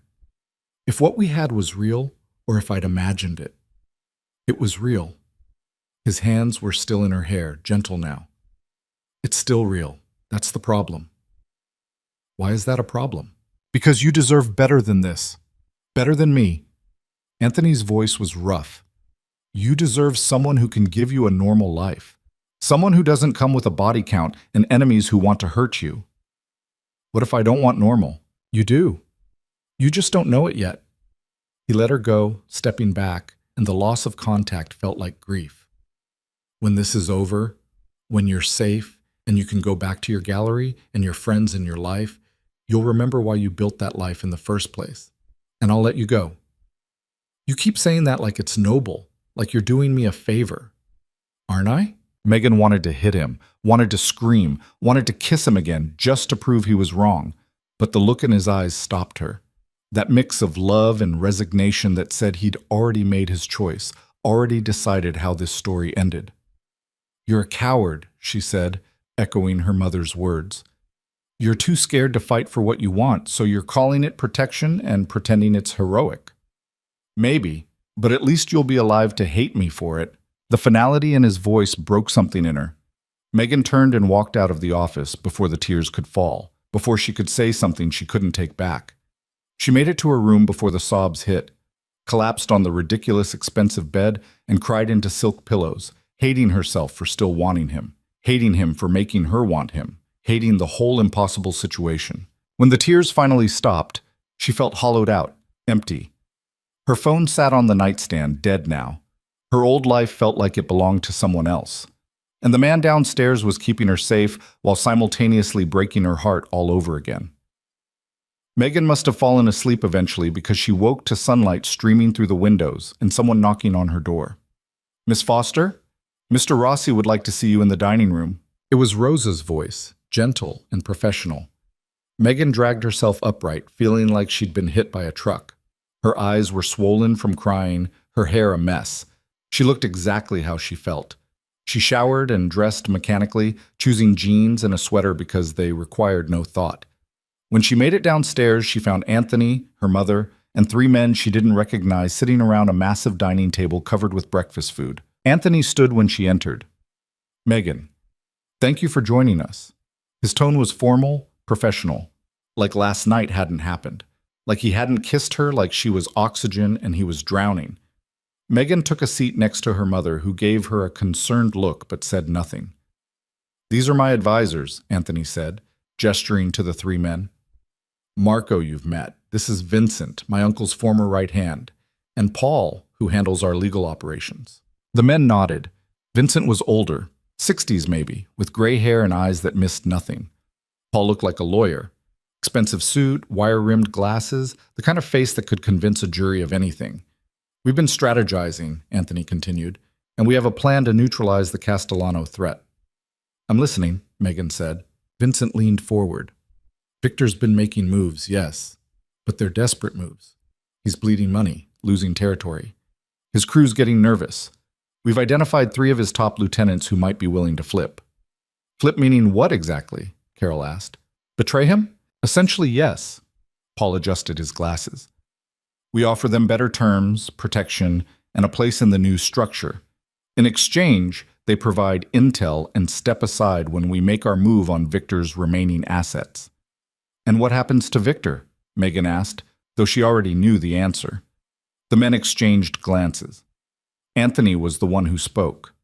If what we had was real or if I'd imagined it. It was real. His hands were still in her hair, gentle now. It's still real. That's the problem. Why is that a problem? Because you deserve better than this. Better than me. Anthony's voice was rough. You deserve someone who can give you a normal life. Someone who doesn't come with a body count and enemies who want to hurt you. What if I don't want normal? You do. You just don't know it yet. He let her go, stepping back, and the loss of contact felt like grief. When this is over, when you're safe, and you can go back to your gallery and your friends and your life. You'll remember why you built that life in the first place. And I'll let you go. You keep saying that like it's noble, like you're doing me a favor. Aren't I? Megan wanted to hit him, wanted to scream, wanted to kiss him again just to prove he was wrong. But the look in his eyes stopped her. That mix of love and resignation that said he'd already made his choice, already decided how this story ended. "You're a coward," she said, echoing her mother's words. "You're too scared to fight for what you want, so you're calling it protection and pretending it's heroic." "Maybe, but at least you'll be alive to hate me for it." The finality in his voice broke something in her. Megan turned and walked out of the office before the tears could fall, before she could say something she couldn't take back. She made it to her room before the sobs hit, collapsed on the ridiculous expensive bed, and cried into silk pillows, hating herself for still wanting him, hating him for making her want him, hating the whole impossible situation. When the tears finally stopped, she felt hollowed out, empty. Her phone sat on the nightstand, dead now. Her old life felt like it belonged to someone else. And the man downstairs was keeping her safe while simultaneously breaking her heart all over again. Megan must have fallen asleep eventually because she woke to sunlight streaming through the windows and someone knocking on her door. "Miss Foster? Mr. Rossi would like to see you in the dining room." It was Rosa's voice, gentle and professional. Megan dragged herself upright, feeling like she'd been hit by a truck. Her eyes were swollen from crying, her hair a mess. She looked exactly how she felt. She showered and dressed mechanically, choosing jeans and a sweater because they required no thought. When she made it downstairs, she found Anthony, her mother, and 3 men she didn't recognize sitting around a massive dining table covered with breakfast food. Anthony stood when she entered. "Megan, thank you for joining us." His tone was formal, professional, like last night hadn't happened, like he hadn't kissed her like she was oxygen and he was drowning. Megan took a seat next to her mother, who gave her a concerned look but said nothing. "These are my advisors," Anthony said, gesturing to the 3 men. "Marco you've met. This is Vincent, my uncle's former right hand, and Paul, who handles our legal operations." The men nodded. Vincent was older, 60s maybe, with gray hair and eyes that missed nothing. Paul looked like a lawyer. Expensive suit, wire-rimmed glasses, the kind of face that could convince a jury of anything. "We've been strategizing," Anthony continued, "and we have a plan to neutralize the Castellano threat." "I'm listening," Megan said. Vincent leaned forward. "Victor's been making moves, yes, but they're desperate moves. He's bleeding money, losing territory. His crew's getting nervous. We've identified 3 of his top lieutenants who might be willing to flip." "Flip meaning what exactly?" Carol asked. "Betray him?" "Essentially, yes." Paul adjusted his glasses. "We offer them better terms, protection, and a place in the new structure. In exchange, they provide intel and step aside when we make our move on Victor's remaining assets." "And what happens to Victor?" Megan asked, though she already knew the answer. The men exchanged glances. Anthony was the one who spoke.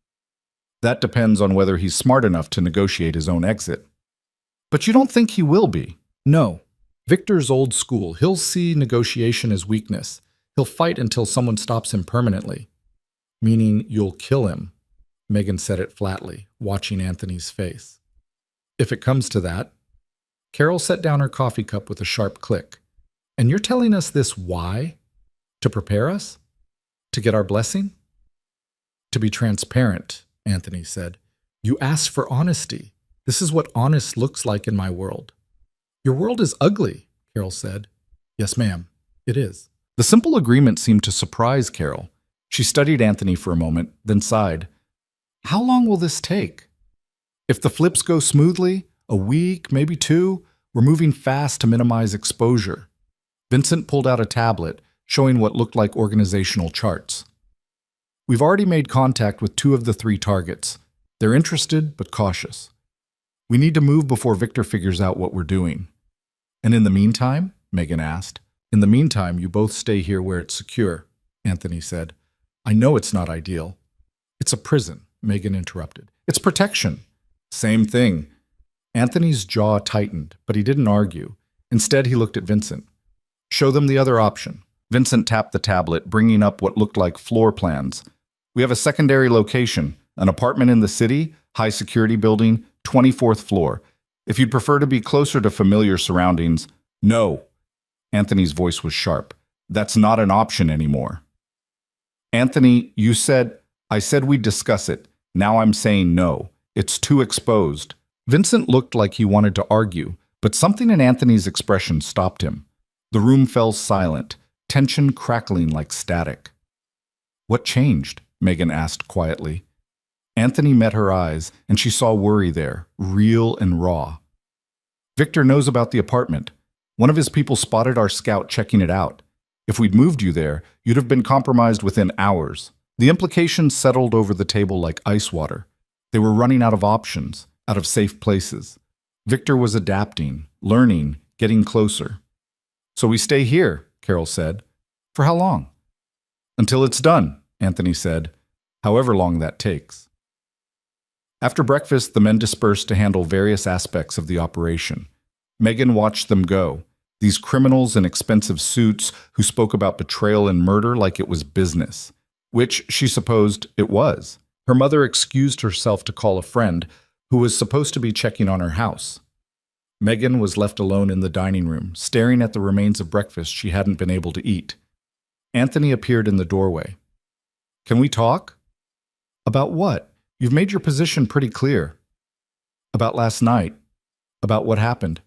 "That depends on whether he's smart enough to negotiate his own exit." "But you don't think he will be?" "No. Victor's old school. He'll see negotiation as weakness. He'll fight until someone stops him permanently." "Meaning you'll kill him," Megan said it flatly, watching Anthony's face. "If it comes to that." Carol set down her coffee cup with a sharp click. "And you're telling us this why? To prepare us? To get our blessing?" "To be transparent," Anthony said. "You asked for honesty. This is what honest looks like in my world." "Your world is ugly," Carol said. "Yes, ma'am, it is." The simple agreement seemed to surprise Carol. She studied Anthony for a moment, then sighed. "How long will this take?" "If the flips go smoothly, a week, maybe 2, we're moving fast to minimize exposure." Vincent pulled out a tablet, showing what looked like organizational charts. "We've already made contact with 2 of the 3 targets. They're interested, but cautious. We need to move before Victor figures out what we're doing." "And in the meantime?" Megan asked. "In the meantime, you both stay here where it's secure," Anthony said. "I know it's not ideal." "It's a prison," Megan interrupted. "It's protection." "Same thing." Anthony's jaw tightened, but he didn't argue. Instead, he looked at Vincent. "Show them the other option." Vincent tapped the tablet, bringing up what looked like floor plans. "We have a secondary location, an apartment in the city, high security building, 24th floor. If you'd prefer to be closer to familiar surroundings, no. Anthony's voice was sharp. That's not an option anymore. Anthony, I said we'd discuss it. Now I'm saying no. It's too exposed. Vincent looked like he wanted to argue, but something in Anthony's expression stopped him. The room fell silent, tension crackling like static. What changed? Megan asked quietly. Anthony met her eyes, and she saw worry there, real and raw. Victor knows about the apartment. One of his people spotted our scout checking it out. If we'd moved you there, you'd have been compromised within hours. The implications settled over the table like ice water. They were running out of options, out of safe places. Victor was adapting, learning, getting closer. So we stay here, Carol said. For how long? Until it's done, Anthony said, however long that takes. After breakfast, the men dispersed to handle various aspects of the operation. Megan watched them go, these criminals in expensive suits who spoke about betrayal and murder like it was business, which she supposed it was. Her mother excused herself to call a friend who was supposed to be checking on her house. Megan was left alone in the dining room, staring at the remains of breakfast she hadn't been able to eat. Anthony appeared in the doorway. Can we talk? About what? You've made your position pretty clear. About last night. About what happened.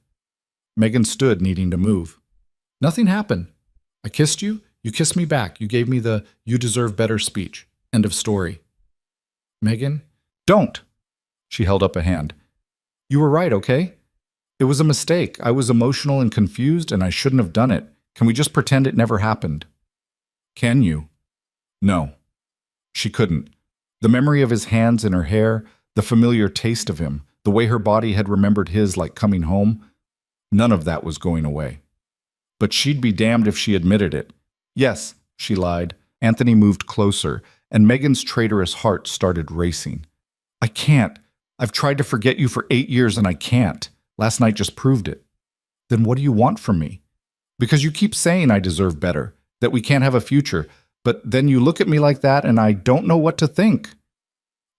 Megan stood, needing to move. Nothing happened. I kissed you. You kissed me back. You gave me the "you deserve better" speech. End of story. Megan? Don't! She held up a hand. You were right, okay? It was a mistake. I was emotional and confused, and I shouldn't have done it. Can we just pretend it never happened? Can you? No. She couldn't. The memory of his hands in her hair, the familiar taste of him, the way her body had remembered his like coming home, none of that was going away. But she'd be damned if she admitted it. Yes, she lied. Anthony moved closer, and Megan's traitorous heart started racing. I can't. I've tried to forget you for 8 years and I can't. Last night just proved it. Then what do you want from me? Because you keep saying I deserve better, that we can't have a future, but then you look at me like that and I don't know what to think.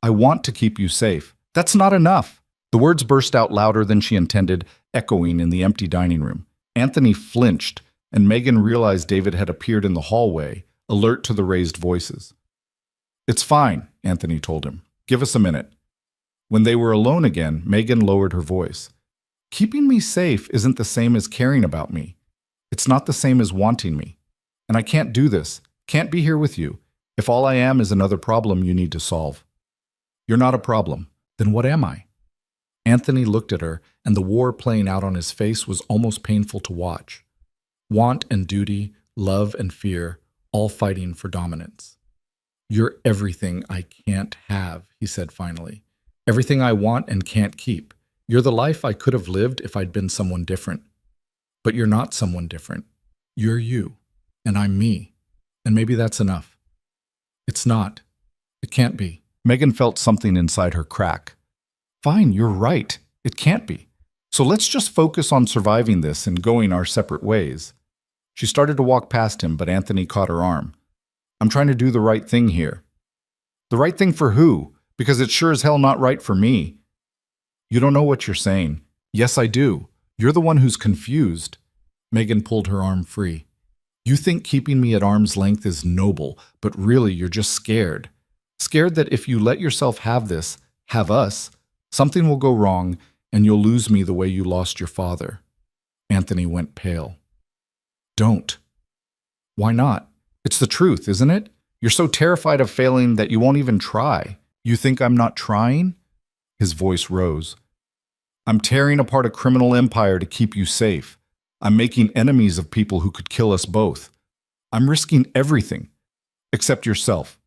I want to keep you safe. That's not enough. The words burst out louder than she intended, echoing in the empty dining room. Anthony flinched, and Megan realized David had appeared in the hallway, alert to the raised voices. It's fine, Anthony told him. Give us a minute. When they were alone again, Megan lowered her voice. Keeping me safe isn't the same as caring about me. It's not the same as wanting me. And I can't do this, can't be here with you, if all I am is another problem you need to solve. You're not a problem. Then what am I? Anthony looked at her, and the war playing out on his face was almost painful to watch. Want and duty, love and fear, all fighting for dominance. You're everything I can't have, he said finally. Everything I want and can't keep. You're the life I could have lived if I'd been someone different. But you're not someone different. You're you, and I'm me. And maybe that's enough. It's not. It can't be. Megan felt something inside her crack. Fine, you're right. It can't be. So let's just focus on surviving this and going our separate ways. She started to walk past him, but Anthony caught her arm. I'm trying to do the right thing here. The right thing for who? Because it's sure as hell not right for me. You don't know what you're saying. Yes, I do. You're the one who's confused. Megan pulled her arm free. You think keeping me at arm's length is noble, but really you're just scared. Scared that if you let yourself have this, have us, something will go wrong and you'll lose me the way you lost your father. Anthony went pale. Don't. Why not? It's the truth, isn't it? You're so terrified of failing that you won't even try. You think I'm not trying? His voice rose. I'm tearing apart a criminal empire to keep you safe. I'm making enemies of people who could kill us both. I'm risking everything, except yourself.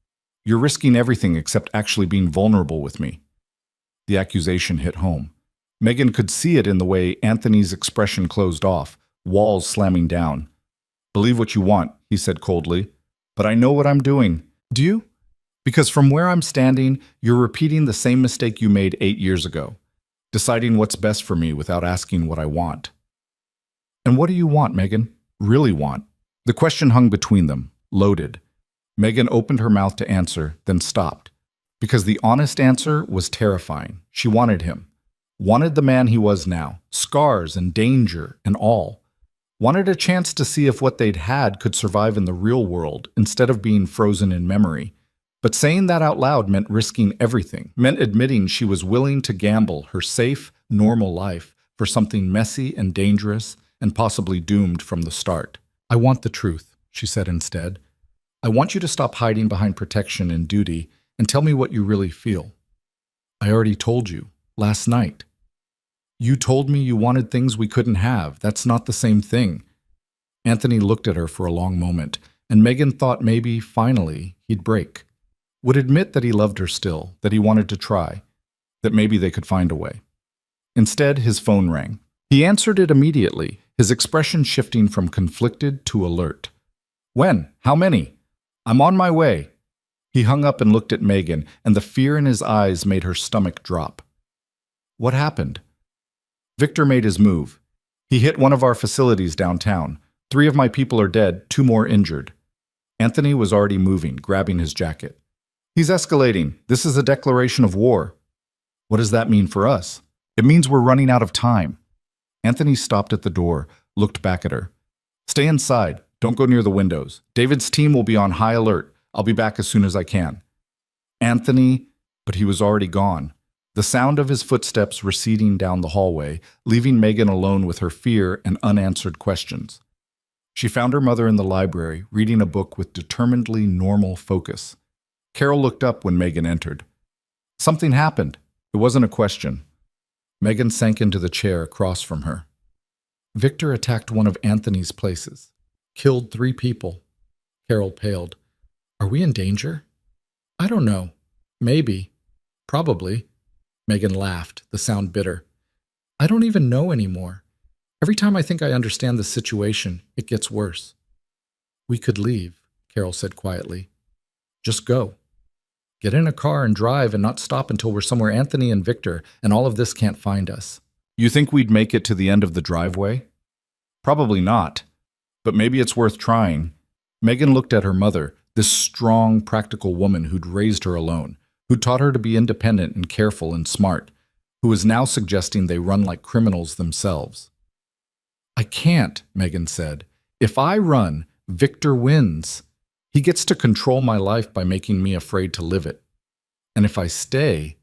You're risking everything except actually being vulnerable with me. The accusation hit home. Megan could see it in the way Anthony's expression closed off, walls slamming down. Believe what you want, he said coldly, but I know what I'm doing. Do you? Because from where I'm standing, you're repeating the same mistake you made 8 years ago, deciding what's best for me without asking what I want. And what do you want, Megan? Really want? The question hung between them, loaded. Megan opened her mouth to answer, then stopped. Because the honest answer was terrifying. She wanted him. Wanted the man he was now, scars and danger and all. Wanted a chance to see if what they'd had could survive in the real world instead of being frozen in memory. But saying that out loud meant risking everything, meant admitting she was willing to gamble her safe, normal life for something messy and dangerous and possibly doomed from the start. "I want the truth," she said instead. "I want you to stop hiding behind protection and duty and tell me what you really feel." "I already told you, last night." "You told me you wanted things we couldn't have. That's not the same thing." Anthony looked at her for a long moment, and Megan thought maybe, finally, he'd break. Would admit that he loved her still, that he wanted to try, that maybe they could find a way. Instead, his phone rang. He answered it immediately, his expression shifting from conflicted to alert. "When? How many?" "I'm on my way." He hung up and looked at Megan, and the fear in his eyes made her stomach drop. "What happened?" "Victor made his move. He hit one of our facilities downtown. 3 of my people are dead, 2 more injured." Anthony was already moving, grabbing his jacket. "He's escalating. This is a declaration of war." "What does that mean for us?" "It means we're running out of time." Anthony stopped at the door, looked back at her. "Stay inside. Don't go near the windows. David's team will be on high alert. I'll be back as soon as I can." Anthony, but he was already gone. The sound of his footsteps receding down the hallway, leaving Megan alone with her fear and unanswered questions. She found her mother in the library, reading a book with determinedly normal focus. Carol looked up when Megan entered. "Something happened." It wasn't a question. Megan sank into the chair across from her. "Victor attacked one of Anthony's places. Killed 3 people." Carol paled. "Are we in danger?" "I don't know. Maybe. Probably." Megan laughed, the sound bitter. "I don't even know anymore. Every time I think I understand the situation, it gets worse." "We could leave," Carol said quietly. "Just go. Get in a car and drive and not stop until we're somewhere Anthony and Victor and all of this can't find us." "You think we'd make it to the end of the driveway?" "Probably not. But maybe it's worth trying." Megan looked at her mother, this strong, practical woman who'd raised her alone, who taught her to be independent and careful and smart, who was now suggesting they run like criminals themselves. "I can't," Megan said. "If I run, Victor wins. He gets to control my life by making me afraid to live it. And if I stay—"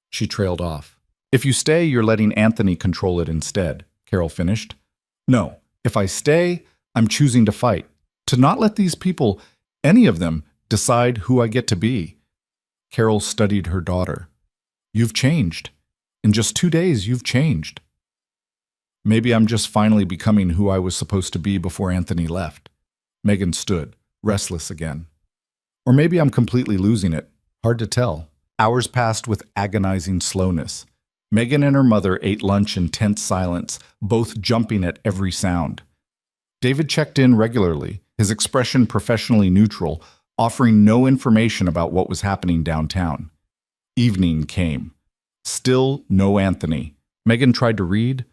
She trailed off. "If you stay, you're letting Anthony control it instead," Carol finished. "No, if I stay, I'm choosing to fight. To not let these people, any of them, decide who I get to be." Carol studied her daughter. "You've changed. In just 2 days, you've changed." "Maybe I'm just finally becoming who I was supposed to be before Anthony left." Megan stood, restless again. "Or maybe I'm completely losing it. Hard to tell." Hours passed with agonizing slowness. Megan and her mother ate lunch in tense silence, both jumping at every sound. David checked in regularly, his expression professionally neutral, offering no information about what was happening downtown. Evening came. Still no Anthony. Megan tried to read,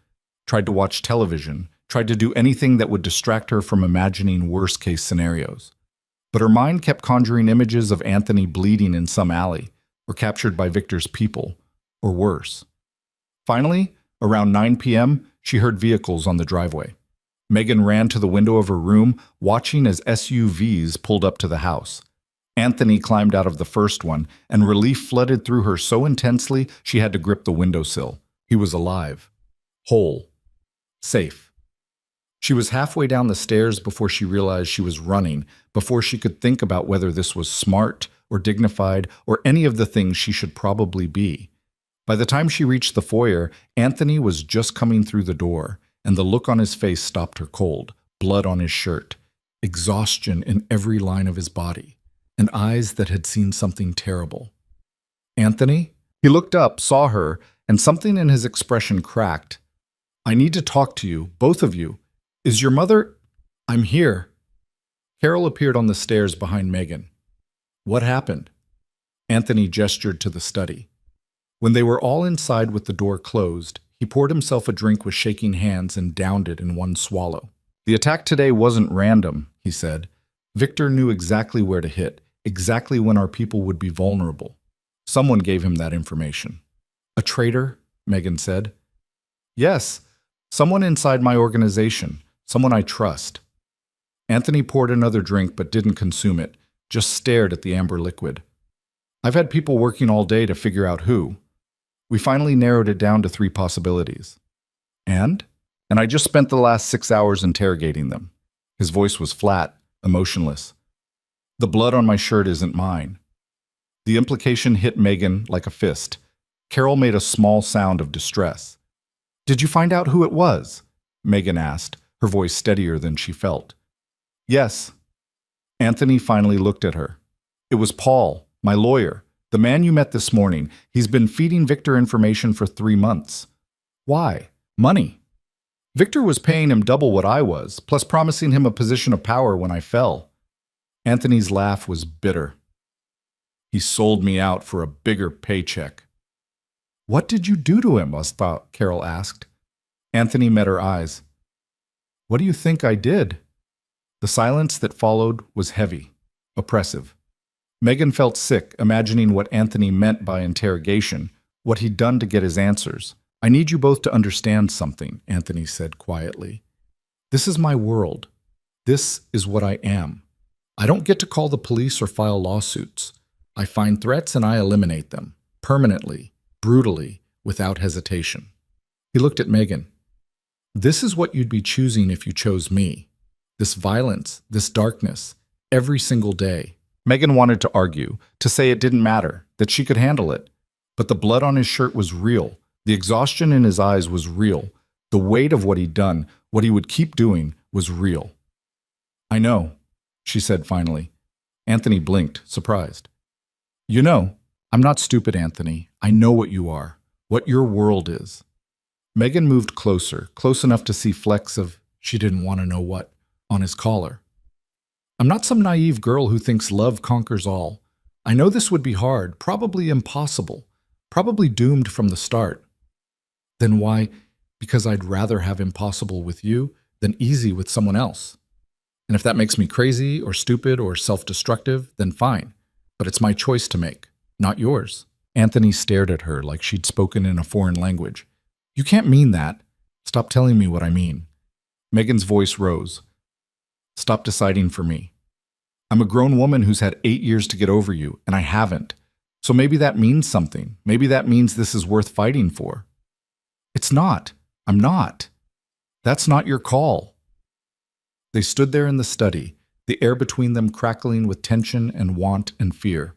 tried to watch television, tried to do anything that would distract her from imagining worst-case scenarios. But her mind kept conjuring images of Anthony bleeding in some alley, or captured by Victor's people, or worse. Finally, around 9 p.m., she heard vehicles on the driveway. Megan ran to the window of her room, watching as SUVs pulled up to the house. Anthony climbed out of the first one, and relief flooded through her so intensely she had to grip the windowsill. He was alive. Whole. Safe. She was halfway down the stairs before she realized she was running, before she could think about whether this was smart or dignified or any of the things she should probably be. By the time she reached the foyer, Anthony was just coming through the door, and the look on his face stopped her cold, blood on his shirt, exhaustion in every line of his body, and eyes that had seen something terrible. "Anthony?" He looked up, saw her, and something in his expression cracked. "I need to talk to you, both of you. Is your mother—" "I'm here." Carol appeared on the stairs behind Megan. "What happened?" Anthony gestured to the study. When they were all inside with the door closed, he poured himself a drink with shaking hands and downed it in one swallow. "The attack today wasn't random," he said. "Victor knew exactly where to hit, exactly when our people would be vulnerable. Someone gave him that information. A traitor, Megan said. Yes, someone inside my organization, someone I trust. Anthony poured another drink but didn't consume it, just stared at the amber liquid. I've had people working all day to figure out who. We finally narrowed it down to 3 possibilities. And? And I just spent the last 6 hours interrogating them. His voice was flat, emotionless. The blood on my shirt isn't mine. The implication hit Megan like a fist. Carol made a small sound of distress. Did you find out who it was? Megan asked, her voice steadier than she felt. Yes. Anthony finally looked at her. It was Paul, my lawyer, the man you met this morning. He's been feeding Victor information for 3 months. Why? Money. Victor was paying him double what I was, plus promising him a position of power when I fell. Anthony's laugh was bitter. He sold me out for a bigger paycheck. What did you do to him? Carol asked. Anthony met her eyes. What do you think I did? The silence that followed was heavy, oppressive. Megan felt sick, imagining what Anthony meant by interrogation, what he'd done to get his answers. I need you both to understand something, Anthony said quietly. This is my world. This is what I am. I don't get to call the police or file lawsuits. I find threats and I eliminate them, permanently, brutally, without hesitation. He looked at Megan. This is what you'd be choosing if you chose me. This violence, this darkness, every single day. Megan wanted to argue, to say it didn't matter, that she could handle it. But the blood on his shirt was real. The exhaustion in his eyes was real. The weight of what he'd done, what he would keep doing, was real. I know, she said finally. Anthony blinked, surprised. You know, I'm not stupid, Anthony. I know what you are, what your world is. Megan moved closer, close enough to see flecks of, she didn't want to know what, on his collar. I'm not some naive girl who thinks love conquers all. I know this would be hard, probably impossible, probably doomed from the start. Then why? Because I'd rather have impossible with you than easy with someone else. And if that makes me crazy or stupid or self-destructive, then fine. But it's my choice to make, not yours. Anthony stared at her like she'd spoken in a foreign language. You can't mean that. Stop telling me what I mean. Megan's voice rose. Stop deciding for me. I'm a grown woman who's had 8 years to get over you, and I haven't. So maybe that means something. Maybe that means this is worth fighting for. It's not. I'm not. That's not your call. They stood there in the study, the air between them crackling with tension and want and fear.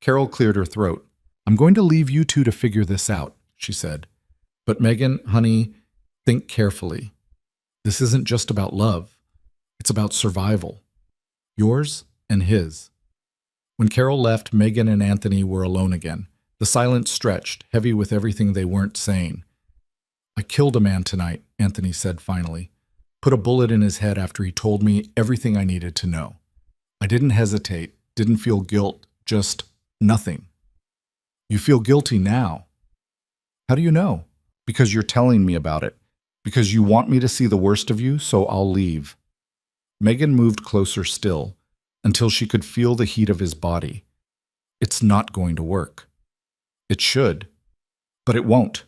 Carol cleared her throat. I'm going to leave you two to figure this out, she said. But Megan, honey, think carefully. This isn't just about love. It's about survival. Yours and his. When Carol left, Megan and Anthony were alone again. The silence stretched, heavy with everything they weren't saying. I killed a man tonight, Anthony said finally. Put a bullet in his head after he told me everything I needed to know. I didn't hesitate, didn't feel guilt, just nothing. You feel guilty now. How do you know? Because you're telling me about it. Because you want me to see the worst of you, so I'll leave. Megan moved closer still, until she could feel the heat of his body. It's not going to work. It should, but it won't.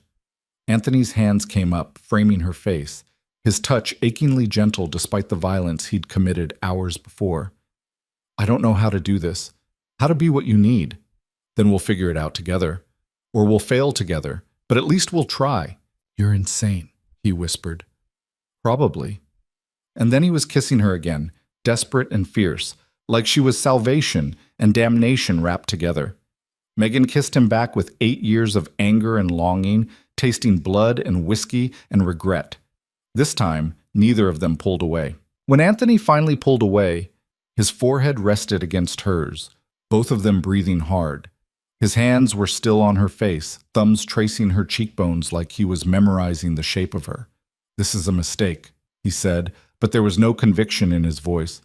Anthony's hands came up, framing her face, his touch achingly gentle despite the violence he'd committed hours before. I don't know how to do this, how to be what you need. Then we'll figure it out together. Or we'll fail together, but at least we'll try. You're insane, he whispered. Probably. And then he was kissing her again, desperate and fierce, like she was salvation and damnation wrapped together. Megan kissed him back with 8 years of anger and longing, tasting blood and whiskey and regret. This time, neither of them pulled away. When Anthony finally pulled away, his forehead rested against hers, both of them breathing hard. His hands were still on her face, thumbs tracing her cheekbones like he was memorizing the shape of her. This is a mistake, he said, but there was no conviction in his voice.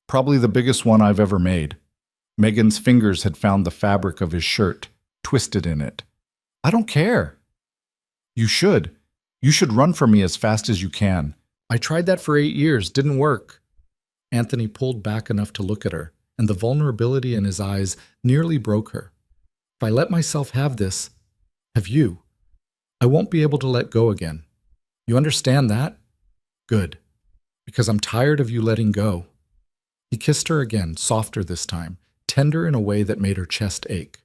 Probably the biggest one I've ever made. Megan's fingers had found the fabric of his shirt, twisted in it. I don't care. You should. You should run from me as fast as you can. I tried that for 8 years, didn't work. Anthony pulled back enough to look at her, and the vulnerability in his eyes nearly broke her. If I let myself have this, have you? I won't be able to let go again. You understand that? Good. Because I'm tired of you letting go. He kissed her again, softer this time, tender in a way that made her chest ache.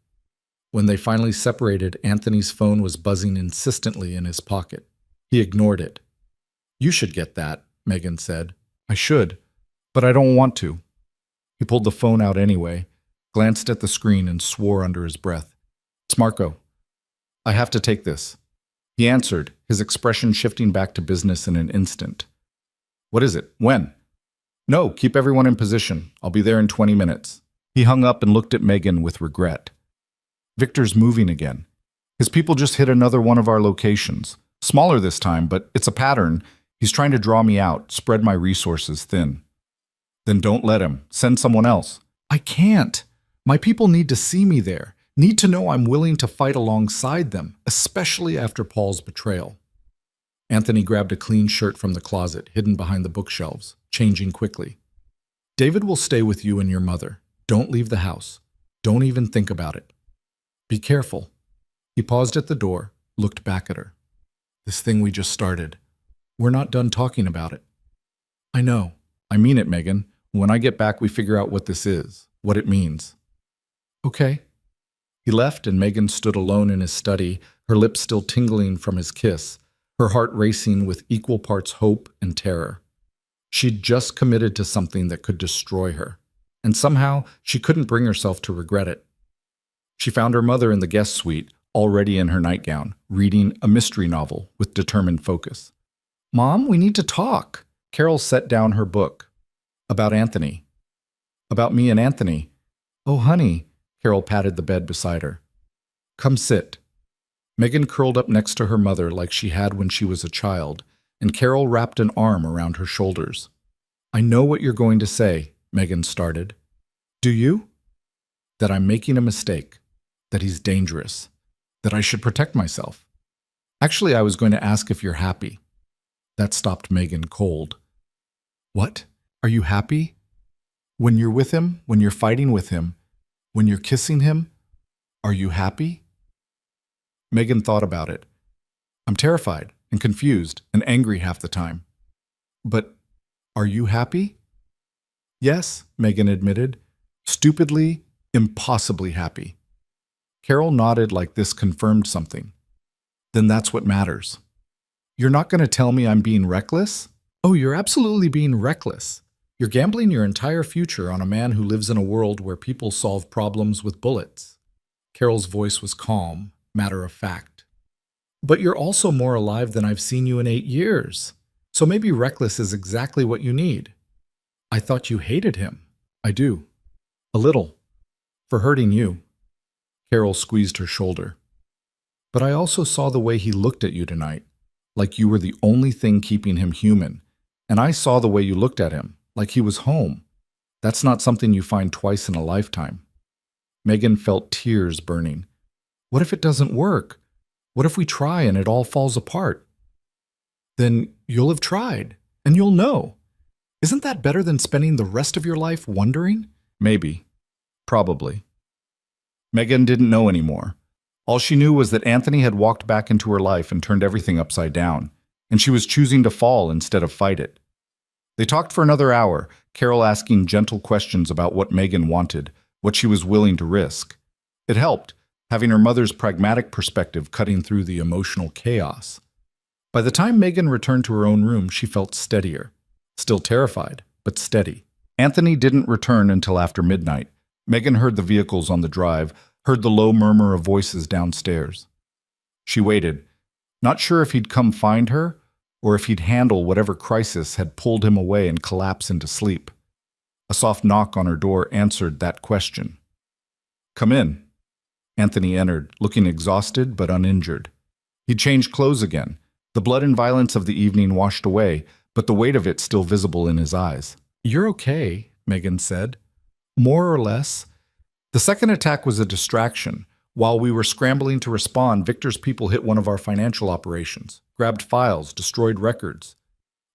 When they finally separated, Anthony's phone was buzzing insistently in his pocket. He ignored it. You should get that, Megan said. I should, but I don't want to. He pulled the phone out anyway, glanced at the screen and swore under his breath. It's Marco. I have to take this. He answered, his expression shifting back to business in an instant. What is it? When? No, keep everyone in position. I'll be there in 20 minutes. He hung up and looked at Megan with regret. Victor's moving again. His people just hit another one of our locations. Smaller this time, but it's a pattern. He's trying to draw me out, spread my resources thin. Then don't let him. Send someone else. I can't. My people need to see me there. Need to know I'm willing to fight alongside them, especially after Paul's betrayal. Anthony grabbed a clean shirt from the closet, hidden behind the bookshelves, changing quickly. David will stay with you and your mother. Don't leave the house. Don't even think about it. Be careful. He paused at the door, looked back at her. This thing we just started. We're not done talking about it. I know. I mean it, Megan. When I get back, we figure out what this is, what it means. Okay. He left, and Megan stood alone in his study, her lips still tingling from his kiss, her heart racing with equal parts hope and terror. She'd just committed to something that could destroy her, and somehow she couldn't bring herself to regret it. She found her mother in the guest suite, already in her nightgown, reading a mystery novel with determined focus. Mom, we need to talk. Carol set down her book. About Anthony. About me and Anthony. Oh, honey. Carol patted the bed beside her. Come sit. Megan curled up next to her mother like she had when she was a child, and Carol wrapped an arm around her shoulders. I know what you're going to say, Megan started. Do you? That I'm making a mistake. That he's dangerous. That I should protect myself. Actually, I was going to ask if you're happy. That stopped Megan cold. What? Are you happy? When you're with him, when you're fighting with him, when you're kissing him, are you happy? Megan thought about it. I'm terrified and confused and angry half the time. But are you happy? Yes, Megan admitted. Stupidly, impossibly happy. Carol nodded like this confirmed something. Then that's what matters. You're not going to tell me I'm being reckless? Oh, you're absolutely being reckless. You're gambling your entire future on a man who lives in a world where people solve problems with bullets. Carol's voice was calm, matter of fact. But you're also more alive than I've seen you in 8 years. So maybe reckless is exactly what you need. I thought you hated him. I do. A little. For hurting you. Carol squeezed her shoulder. But I also saw the way he looked at you tonight, like you were the only thing keeping him human. And I saw the way you looked at him, like he was home. That's not something you find twice in a lifetime. Megan felt tears burning. What if it doesn't work? What if we try and it all falls apart? Then you'll have tried, and you'll know. Isn't that better than spending the rest of your life wondering? Maybe. Probably. Megan didn't know anymore. All she knew was that Anthony had walked back into her life and turned everything upside down, and she was choosing to fall instead of fight it. They talked for another hour, Carol asking gentle questions about what Megan wanted, what she was willing to risk. It helped, having her mother's pragmatic perspective cutting through the emotional chaos. By the time Megan returned to her own room, she felt steadier. Still terrified, but steady. Anthony didn't return until after midnight. Megan heard the vehicles on the drive, heard the low murmur of voices downstairs. She waited, not sure if he'd come find her or if he'd handle whatever crisis had pulled him away and collapse into sleep. A soft knock on her door answered that question. Come in. Anthony entered, looking exhausted but uninjured. He'd changed clothes again, the blood and violence of the evening washed away, but the weight of it still visible in his eyes. You're okay, Megan said. More or less. The second attack was a distraction. While we were scrambling to respond, Victor's people hit one of our financial operations, grabbed files, destroyed records.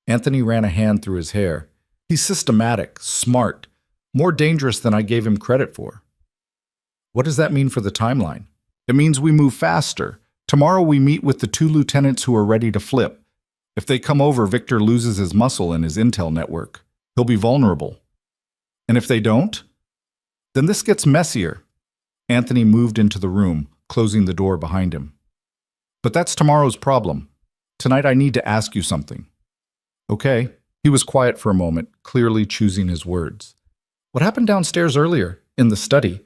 Anthony ran a hand through his hair. He's systematic, smart, more dangerous than I gave him credit for. What does that mean for the timeline? It means we move faster, Tomorrow we meet with the two lieutenants who are ready to flip. If they come over, Victor loses his muscle and his intel network. He'll be vulnerable. And if they don't, then this gets messier. Anthony moved into the room, closing the door behind him. But that's tomorrow's problem. Tonight I need to ask you something. Okay. He was quiet for a moment, clearly choosing his words. What happened downstairs earlier, in the study?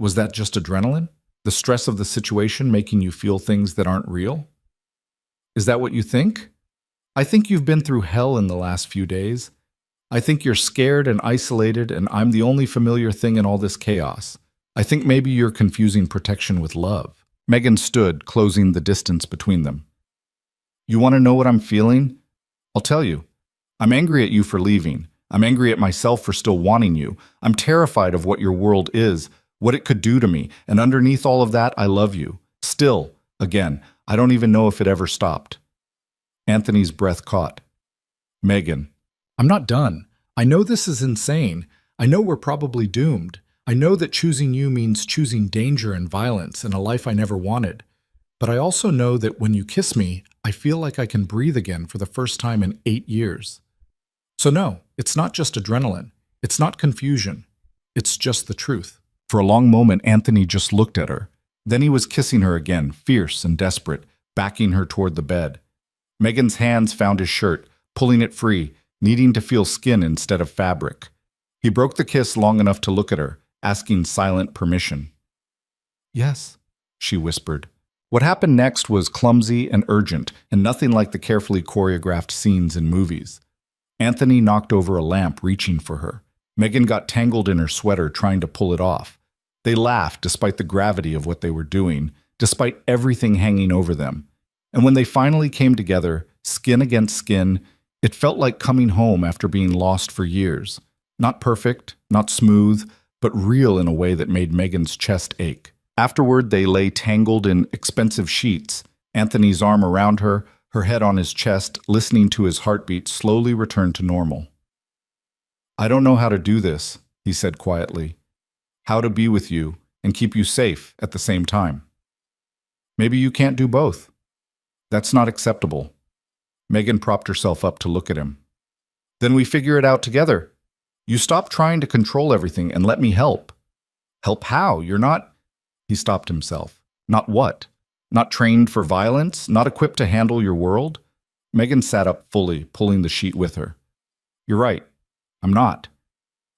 Was that just adrenaline? The stress of the situation making you feel things that aren't real? Is that what you think? I think you've been through hell in the last few days. I think you're scared and isolated, and I'm the only familiar thing in all this chaos. I think maybe you're confusing protection with love. Megan stood, closing the distance between them. You want to know what I'm feeling? I'll tell you. I'm angry at you for leaving. I'm angry at myself for still wanting you. I'm terrified of what your world is, what it could do to me, and underneath all of that, I love you. Still, again, I don't even know if it ever stopped. Anthony's breath caught. Megan, I'm not done. I know this is insane. I know we're probably doomed. I know that choosing you means choosing danger and violence and a life I never wanted. But I also know that when you kiss me, I feel like I can breathe again for the first time in 8 years. So no, it's not just adrenaline. It's not confusion. It's just the truth. For a long moment, Anthony just looked at her. Then he was kissing her again, fierce and desperate, backing her toward the bed. Megan's hands found his shirt, pulling it free, needing to feel skin instead of fabric. He broke the kiss long enough to look at her, asking silent permission. Yes, she whispered. What happened next was clumsy and urgent, and nothing like the carefully choreographed scenes in movies. Anthony knocked over a lamp, reaching for her. Megan got tangled in her sweater, trying to pull it off. They laughed despite the gravity of what they were doing, despite everything hanging over them. And when they finally came together, skin against skin, it felt like coming home after being lost for years. Not perfect, not smooth, but real in a way that made Megan's chest ache. Afterward, they lay tangled in expensive sheets, Anthony's arm around her, her head on his chest, listening to his heartbeat slowly return to normal. I don't know how to do this, he said quietly. How to be with you and keep you safe at the same time. Maybe you can't do both. That's not acceptable. Megan propped herself up to look at him. Then we figure it out together. You stop trying to control everything and let me help. Help how? You're not... He stopped himself. Not what? Not trained for violence? Not equipped to handle your world? Megan sat up fully, pulling the sheet with her. You're right. I'm not.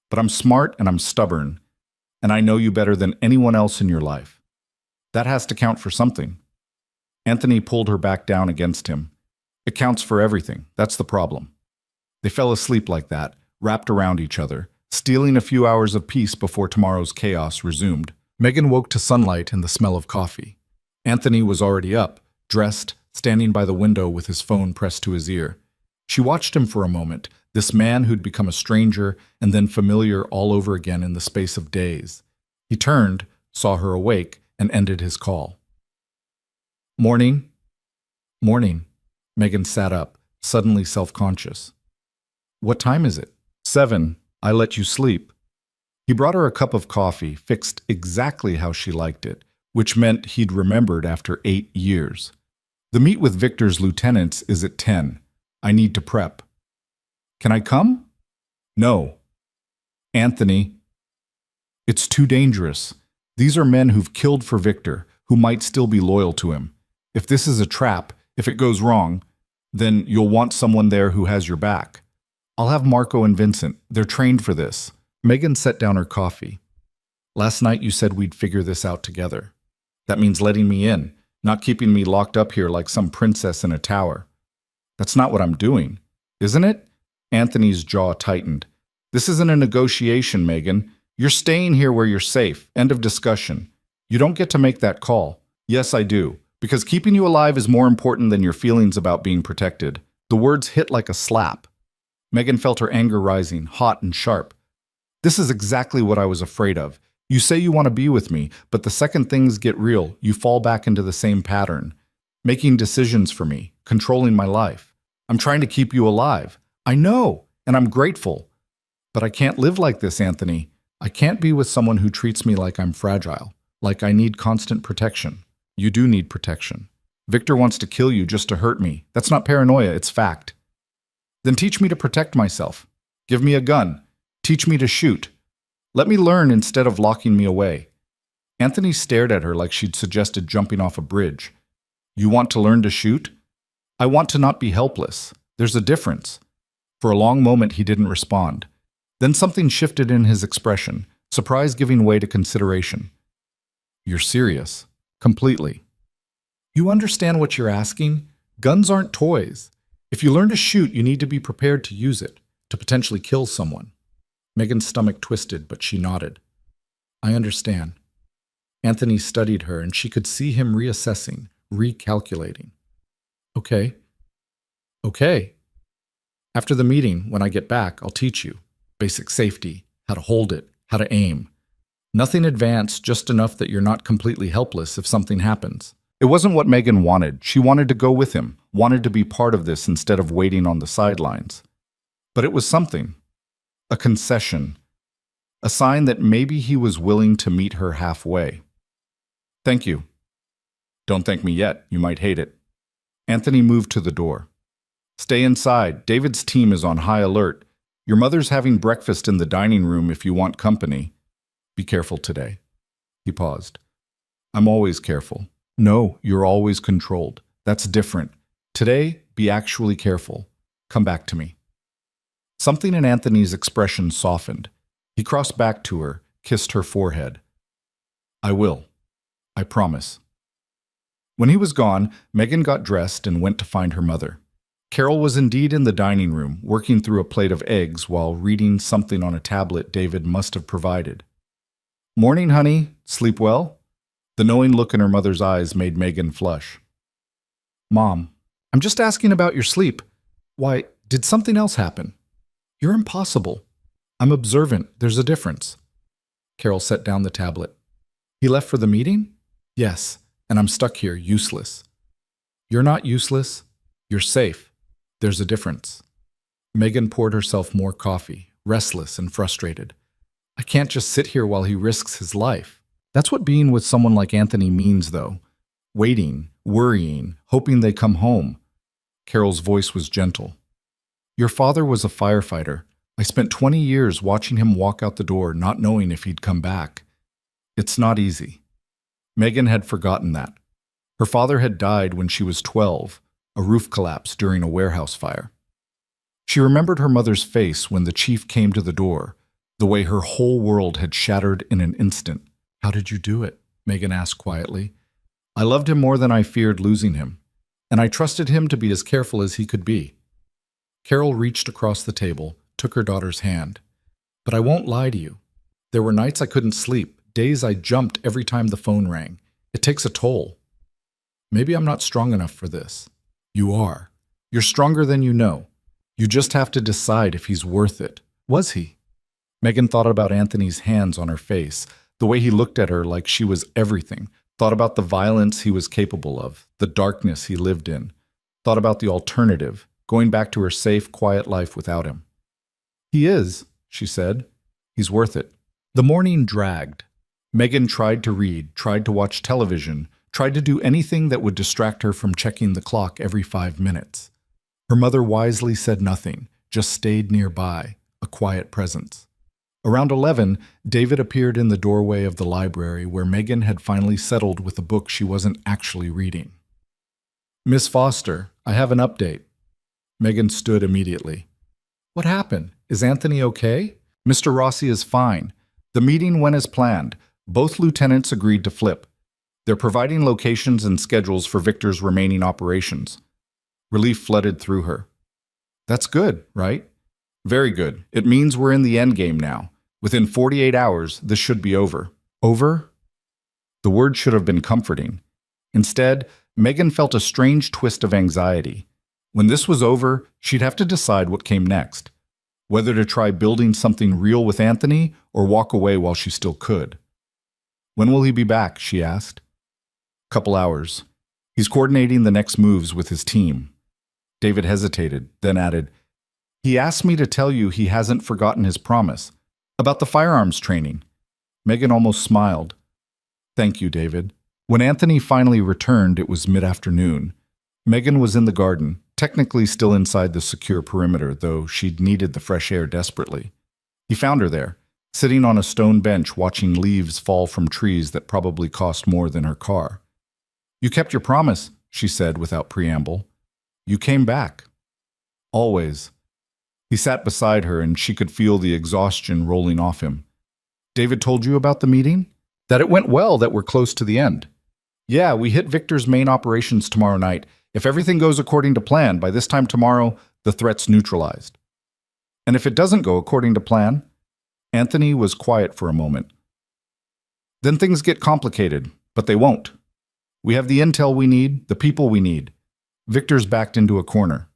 But I'm smart and I'm stubborn. And I know you better than anyone else in your life. That has to count for something. Anthony pulled her back down against him. It counts for everything. That's the problem. They fell asleep like that, wrapped around each other, stealing a few hours of peace before tomorrow's chaos resumed. Megan woke to sunlight and the smell of coffee. Anthony was already up, dressed, standing by the window with his phone pressed to his ear. She watched him for a moment, this man who'd become a stranger and then familiar all over again in the space of days. He turned, saw her awake, and ended his call. Morning. Morning. Megan sat up, suddenly self-conscious. What time is it? 7. I let you sleep. He brought her a cup of coffee, fixed exactly how she liked it, which meant he'd remembered after 8 years. The meet with Victor's lieutenants is at 10. I need to prep. Can I come? No. Anthony. It's too dangerous. These are men who've killed for Victor, who might still be loyal to him. If this is a trap, if it goes wrong, then you'll want someone there who has your back. I'll have Marco and Vincent. They're trained for this. Megan set down her coffee. Last night you said we'd figure this out together. That means letting me in, not keeping me locked up here like some princess in a tower. That's not what I'm doing, isn't it? Anthony's jaw tightened. This isn't a negotiation, Megan. You're staying here where you're safe. End of discussion. You don't get to make that call. Yes, I do. Because keeping you alive is more important than your feelings about being protected. The words hit like a slap. Megan felt her anger rising, hot and sharp. This is exactly what I was afraid of. You say you want to be with me, but the second things get real, you fall back into the same pattern. Making decisions for me, controlling my life. I'm trying to keep you alive. I know, and I'm grateful. But I can't live like this, Anthony. I can't be with someone who treats me like I'm fragile, like I need constant protection. You do need protection. Victor wants to kill you just to hurt me. That's not paranoia, it's fact. Then teach me to protect myself. Give me a gun. Teach me to shoot. Let me learn instead of locking me away. Anthony stared at her like she'd suggested jumping off a bridge. You want to learn to shoot? I want to not be helpless. There's a difference. For a long moment, he didn't respond. Then something shifted in his expression, surprise giving way to consideration. You're serious. Completely. You understand what you're asking? Guns aren't toys. If you learn to shoot, you need to be prepared to use it, to potentially kill someone. Megan's stomach twisted, but she nodded. I understand. Anthony studied her, and she could see him reassessing, recalculating. Okay. After the meeting, when I get back, I'll teach you. Basic safety, how to hold it, how to aim. Nothing advanced, just enough that you're not completely helpless if something happens. It wasn't what Megan wanted. She wanted to go with him, wanted to be part of this instead of waiting on the sidelines. But it was something. A concession. A sign that maybe he was willing to meet her halfway. Thank you. Don't thank me yet. You might hate it. Anthony moved to the door. Stay inside. David's team is on high alert. Your mother's having breakfast in the dining room if you want company. Be careful today. He paused. I'm always careful. No, you're always controlled. That's different. Today, be actually careful. Come back to me. Something in Anthony's expression softened. He crossed back to her, kissed her forehead. I will. I promise. When he was gone, Megan got dressed and went to find her mother. Carol was indeed in the dining room, working through a plate of eggs while reading something on a tablet David must have provided. Morning, honey. Sleep well? The knowing look in her mother's eyes made Megan flush. Mom, I'm just asking about your sleep. Why, did something else happen? You're impossible. I'm observant. There's a difference. Carol set down the tablet. He left for the meeting? Yes, and I'm stuck here, useless. You're not useless. You're safe. There's a difference. Megan poured herself more coffee, restless and frustrated. I can't just sit here while he risks his life. That's what being with someone like Anthony means, though. Waiting, worrying, hoping they come home. Carol's voice was gentle. Your father was a firefighter. I spent 20 years watching him walk out the door, not knowing if he'd come back. It's not easy. Megan had forgotten that. Her father had died when she was 12, a roof collapse during a warehouse fire. She remembered her mother's face when the chief came to the door, the way her whole world had shattered in an instant. How did you do it? Megan asked quietly. I loved him more than I feared losing him, and I trusted him to be as careful as he could be. Carol reached across the table, took her daughter's hand. But I won't lie to you. There were nights I couldn't sleep, days I jumped every time the phone rang. It takes a toll. Maybe I'm not strong enough for this. You are. You're stronger than you know. You just have to decide if he's worth it. Was he? Megan thought about Anthony's hands on her face, the way he looked at her like she was everything, thought about the violence he was capable of, the darkness he lived in, thought about the alternative, going back to her safe, quiet life without him. He is, she said. He's worth it. The morning dragged. Megan tried to read, tried to watch television, tried to do anything that would distract her from checking the clock every 5 minutes. Her mother wisely said nothing, just stayed nearby, a quiet presence. Around 11, David appeared in the doorway of the library where Megan had finally settled with a book she wasn't actually reading. Miss Foster, I have an update. Megan stood immediately. What happened? Is Anthony okay? Mr. Rossi is fine. The meeting went as planned. Both lieutenants agreed to flip. They're providing locations and schedules for Victor's remaining operations. Relief flooded through her. That's good, right? Very good. It means we're in the endgame now. Within 48 hours, this should be over. Over? The word should have been comforting. Instead, Megan felt a strange twist of anxiety. When this was over, she'd have to decide what came next. Whether to try building something real with Anthony or walk away while she still could. When will he be back? She asked. Couple hours. He's coordinating the next moves with his team. David hesitated, then added, He asked me to tell you he hasn't forgotten his promise. About the firearms training. Megan almost smiled. Thank you, David. When Anthony finally returned, it was mid-afternoon. Megan was in the garden, technically still inside the secure perimeter, though she'd needed the fresh air desperately. He found her there, sitting on a stone bench watching leaves fall from trees that probably cost more than her car. "You kept your promise," she said without preamble. "You came back." "Always." He sat beside her and she could feel the exhaustion rolling off him. "David told you about the meeting? That it went well, that we're close to the end?" "Yeah, we hit Victor's main operations tomorrow night. If everything goes according to plan, by this time tomorrow, the threat's neutralized." "And if it doesn't go according to plan?" Anthony was quiet for a moment. "Then things get complicated, but they won't. We have the intel we need, the people we need." Victor's backed into a corner.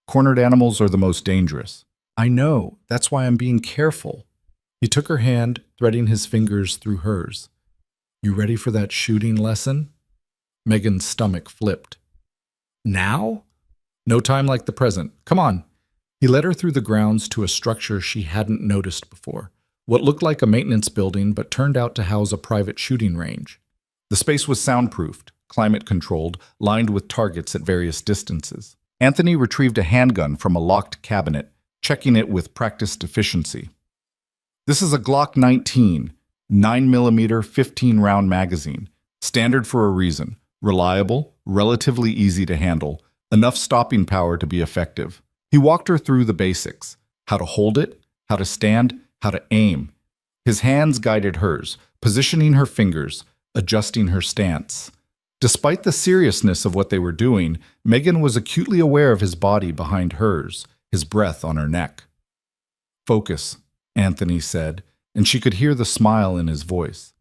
"Cornered animals are the most dangerous." "I know. That's why I'm being careful." He took her hand, threading his fingers through hers. "You ready for that shooting lesson?" Megan's stomach flipped. "Now?" "No time like the present. Come on." He led her through the grounds to a structure she hadn't noticed before. What looked like a maintenance building but turned out to house a private shooting range. The space was soundproofed, climate-controlled, lined with targets at various distances. Anthony retrieved a handgun from a locked cabinet, checking it with practiced efficiency. "This is a Glock 19, 9mm 15-round magazine. Standard for a reason. Reliable, relatively easy to handle, enough stopping power to be effective." He walked her through the basics: how to hold it, how to stand, how to aim. His hands guided hers, positioning her fingers, adjusting her stance. Despite the seriousness of what they were doing, Megan was acutely aware of his body behind hers, his breath on her neck. "Focus," Anthony said, and she could hear the smile in his voice.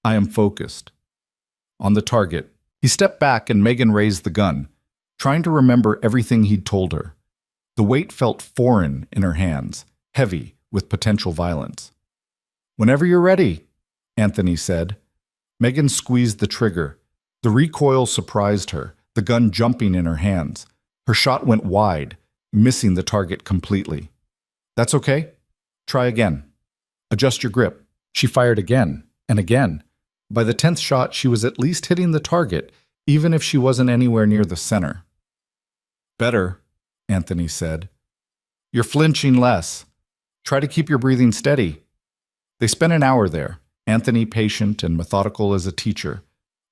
"I am focused." On the target. He stepped back and Megan raised the gun, trying to remember everything he'd told her. The weight felt foreign in her hands, heavy with potential violence. "Whenever you're ready," Anthony said. Megan squeezed the trigger. The recoil surprised her, the gun jumping in her hands. Her shot went wide, missing the target completely. "That's okay. Try again. Adjust your grip." She fired again and again. By the 10th shot, she was at least hitting the target, even if she wasn't anywhere near the center. "Better," Anthony said. "You're flinching less. Try to keep your breathing steady." They spent an hour there, Anthony patient and methodical as a teacher.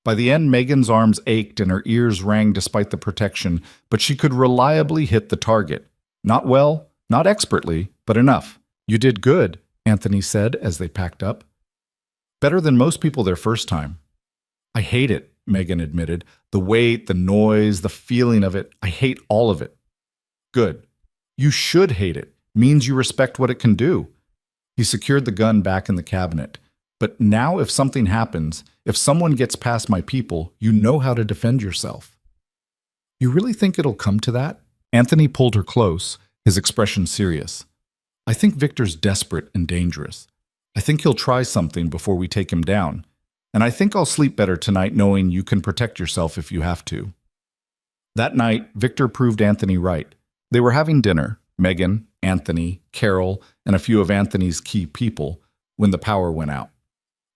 By the end, Megan's arms ached and her ears rang despite the protection, but she could reliably hit the target. Not well, not expertly, but enough. "You did good," Anthony said as they packed up. "Better than most people their first time." "I hate it," Megan admitted. "The weight, the noise, the feeling of it. I hate all of it." "Good. You should hate it. Means you respect what it can do." He secured the gun back in the cabinet. "But now if something happens, if someone gets past my people, you know how to defend yourself." "You really think it'll come to that?" Anthony pulled her close, his expression serious. "I think Victor's desperate and dangerous. I think he'll try something before we take him down. And I think I'll sleep better tonight knowing you can protect yourself if you have to." That night, Victor proved Anthony right. They were having dinner, Megan, Anthony, Carol, and a few of Anthony's key people, when the power went out.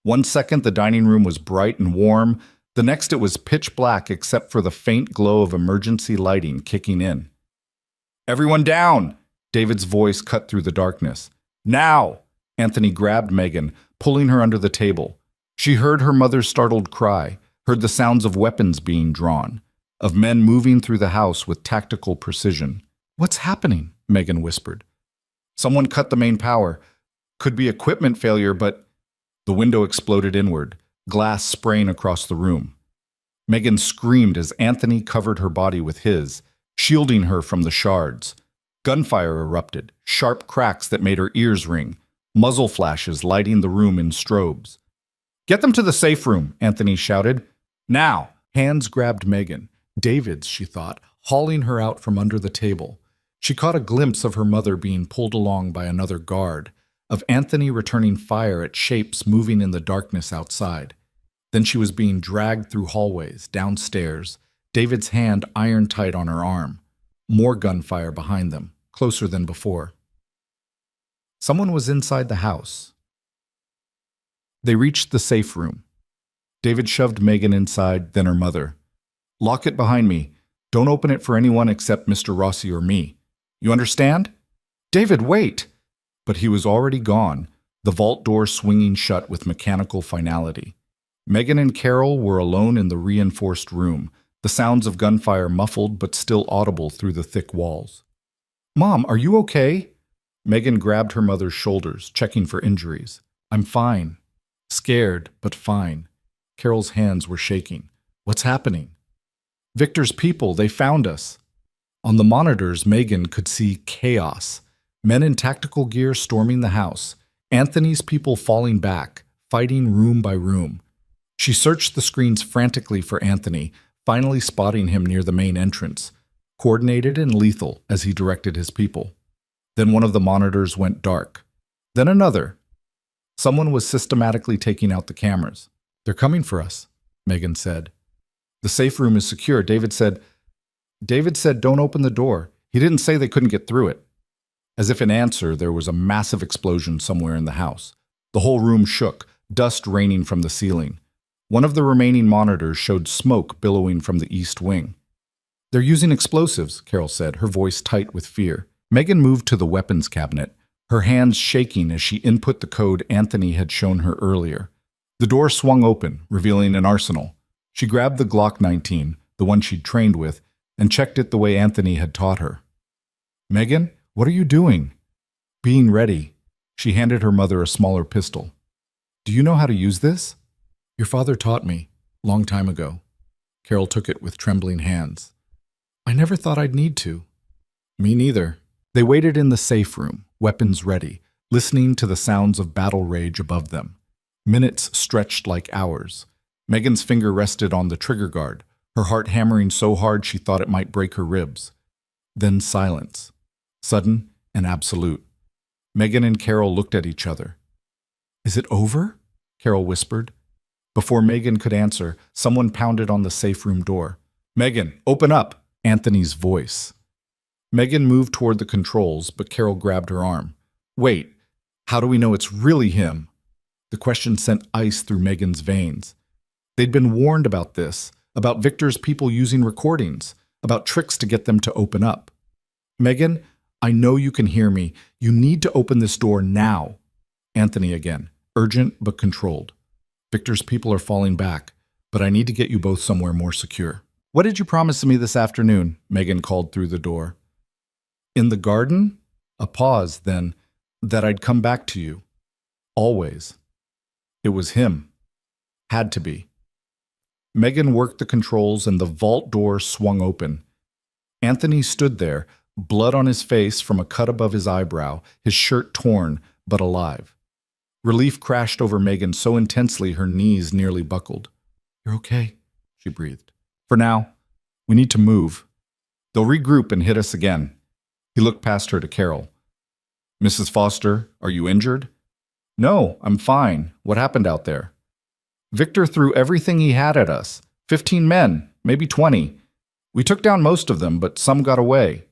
One second the dining room was bright and warm, the next it was pitch black except for the faint glow of emergency lighting kicking in. "Everyone down!" David's voice cut through the darkness. "Now!" Anthony grabbed Megan, pulling her under the table. She heard her mother's startled cry, heard the sounds of weapons being drawn, of men moving through the house with tactical precision. "What's happening?" Megan whispered. "Someone cut the main power. Could be equipment failure, but..." The window exploded inward, glass spraying across the room. Megan screamed as Anthony covered her body with his, shielding her from the shards. Gunfire erupted, sharp cracks that made her ears ring, muzzle flashes lighting the room in strobes. "Get them to the safe room," Anthony shouted. "Now!" Hands grabbed Megan. David's, she thought, hauling her out from under the table. She caught a glimpse of her mother being pulled along by another guard, of Anthony returning fire at shapes moving in the darkness outside. Then she was being dragged through hallways, downstairs, David's hand iron tight on her arm. More gunfire behind them, closer than before. Someone was inside the house. They reached the safe room. David shoved Megan inside, then her mother. Lock it behind me. Don't open it for anyone except Mr. Rossi or me. You understand? David, wait! But he was already gone, the vault door swinging shut with mechanical finality. Megan and Carol were alone in the reinforced room, the sounds of gunfire muffled but still audible through the thick walls. Mom, are you okay? Megan grabbed her mother's shoulders, checking for injuries. I'm fine. Scared, but fine. Carol's hands were shaking. What's happening? Victor's people, they found us. On the monitors, Megan could see chaos. Men in tactical gear storming the house. Anthony's people falling back, fighting room by room. She searched the screens frantically for Anthony, finally spotting him near the main entrance, coordinated and lethal as he directed his people. Then one of the monitors went dark. Then another. Someone was systematically taking out the cameras. They're coming for us, Megan said. The safe room is secure, David said, don't open the door. He didn't say they couldn't get through it. As if in answer, there was a massive explosion somewhere in the house. The whole room shook, dust raining from the ceiling. One of the remaining monitors showed smoke billowing from the east wing. They're using explosives, Carol said, her voice tight with fear. Megan moved to the weapons cabinet, her hands shaking as she input the code Anthony had shown her earlier. The door swung open, revealing an arsenal. She grabbed the Glock 19, the one she'd trained with, and checked it the way Anthony had taught her. Megan, what are you doing? Being ready. She handed her mother a smaller pistol. Do you know how to use this? Your father taught me, long time ago. Carol took it with trembling hands. I never thought I'd need to. Me neither. They waited in the safe room, weapons ready, listening to the sounds of battle rage above them. Minutes stretched like hours. Megan's finger rested on the trigger guard, her heart hammering so hard she thought it might break her ribs. Then silence. Sudden and absolute. Megan and Carol looked at each other. Is it over? Carol whispered. Before Megan could answer, someone pounded on the safe room door. Megan, open up! Anthony's voice. Megan moved toward the controls, but Carol grabbed her arm. Wait, how do we know it's really him? The question sent ice through Megan's veins. They'd been warned about this, about Victor's people using recordings, about tricks to get them to open up. Megan, I know you can hear me. You need to open this door now. Anthony again, urgent but controlled. Victor's people are falling back, but I need to get you both somewhere more secure. What did you promise me this afternoon? Megan called through the door. In the garden? A pause, then, that I'd come back to you. Always. It was him. Had to be. Megan worked the controls and the vault door swung open. Anthony stood there, blood on his face from a cut above his eyebrow, his shirt torn, but alive. Relief crashed over Megan so intensely her knees nearly buckled. You're okay, she breathed. For now, we need to move. They'll regroup and hit us again. He looked past her to Carol. Mrs. Foster, are you injured? No, I'm fine. What happened out there? Victor threw everything he had at us. 15 men, maybe 20. We took down most of them, but some got away.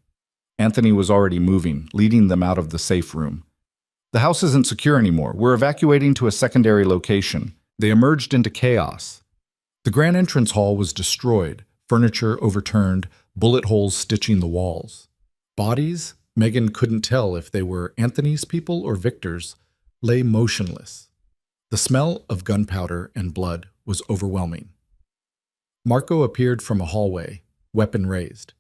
Anthony was already moving, leading them out of the safe room. The house isn't secure anymore. We're evacuating to a secondary location. They emerged into chaos. The grand entrance hall was destroyed, furniture overturned, bullet holes stitching the walls. Bodies, Megan couldn't tell if they were Anthony's people or Victor's, lay motionless. The smell of gunpowder and blood was overwhelming. Marco appeared from a hallway, weapon raised.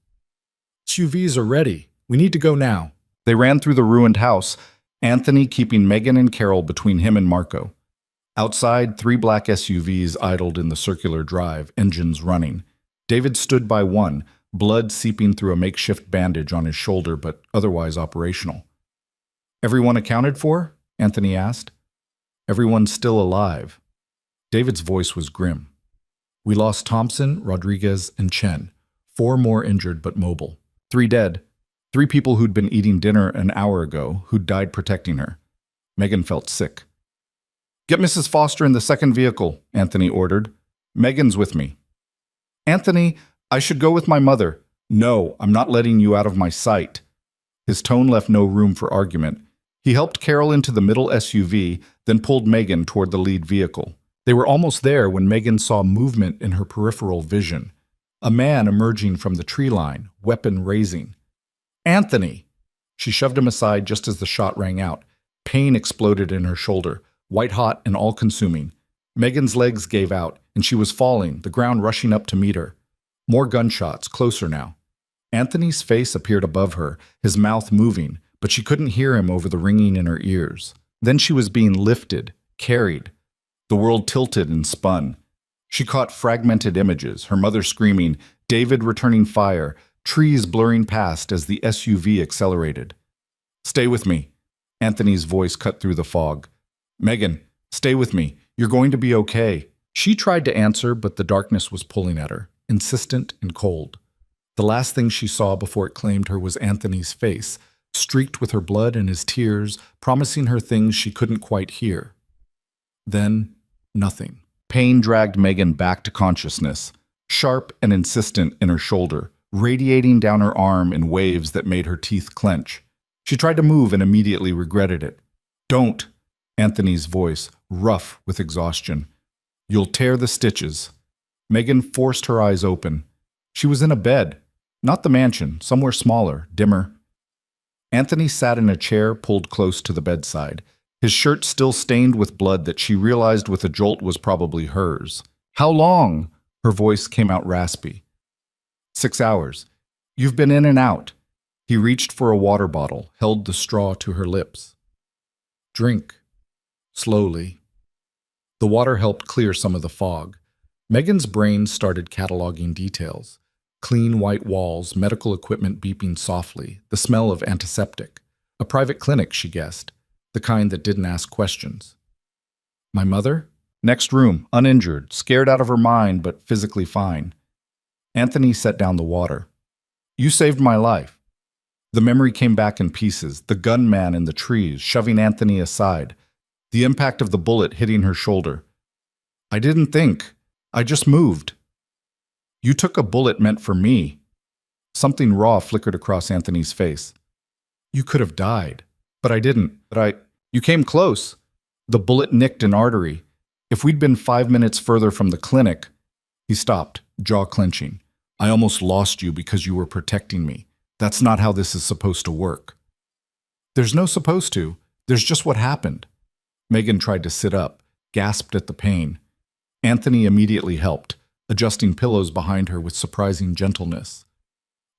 SUVs are ready. We need to go now. They ran through the ruined house, Anthony keeping Megan and Carol between him and Marco. Outside, 3 black SUVs idled in the circular drive, engines running. David stood by one, blood seeping through a makeshift bandage on his shoulder, but otherwise operational. Everyone accounted for? Anthony asked. Everyone's still alive. David's voice was grim. We lost Thompson, Rodriguez, and Chen. 4 more injured but mobile. 3 dead. 3 people who'd been eating dinner an hour ago, who'd died protecting her. Megan felt sick. Get Mrs. Foster in the second vehicle, Anthony ordered. Megan's with me. Anthony, I should go with my mother. No, I'm not letting you out of my sight. His tone left no room for argument. He helped Carol into the middle SUV, then pulled Megan toward the lead vehicle. They were almost there when Megan saw movement in her peripheral vision. A man emerging from the tree line, weapon raising. Anthony! She shoved him aside just as the shot rang out. Pain exploded in her shoulder, white-hot and all-consuming. Megan's legs gave out, and she was falling, the ground rushing up to meet her. More gunshots, closer now. Anthony's face appeared above her, his mouth moving, but she couldn't hear him over the ringing in her ears. Then she was being lifted, carried. The world tilted and spun. She caught fragmented images, her mother screaming, David returning fire, trees blurring past as the SUV accelerated. Stay with me. Anthony's voice cut through the fog. Megan, stay with me. You're going to be okay. She tried to answer, but the darkness was pulling at her, insistent and cold. The last thing she saw before it claimed her was Anthony's face, streaked with her blood and his tears, promising her things she couldn't quite hear. Then, nothing. Pain dragged Megan back to consciousness, sharp and insistent in her shoulder, radiating down her arm in waves that made her teeth clench. She tried to move and immediately regretted it. Don't, Anthony's voice, rough with exhaustion. You'll tear the stitches. Megan forced her eyes open. She was in a bed, not the mansion, somewhere smaller, dimmer. Anthony sat in a chair pulled close to the bedside, his shirt still stained with blood that she realized with a jolt was probably hers. How long? Her voice came out raspy. 6 hours. You've been in and out. He reached for a water bottle, held the straw to her lips. Drink. Slowly. The water helped clear some of the fog. Megan's brain started cataloging details. Clean white walls, medical equipment beeping softly, the smell of antiseptic. A private clinic, she guessed. The kind that didn't ask questions. My mother? Next room, uninjured, scared out of her mind, but physically fine. Anthony set down the water. You saved my life. The memory came back in pieces, the gunman in the trees, shoving Anthony aside, the impact of the bullet hitting her shoulder. I didn't think. I just moved. You took a bullet meant for me. Something raw flickered across Anthony's face. You could have died. But I didn't. You came close. The bullet nicked an artery. If we'd been 5 minutes further from the clinic... He stopped, jaw clenching. I almost lost you because you were protecting me. That's not how this is supposed to work. There's no supposed to. There's just what happened. Megan tried to sit up, gasped at the pain. Anthony immediately helped, adjusting pillows behind her with surprising gentleness.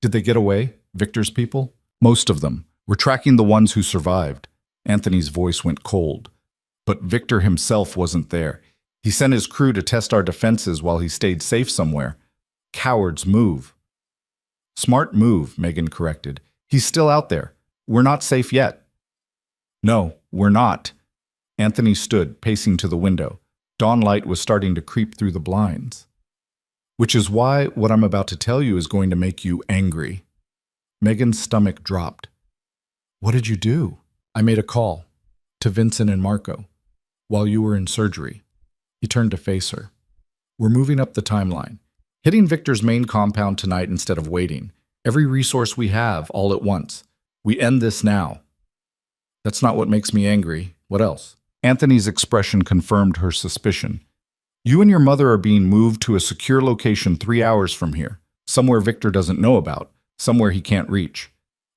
Did they get away, Victor's people? Most of them. We're tracking the ones who survived. Anthony's voice went cold. But Victor himself wasn't there. He sent his crew to test our defenses while he stayed safe somewhere. Cowards move. Smart move, Megan corrected. He's still out there. We're not safe yet. No, we're not. Anthony stood, pacing to the window. Dawn light was starting to creep through the blinds. Which is why what I'm about to tell you is going to make you angry. Megan's stomach dropped. What did you do? I made a call to Vincent and Marco while you were in surgery. He turned to face her. We're moving up the timeline, hitting Victor's main compound tonight instead of waiting. Every resource we have, all at once. We end this now. That's not what makes me angry. What else? Anthony's expression confirmed her suspicion. You and your mother are being moved to a secure location 3 hours from here, somewhere Victor doesn't know about, somewhere he can't reach.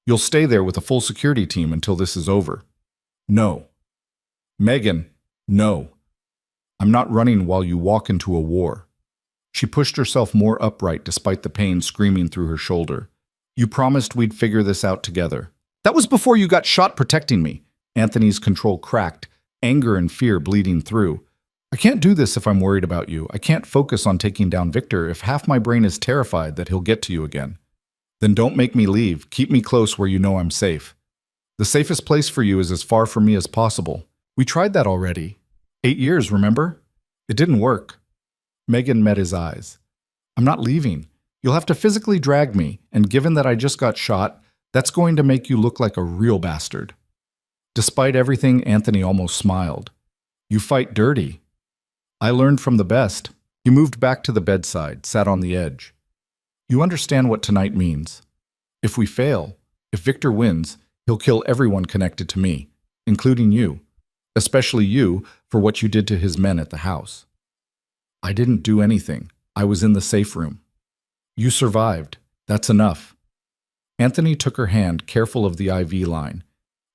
You'll stay there with a full security team until this is over. No. Megan, no. I'm not running while you walk into a war. She pushed herself more upright despite the pain screaming through her shoulder. You promised we'd figure this out together. That was before you got shot protecting me. Anthony's control cracked, anger and fear bleeding through. I can't do this if I'm worried about you. I can't focus on taking down Victor if half my brain is terrified that he'll get to you again. Then don't make me leave. Keep me close where you know I'm safe. The safest place for you is as far from me as possible. We tried that already. 8 years, remember? It didn't work. Megan met his eyes. I'm not leaving. You'll have to physically drag me, and given that I just got shot, that's going to make you look like a real bastard. Despite everything, Anthony almost smiled. You fight dirty. I learned from the best. He moved back to the bedside, sat on the edge. You understand what tonight means. If we fail, if Victor wins, he'll kill everyone connected to me, including you, especially you for what you did to his men at the house. I didn't do anything. I was in the safe room. You survived. That's enough. Anthony took her hand, careful of the IV line.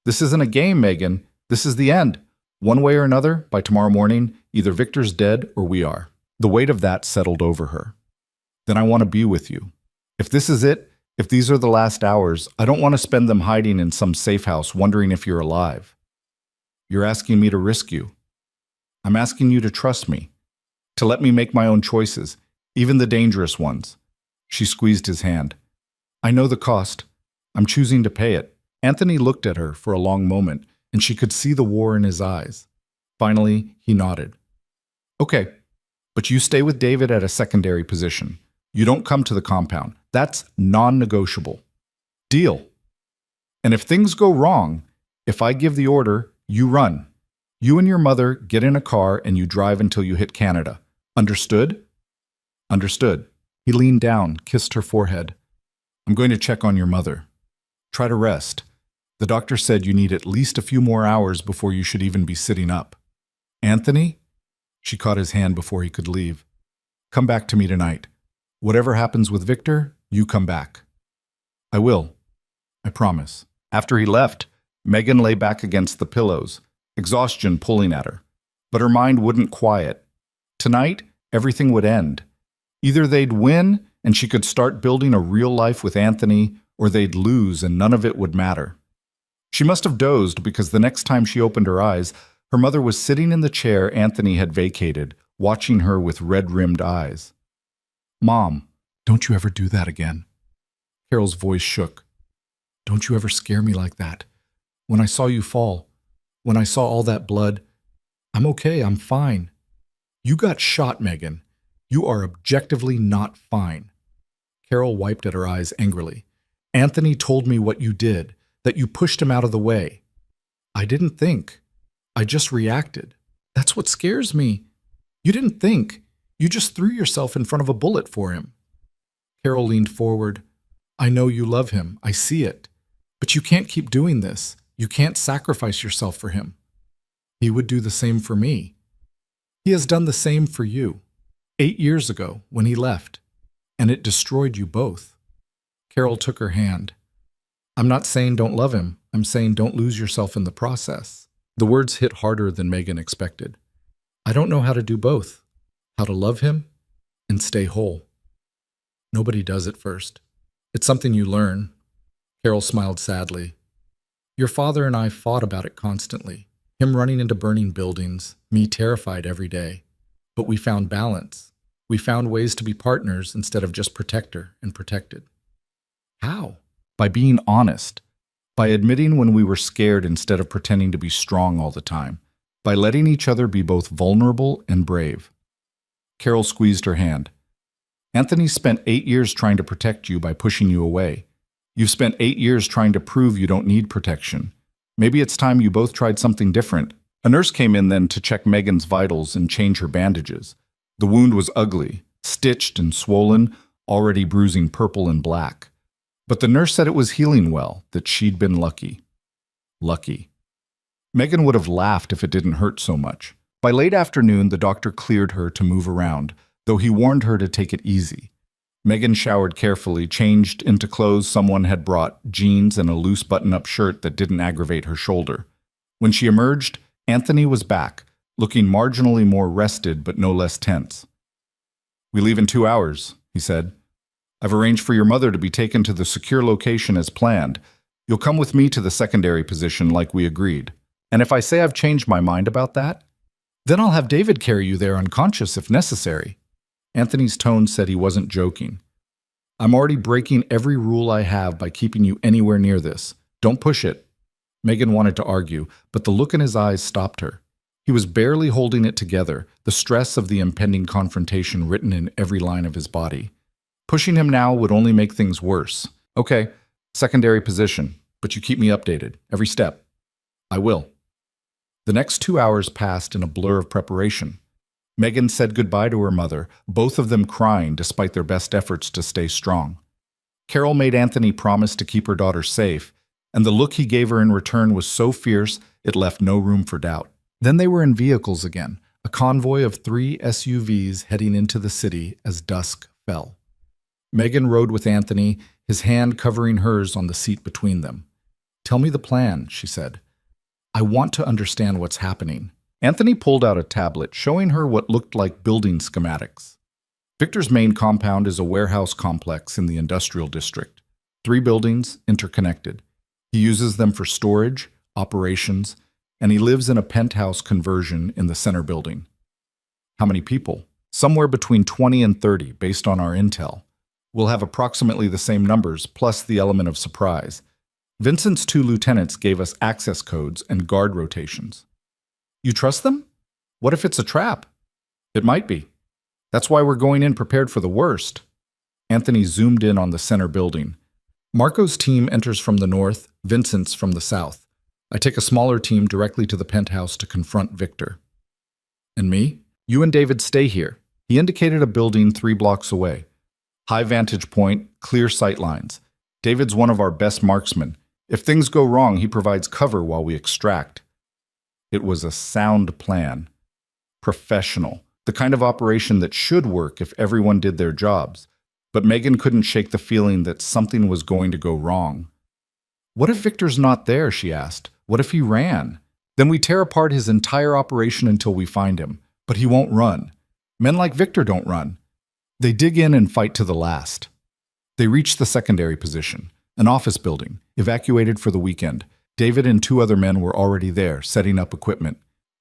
This isn't a game, Megan. This is the end. One way or another, by tomorrow morning, either Victor's dead or we are. The weight of that settled over her. Then I want to be with you. If this is it, if these are the last hours, I don't want to spend them hiding in some safe house wondering if you're alive. You're asking me to risk you. I'm asking you to trust me, to let me make my own choices, even the dangerous ones. She squeezed his hand. I know the cost. I'm choosing to pay it. Anthony looked at her for a long moment, and she could see the war in his eyes. Finally, he nodded. Okay, but you stay with David at a secondary position. You don't come to the compound. That's non-negotiable. Deal. And if things go wrong, if I give the order, you run. You and your mother get in a car and you drive until you hit Canada. Understood? Understood. He leaned down, kissed her forehead. I'm going to check on your mother. Try to rest. The doctor said you need at least a few more hours before you should even be sitting up. Anthony? She caught his hand before he could leave. Come back to me tonight. Whatever happens with Victor, you come back. I will. I promise. After he left, Megan lay back against the pillows, exhaustion pulling at her. But her mind wouldn't quiet. Tonight, everything would end. Either they'd win and she could start building a real life with Anthony, or they'd lose and none of it would matter. She must have dozed because the next time she opened her eyes, her mother was sitting in the chair Anthony had vacated, watching her with red-rimmed eyes. Mom, don't you ever do that again. Carol's voice shook. Don't you ever scare me like that. When I saw you fall, when I saw all that blood, I'm okay, I'm fine. You got shot, Megan. You are objectively not fine. Carol wiped at her eyes angrily. Anthony told me what you did, that you pushed him out of the way. I didn't think. I just reacted. That's what scares me. You didn't think. You just threw yourself in front of a bullet for him. Carol leaned forward. I know you love him. I see it. But you can't keep doing this. You can't sacrifice yourself for him. He would do the same for me. He has done the same for you. 8 years ago, when he left. And it destroyed you both. Carol took her hand. I'm not saying don't love him. I'm saying don't lose yourself in the process. The words hit harder than Megan expected. I don't know how to do both. How to love him and stay whole. Nobody does at first. It's something you learn. Carol smiled sadly. Your father and I fought about it constantly. Him running into burning buildings, me terrified every day. But we found balance. We found ways to be partners instead of just protector and protected. How? By being honest. By admitting when we were scared instead of pretending to be strong all the time. By letting each other be both vulnerable and brave. Carol squeezed her hand. Anthony spent 8 years trying to protect you by pushing you away. You've spent 8 years trying to prove you don't need protection. Maybe it's time you both tried something different. A nurse came in then to check Megan's vitals and change her bandages. The wound was ugly, stitched and swollen, already bruising purple and black. But the nurse said it was healing well, that she'd been lucky. Lucky. Megan would have laughed if it didn't hurt so much. By late afternoon, the doctor cleared her to move around, though he warned her to take it easy. Megan showered carefully, changed into clothes someone had brought, jeans and a loose button-up shirt that didn't aggravate her shoulder. When she emerged, Anthony was back, looking marginally more rested but no less tense. We leave in 2 hours, he said. I've arranged for your mother to be taken to the secure location as planned. You'll come with me to the secondary position like we agreed. And if I say I've changed my mind about that, then I'll have David carry you there unconscious if necessary. Anthony's tone said he wasn't joking. I'm already breaking every rule I have by keeping you anywhere near this. Don't push it. Megan wanted to argue, but the look in his eyes stopped her. He was barely holding it together, the stress of the impending confrontation written in every line of his body. Pushing him now would only make things worse. Okay, secondary position, but you keep me updated, every step. I will. The next 2 hours passed in a blur of preparation. Megan said goodbye to her mother, both of them crying despite their best efforts to stay strong. Carol made Anthony promise to keep her daughter safe, and the look he gave her in return was so fierce it left no room for doubt. Then they were in vehicles again, a convoy of 3 SUVs heading into the city as dusk fell. Megan rode with Anthony, his hand covering hers on the seat between them. "Tell me the plan," she said. "I want to understand what's happening." Anthony pulled out a tablet, showing her what looked like building schematics. Victor's main compound is a warehouse complex in the industrial district. 3 buildings, interconnected. He uses them for storage, operations, and he lives in a penthouse conversion in the center building. How many people? Somewhere between 20 and 30, based on our intel. We'll have approximately the same numbers, plus the element of surprise. Vincent's 2 lieutenants gave us access codes and guard rotations. You trust them? What if it's a trap? It might be. That's why we're going in prepared for the worst. Anthony zoomed in on the center building. Marco's team enters from the north, Vincent's from the south. I take a smaller team directly to the penthouse to confront Victor. And me? You and David stay here. He indicated a building 3 blocks away. High vantage point, clear sight lines. David's one of our best marksmen. If things go wrong, he provides cover while we extract. It was a sound plan. Professional. The kind of operation that should work if everyone did their jobs. But Megan couldn't shake the feeling that something was going to go wrong. What if Victor's not there, she asked. What if he ran? Then we tear apart his entire operation until we find him. But he won't run. Men like Victor don't run. They dig in and fight to the last. They reach the secondary position, an office building, evacuated for the weekend. David and 2 other men were already there, setting up equipment.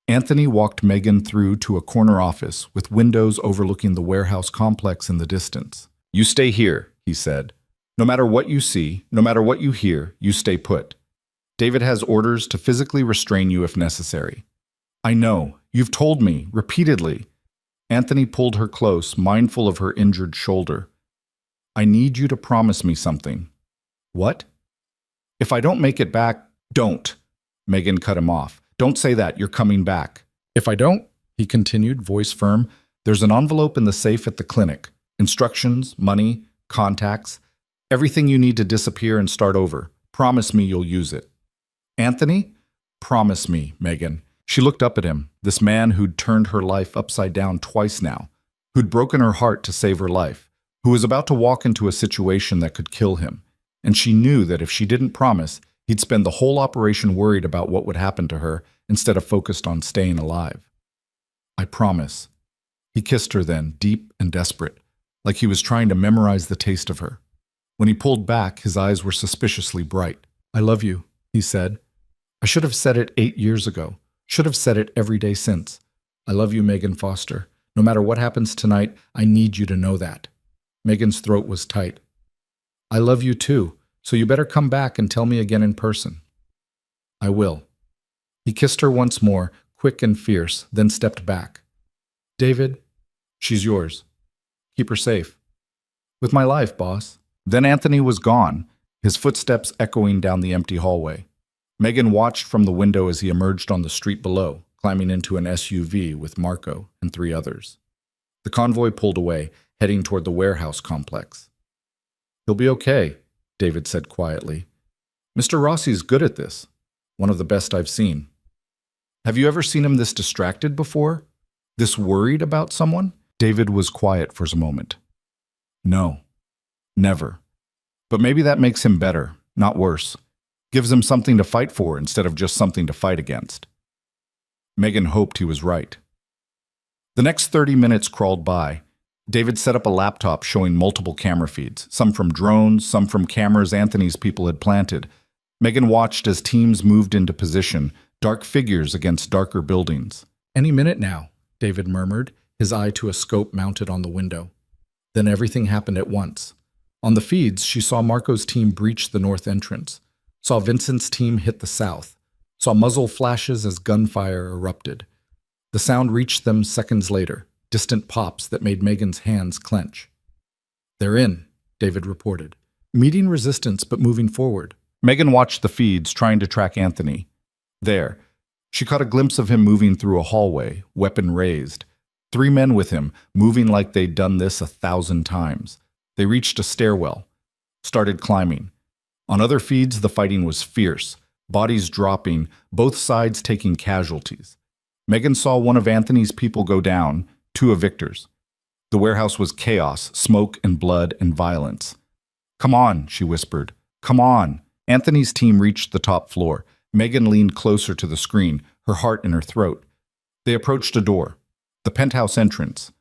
Anthony walked Megan through to a corner office with windows overlooking the warehouse complex in the distance. You stay here, he said. No matter what you see, no matter what you hear, you stay put. David has orders to physically restrain you if necessary. I know. You've told me, repeatedly. Anthony pulled her close, mindful of her injured shoulder. I need you to promise me something. What? If I don't make it back, don't. Megan cut him off. Don't say that, you're coming back. If I don't, he continued, voice firm, there's an envelope in the safe at the clinic. Instructions, money, contacts, everything you need to disappear and start over. Promise me you'll use it. Anthony? Promise me, Megan. She looked up at him, this man who'd turned her life upside down twice now, who'd broken her heart to save her life, who was about to walk into a situation that could kill him. And she knew that if she didn't promise, he'd spend the whole operation worried about what would happen to her instead of focused on staying alive. I promise. He kissed her then, deep and desperate, like he was trying to memorize the taste of her. When he pulled back, his eyes were suspiciously bright. I love you, he said. I should have said it 8 years ago. Should have said it every day since. I love you, Megan Foster. No matter what happens tonight, I need you to know that. Megan's throat was tight. I love you too, so you better come back and tell me again in person. I will. He kissed her once more, quick and fierce, then stepped back. David, she's yours. Keep her safe. With my life, boss. Then Anthony was gone, his footsteps echoing down the empty hallway. Megan watched from the window as he emerged on the street below, climbing into an SUV with Marco and 3 others. The convoy pulled away, heading toward the warehouse complex. He'll be okay, David said quietly. Mr. Rossi's good at this. One of the best I've seen. Have you ever seen him this distracted before? This worried about someone? David was quiet for a moment. No, never. But maybe that makes him better, not worse. Gives him something to fight for instead of just something to fight against. Megan hoped he was right. The next 30 minutes crawled by. David set up a laptop showing multiple camera feeds, some from drones, some from cameras Anthony's people had planted. Megan watched as teams moved into position, dark figures against darker buildings. Any minute now, David murmured, his eye to a scope mounted on the window. Then everything happened at once. On the feeds, she saw Marco's team breach the north entrance, saw Vincent's team hit the south, saw muzzle flashes as gunfire erupted. The sound reached them seconds later, distant pops that made Megan's hands clench. They're in, David reported. Meeting resistance but moving forward. Megan watched the feeds, trying to track Anthony. There, she caught a glimpse of him moving through a hallway, weapon raised. 3 men with him, moving like they'd done this 1,000 times. They reached a stairwell, started climbing. On other feeds, the fighting was fierce, bodies dropping, both sides taking casualties. Megan saw one of Anthony's people go down, two of Victor's. The warehouse was chaos, smoke and blood and violence. "Come on," she whispered. "Come on." Anthony's team reached the top floor. Megan leaned closer to the screen, her heart in her throat. They approached a door. The penthouse entrance.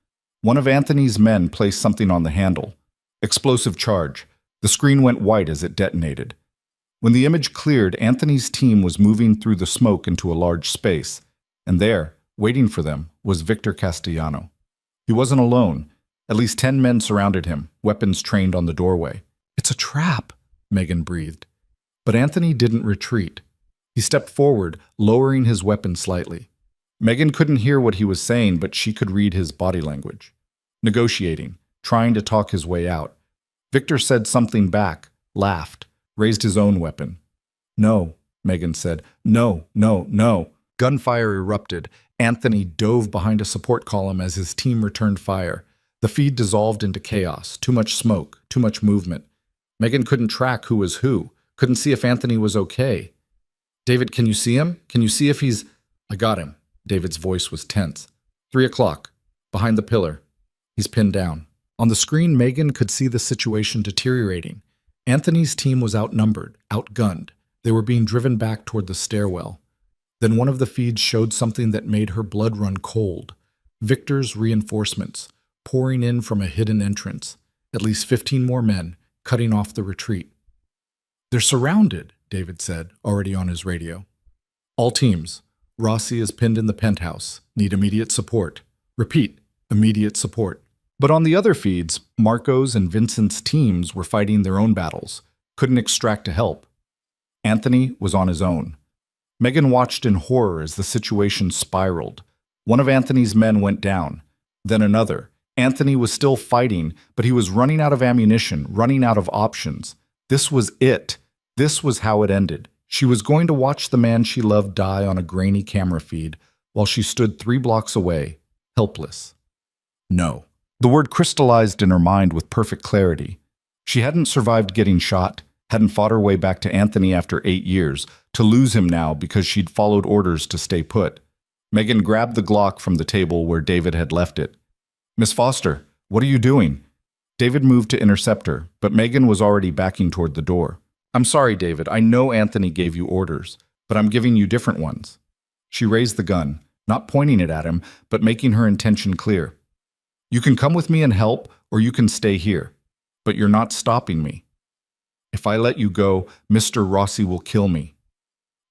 One of Anthony's men placed something on the handle. Explosive charge. The screen went white as it detonated. When the image cleared, Anthony's team was moving through the smoke into a large space. And there, waiting for them, was Victor Castellano. He wasn't alone. At least 10 men surrounded him, weapons trained on the doorway. "It's a trap," Megan breathed. But Anthony didn't retreat. He stepped forward, lowering his weapon slightly. Megan couldn't hear what he was saying, but she could read his body language. Negotiating, trying to talk his way out. Victor said something back, laughed, raised his own weapon. "No," Megan said. "No, no, no." Gunfire erupted. Anthony dove behind a support column as his team returned fire. The feed dissolved into chaos. Too much smoke, too much movement. Megan couldn't track who was who, couldn't see if Anthony was okay. "David, can you see him? Can you see if he's—" "I got him." David's voice was tense. 3 o'clock. Behind the pillar. He's pinned down. On the screen, Megan could see the situation deteriorating. Anthony's team was outnumbered, outgunned. They were being driven back toward the stairwell. Then one of the feeds showed something that made her blood run cold. Victor's reinforcements, pouring in from a hidden entrance. At least 15 more men, cutting off the retreat. "They're surrounded," David said, already on his radio. "All teams. Rossi is pinned in the penthouse. Need immediate support. Repeat, immediate support." But on the other feeds, Marco's and Vincent's teams were fighting their own battles, couldn't extract to help. Anthony was on his own. Megan watched in horror as the situation spiraled. One of Anthony's men went down, then another. Anthony was still fighting, but he was running out of ammunition, running out of options. This was it. This was how it ended. She was going to watch the man she loved die on a grainy camera feed while she stood 3 blocks away, helpless. No. The word crystallized in her mind with perfect clarity. She hadn't survived getting shot, hadn't fought her way back to Anthony after 8 years, to lose him now because she'd followed orders to stay put. Megan grabbed the Glock from the table where David had left it. "Miss Foster, what are you doing?" David moved to intercept her, but Megan was already backing toward the door. "I'm sorry, David. I know Anthony gave you orders, but I'm giving you different ones." She raised the gun, not pointing it at him, but making her intention clear. "You can come with me and help, or you can stay here. But you're not stopping me. If I let you go, Mr. Rossi will kill me.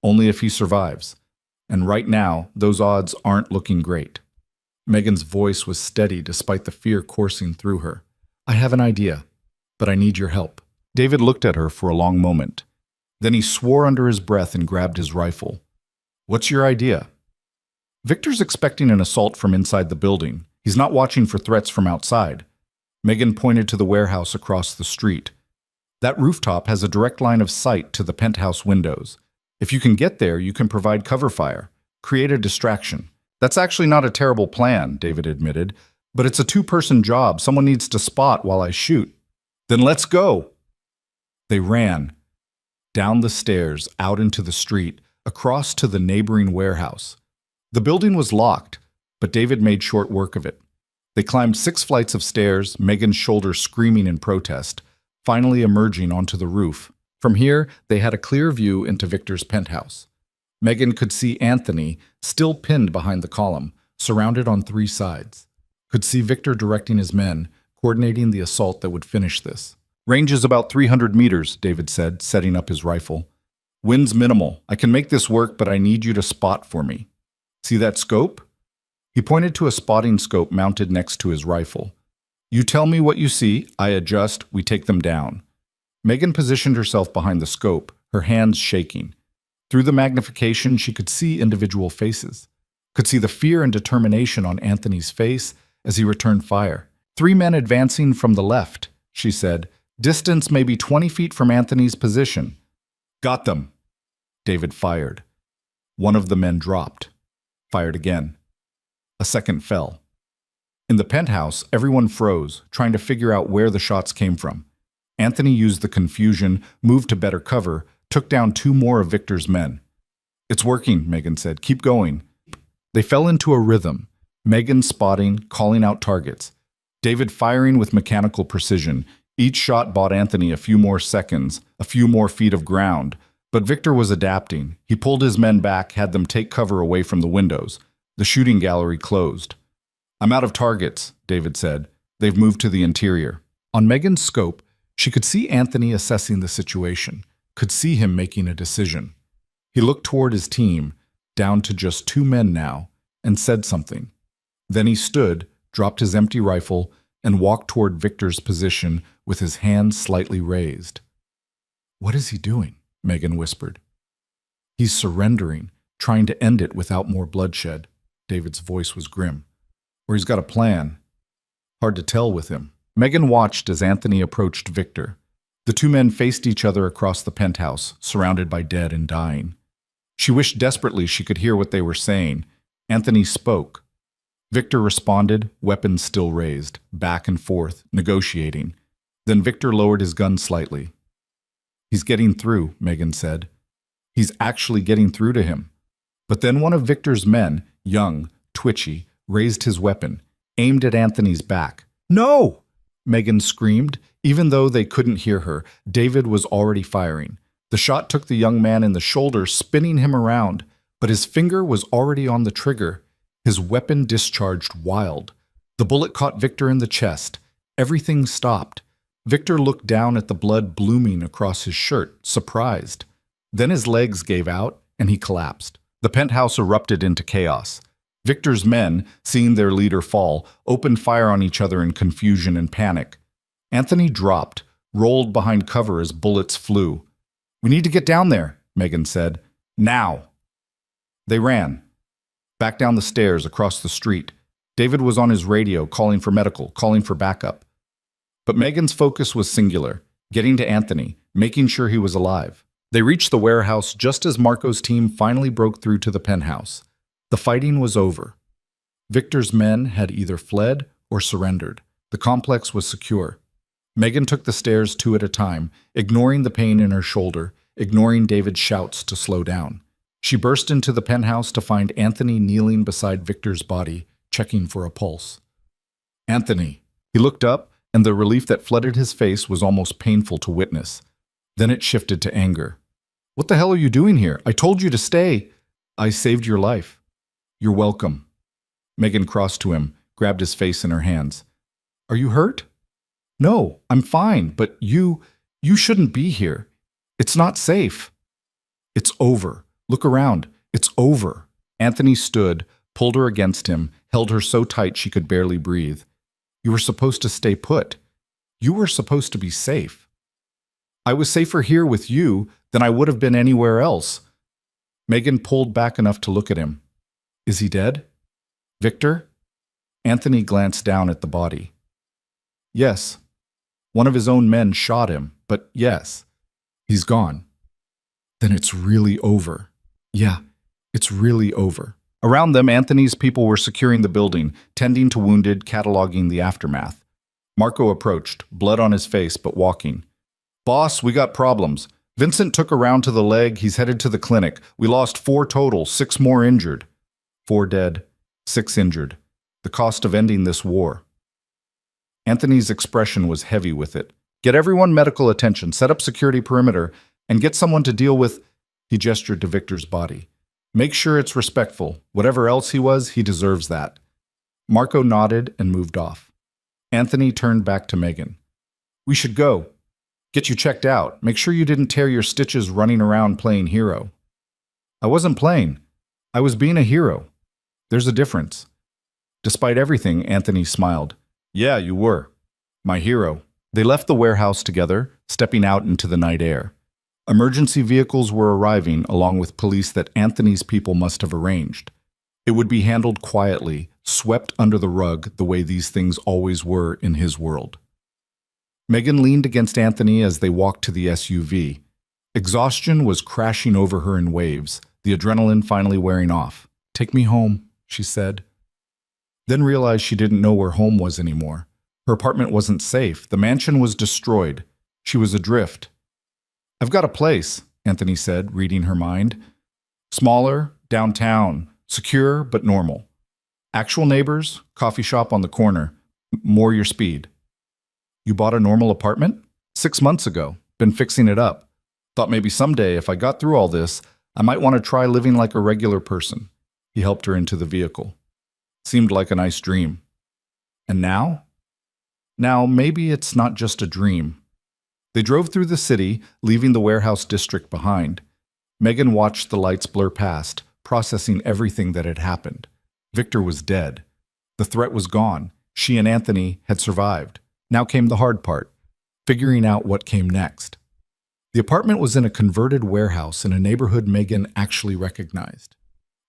Only if he survives. And right now, those odds aren't looking great." Megan's voice was steady despite the fear coursing through her. "I have an idea, but I need your help." David looked at her for a long moment. Then he swore under his breath and grabbed his rifle. "What's your idea?" "Victor's expecting an assault from inside the building. He's not watching for threats from outside." Megan pointed to the warehouse across the street. "That rooftop has a direct line of sight to the penthouse windows. If you can get there, you can provide cover fire, create a distraction." "That's actually not a terrible plan," David admitted, "but it's a 2-person job. Someone needs to spot while I shoot." "Then let's go." They ran. Down the stairs, out into the street, across to the neighboring warehouse. The building was locked, but David made short work of it. They climbed 6 flights of stairs, Megan's shoulder screaming in protest, finally emerging onto the roof. From here, they had a clear view into Victor's penthouse. Megan could see Anthony, still pinned behind the column, surrounded on 3 sides. Could see Victor directing his men, coordinating the assault that would finish this. "Range is about 300 meters, David said, setting up his rifle. "Wind's minimal. I can make this work, but I need you to spot for me. See that scope?" He pointed to a spotting scope mounted next to his rifle. "You tell me what you see, I adjust, we take them down." Megan positioned herself behind the scope, her hands shaking. Through the magnification, she could see individual faces. Could see the fear and determination on Anthony's face as he returned fire. 3 men advancing from the left, she said. Distance maybe 20 feet from Anthony's position. "Got them." David fired. One of the men dropped. Fired again. A second fell. In the penthouse, everyone froze, trying to figure out where the shots came from. Anthony used the confusion, moved to better cover, took down 2 more of Victor's men. "It's working," Megan said. "Keep going." They fell into a rhythm, Megan spotting, calling out targets, David firing with mechanical precision. Each shot bought Anthony a few more seconds, a few more feet of ground. But Victor was adapting. He pulled his men back, had them take cover away from the windows. The shooting gallery closed. "I'm out of targets," David said. "They've moved to the interior." On Megan's scope, she could see Anthony assessing the situation, could see him making a decision. He looked toward his team, down to just 2 men now, and said something. Then he stood, dropped his empty rifle, and walked toward Victor's position with his hands slightly raised. "What is he doing?" Megan whispered. "He's surrendering, trying to end it without more bloodshed." David's voice was grim. "Or he's got a plan. Hard to tell with him." Megan watched as Anthony approached Victor. The 2 men faced each other across the penthouse, surrounded by dead and dying. She wished desperately she could hear what they were saying. Anthony spoke. Victor responded, weapons still raised, back and forth, negotiating. Then Victor lowered his gun slightly. "He's getting through," Megan said. "He's actually getting through to him." But then one of Victor's men, young, twitchy, raised his weapon, aimed at Anthony's back. "No!" Megan screamed. Even though they couldn't hear her, David was already firing. The shot took the young man in the shoulder, spinning him around, but his finger was already on the trigger. His weapon discharged wild. The bullet caught Victor in the chest. Everything stopped. Victor looked down at the blood blooming across his shirt, surprised. Then his legs gave out, and he collapsed. The penthouse erupted into chaos. Victor's men, seeing their leader fall, opened fire on each other in confusion and panic. Anthony dropped, rolled behind cover as bullets flew. "We need to get down there," Megan said. "Now!" They ran. Back down the stairs, across the street. David was on his radio, calling for medical, calling for backup. But Megan's focus was singular, getting to Anthony, making sure he was alive. They reached the warehouse just as Marco's team finally broke through to the penthouse. The fighting was over. Victor's men had either fled or surrendered. The complex was secure. Megan took the stairs 2 at a time, ignoring the pain in her shoulder, ignoring David's shouts to slow down. She burst into the penthouse to find Anthony kneeling beside Victor's body, checking for a pulse. "Anthony." He looked up, and the relief that flooded his face was almost painful to witness. Then it shifted to anger. "What the hell are you doing here? I told you to stay." "I saved your life." "You're welcome." Megan crossed to him, grabbed his face in her hands. "Are you hurt?" "No, I'm fine, but you shouldn't be here. It's not safe." "It's over. Look around. It's over." Anthony stood, pulled her against him, held her so tight she could barely breathe. "You were supposed to stay put. You were supposed to be safe." "I was safer here with you than I would have been anywhere else." Megan pulled back enough to look at him. "Is he dead?" "Victor?" Anthony glanced down at the body. "Yes. One of his own men shot him, but yes, he's gone." "Then it's really over." "Yeah, it's really over." Around them, Anthony's people were securing the building, tending to wounded, cataloging the aftermath. Marco approached, blood on his face, but walking. "Boss, we got problems. Vincent took a round to the leg. He's headed to the clinic. We lost 4 total, 6 more injured." 4 dead, 6 injured. The cost of ending this war. Anthony's expression was heavy with it. "Get everyone medical attention, set up security perimeter, and get someone to deal with—" He gestured to Victor's body. "Make sure it's respectful. Whatever else he was, he deserves that." Marco nodded and moved off. Anthony turned back to Megan. "We should go. Get you checked out. Make sure you didn't tear your stitches running around playing hero." "I wasn't playing. I was being a hero. There's a difference." Despite everything, Anthony smiled. "Yeah, you were. My hero." They left the warehouse together, stepping out into the night air. Emergency vehicles were arriving, along with police that Anthony's people must have arranged. It would be handled quietly, swept under the rug the way these things always were in his world. Megan leaned against Anthony as they walked to the SUV. Exhaustion was crashing over her in waves, the adrenaline finally wearing off. "Take me home," she said. Then realized she didn't know where home was anymore. Her apartment wasn't safe. The mansion was destroyed. She was adrift. "I've got a place," Anthony said, reading her mind. "Smaller, downtown, Secure but normal. Actual neighbors, coffee shop on the corner. More your speed. You bought a normal apartment? 6 months ago. Been fixing it up. Thought maybe someday, if I got through all this, I might want to try living like a regular person. He helped her into the vehicle. Seemed like a nice dream. And now? Now, maybe it's not just a dream. They drove through the city, leaving the warehouse district behind. Megan watched the lights blur past, processing everything that had happened. Victor was dead. The threat was gone. She and Anthony had survived. Now came the hard part, figuring out what came next. The apartment was in a converted warehouse in a neighborhood Megan actually recognized.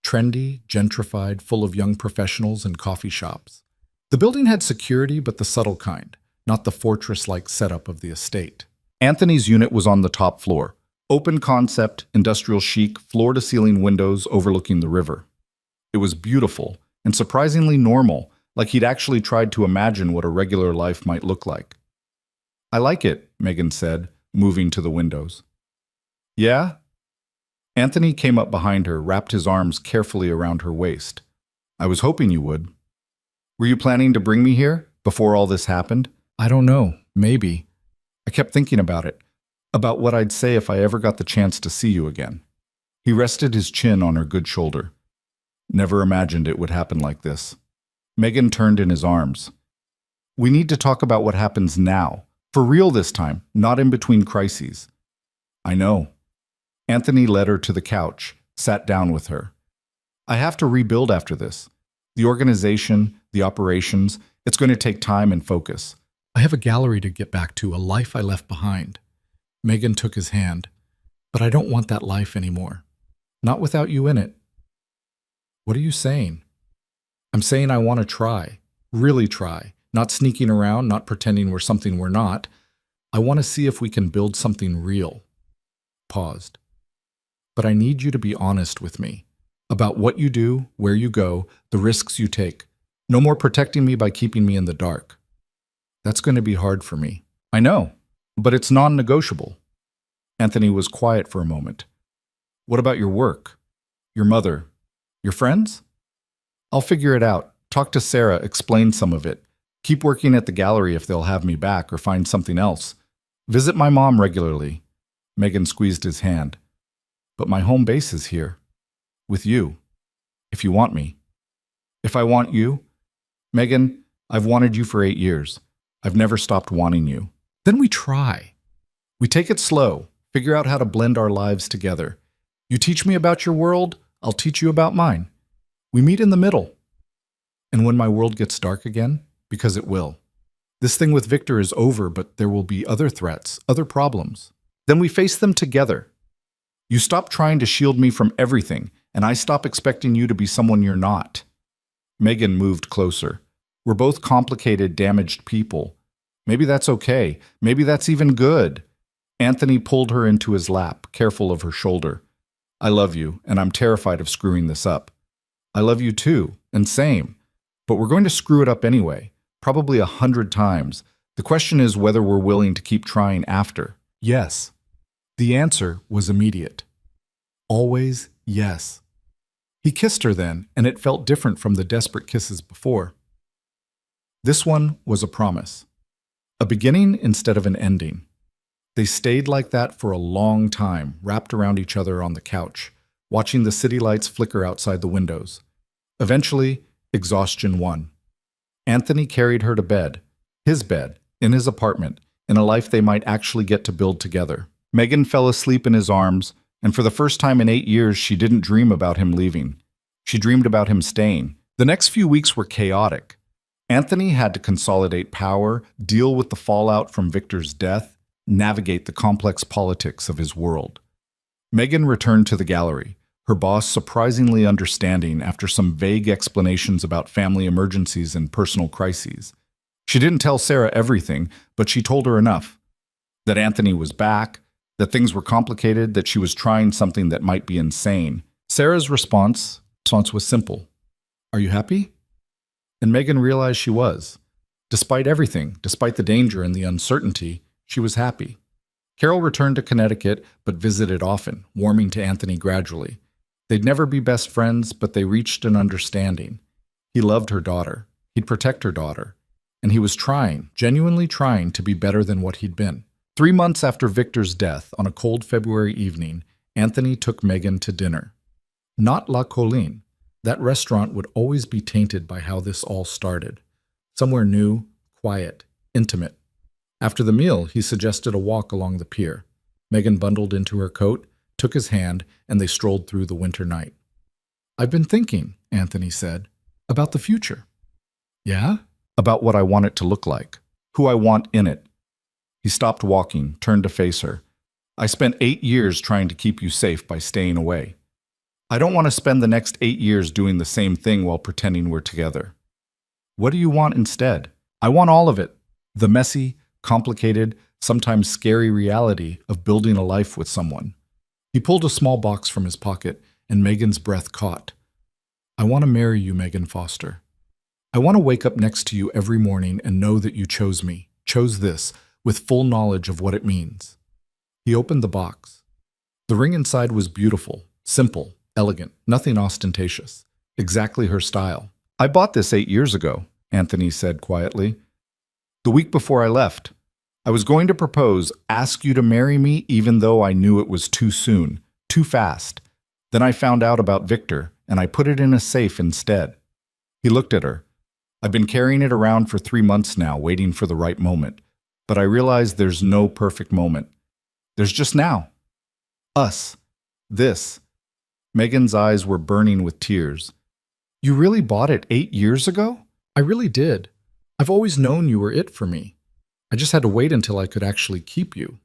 Trendy, gentrified, full of young professionals and coffee shops. The building had security, but the subtle kind, not the fortress-like setup of the estate. Anthony's unit was on the top floor. Open concept, industrial chic, floor-to-ceiling windows overlooking the river. It was beautiful and surprisingly normal, like he'd actually tried to imagine what a regular life might look like. "I like it," Megan said, moving to the windows. "Yeah?" Anthony came up behind her, wrapped his arms carefully around her waist. "I was hoping you would." "Were you planning to bring me here before all this happened?" "I don't know. Maybe. I kept thinking about it, about what I'd say if I ever got the chance to see you again." He rested his chin on her good shoulder. "Never imagined it would happen like this." Megan turned in his arms. "We need to talk about what happens now. For real this time, not in between crises." "I know." Anthony led her to the couch, sat down with her. "I have to rebuild after this. The organization, the operations, it's going to take time and focus. I have a gallery to get back to, a life I left behind." Megan took his hand. "But I don't want that life anymore. Not without you in it." "What are you saying?" "I'm saying I want to try. Really try. Not sneaking around, not pretending we're something we're not. I want to see if we can build something real." Paused. "But I need you to be honest with me. About what you do, where you go, the risks you take. No more protecting me by keeping me in the dark." "That's going to be hard for me." "I know, but it's non-negotiable." Anthony was quiet for a moment. "What about your work? Your mother? Your friends?" "I'll figure it out. Talk to Sarah, explain some of it. Keep working at the gallery if they'll have me back or find something else. Visit my mom regularly." Megan squeezed his hand. "But my home base is here. With you. If you want me." "If I want you?" "Megan, I've wanted you for 8 years. I've never stopped wanting you." "Then we try. We take it slow, figure out how to blend our lives together. You teach me about your world, I'll teach you about mine. We meet in the middle. And when my world gets dark again, because it will. This thing with Victor is over, but there will be other threats, other problems. Then we face them together. You stop trying to shield me from everything, and I stop expecting you to be someone you're not." Megan moved closer. "We're both complicated, damaged people. Maybe that's okay. Maybe that's even good." Anthony pulled her into his lap, careful of her shoulder. "I love you, and I'm terrified of screwing this up." "I love you too, and same. But we're going to screw it up anyway, probably 100 times. The question is whether we're willing to keep trying after." "Yes." The answer was immediate. Always yes. He kissed her then, and it felt different from the desperate kisses before. This one was a promise. A beginning instead of an ending. They stayed like that for a long time, wrapped around each other on the couch, watching the city lights flicker outside the windows. Eventually, exhaustion won. Anthony carried her to bed, his bed, in his apartment, in a life they might actually get to build together. Megan fell asleep in his arms, and for the first time in 8 years, she didn't dream about him leaving. She dreamed about him staying. The next few weeks were chaotic. Anthony had to consolidate power, deal with the fallout from Victor's death, navigate the complex politics of his world. Megan returned to the gallery, her boss surprisingly understanding after some vague explanations about family emergencies and personal crises. She didn't tell Sarah everything, but she told her enough. That Anthony was back, that things were complicated, that she was trying something that might be insane. Sarah's response was simple. "Are you happy?" And Megan realized she was. Despite everything, despite the danger and the uncertainty, she was happy. Carol returned to Connecticut, but visited often, warming to Anthony gradually. They'd never be best friends, but they reached an understanding. He loved her daughter. He'd protect her daughter. And he was trying, genuinely trying, to be better than what he'd been. 3 months after Victor's death, on a cold February evening, Anthony took Megan to dinner. Not La Colline. That restaurant would always be tainted by how this all started. Somewhere new, quiet, intimate. After the meal, he suggested a walk along the pier. Megan bundled into her coat, took his hand, and they strolled through the winter night. "I've been thinking," Anthony said, "about the future." "Yeah?" "About what I want it to look like, who I want in it." He stopped walking, turned to face her. "I spent 8 years trying to keep you safe by staying away. I don't want to spend the next 8 years doing the same thing while pretending we're together. What do you want instead?" "I want all of it. The messy, complicated, sometimes scary reality of building a life with someone." He pulled a small box from his pocket, and Megan's breath caught. "I want to marry you, Megan Foster. I want to wake up next to you every morning and know that you chose me, chose this, with full knowledge of what it means." He opened the box. The ring inside was beautiful, simple, elegant, nothing ostentatious. Exactly her style. "I bought this 8 years ago," Anthony said quietly. "The week before I left. I was going to propose, ask you to marry me even though I knew it was too soon, too fast. Then I found out about Victor, and I put it in a safe instead." He looked at her. "I've been carrying it around for 3 months now, waiting for the right moment. But I realize there's no perfect moment. There's just now. Us. This." Megan's eyes were burning with tears. "You really bought it 8 years ago?" "I really did. I've always known you were it for me. I just had to wait until I could actually keep you.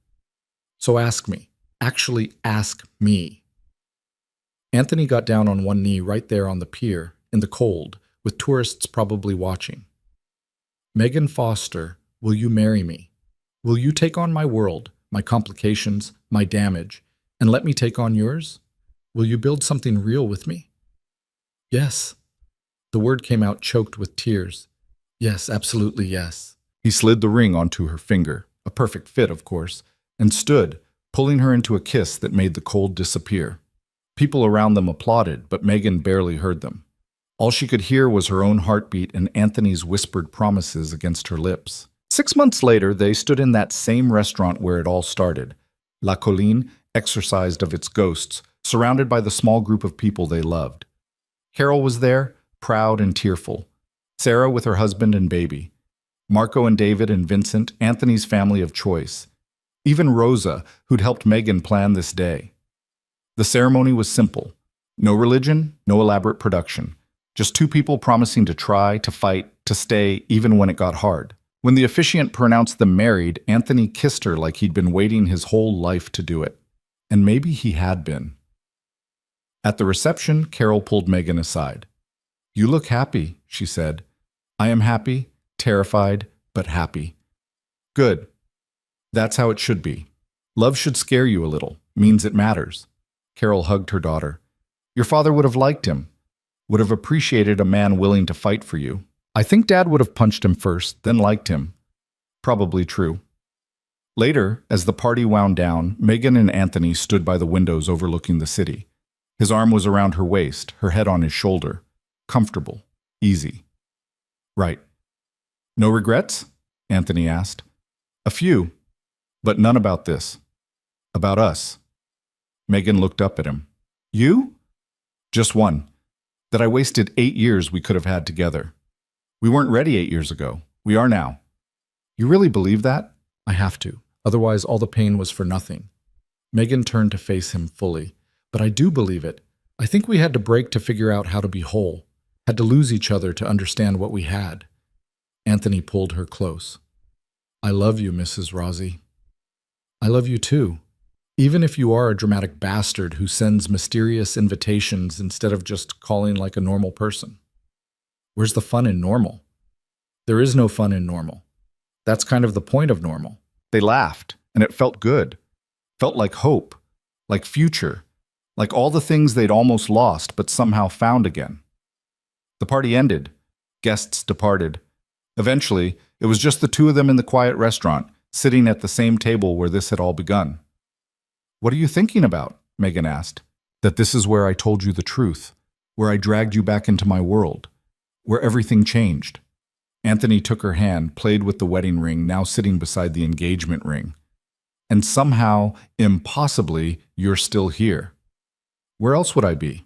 So ask me. Actually ask me." Anthony got down on one knee right there on the pier, in the cold, with tourists probably watching. "Megan Foster, will you marry me? Will you take on my world, my complications, my damage, and let me take on yours? Will you build something real with me?" "Yes." The word came out choked with tears. "Yes, absolutely yes." He slid the ring onto her finger, a perfect fit, of course, and stood, pulling her into a kiss that made the cold disappear. People around them applauded, but Megan barely heard them. All she could hear was her own heartbeat and Anthony's whispered promises against her lips. 6 months later, they stood in that same restaurant where it all started. La Colline, exorcised of its ghosts, surrounded by the small group of people they loved. Carol was there, proud and tearful. Sarah with her husband and baby. Marco and David and Vincent, Anthony's family of choice. Even Rosa, who'd helped Megan plan this day. The ceremony was simple. No religion, no elaborate production. Just two people promising to try, to fight, to stay, even when it got hard. When the officiant pronounced them married, Anthony kissed her like he'd been waiting his whole life to do it. And maybe he had been. At the reception, Carol pulled Megan aside. "You look happy," she said. "I am happy, terrified, but happy." "Good. That's how it should be. Love should scare you a little, means it matters." Carol hugged her daughter. "Your father would have liked him, would have appreciated a man willing to fight for you. I think Dad would have punched him first, then liked him." Probably true. Later, as the party wound down, Megan and Anthony stood by the windows overlooking the city. His arm was around her waist, her head on his shoulder. Comfortable. Easy. "Right. No regrets?" Anthony asked. "A few, but none about this. About us." Megan looked up at him. "You?" "Just one. That I wasted 8 years we could have had together. We weren't ready 8 years ago. We are now." "You really believe that?" "I have to. Otherwise, all the pain was for nothing." Megan turned to face him fully. "But I do believe it. I think we had to break to figure out how to be whole. Had to lose each other to understand what we had." Anthony pulled her close. "I love you, Mrs. Rossi. I love you too. Even if you are a dramatic bastard who sends mysterious invitations instead of just calling like a normal person. Where's the fun in normal? There is no fun in normal. That's kind of the point of normal." They laughed, and it felt good. Felt like hope, like future, like all the things they'd almost lost but somehow found again. The party ended. Guests departed. Eventually, it was just the two of them in the quiet restaurant, sitting at the same table where this had all begun. "What are you thinking about?" Megan asked. That this is where I told you the truth, where I dragged you back into my world, where everything changed. Anthony took her hand, played with the wedding ring, now sitting beside the engagement ring. And somehow, impossibly, you're still here. Where else would I be?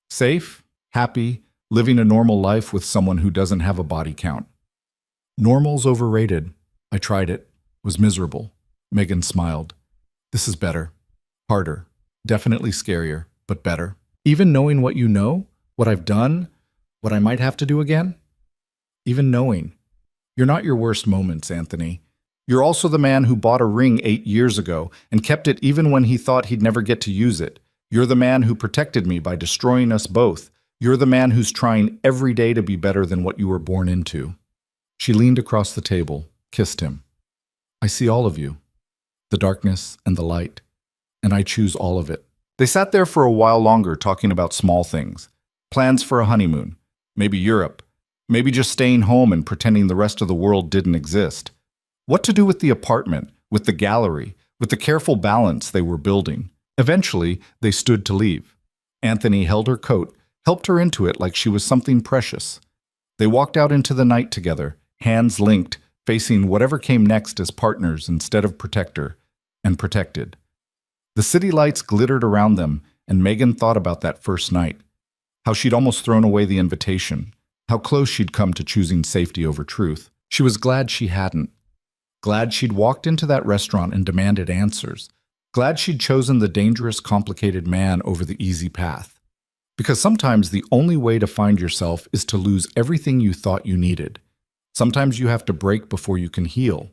Safe, happy, living a normal life with someone who doesn't have a body count. Normal's overrated. I tried it. Was miserable. Megan smiled. This is better. Harder. Definitely scarier, but better. Even knowing what you know, what I've done, what I might have to do again? Even knowing. You're not your worst moments, Anthony. You're also the man who bought a ring 8 years ago and kept it even when he thought he'd never get to use it. You're the man who protected me by destroying us both. You're the man who's trying every day to be better than what you were born into. She leaned across the table, kissed him. I see all of you, the darkness and the light, and I choose all of it. They sat there for a while longer talking about small things. Plans for a honeymoon, maybe Europe, maybe just staying home and pretending the rest of the world didn't exist. What to do with the apartment, with the gallery, with the careful balance they were building. Eventually, they stood to leave. Anthony held her coat, helped her into it like she was something precious. They walked out into the night together, hands linked, facing whatever came next as partners instead of protector, and protected. The city lights glittered around them, and Megan thought about that first night. How she'd almost thrown away the invitation. How close she'd come to choosing safety over truth. She was glad she hadn't. Glad she'd walked into that restaurant and demanded answers. Glad she'd chosen the dangerous, complicated man over the easy path. Because sometimes the only way to find yourself is to lose everything you thought you needed. Sometimes you have to break before you can heal.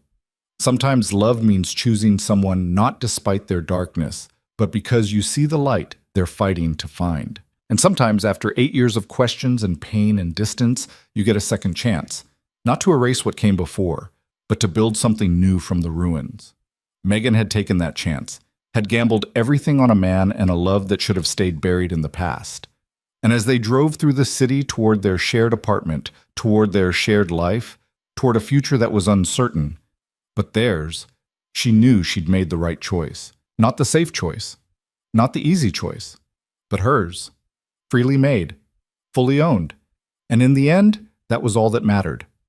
Sometimes love means choosing someone not despite their darkness, but because you see the light they're fighting to find. And sometimes after 8 years of questions and pain and distance, you get a second chance. Not to erase what came before, but to build something new from the ruins. Megan had taken that chance, had gambled everything on a man and a love that should have stayed buried in the past. And as they drove through the city toward their shared apartment, toward their shared life, toward a future that was uncertain, but theirs, she knew she'd made the right choice. Not the safe choice, not the easy choice, but hers. Freely made, fully owned. And in the end, that was all that mattered.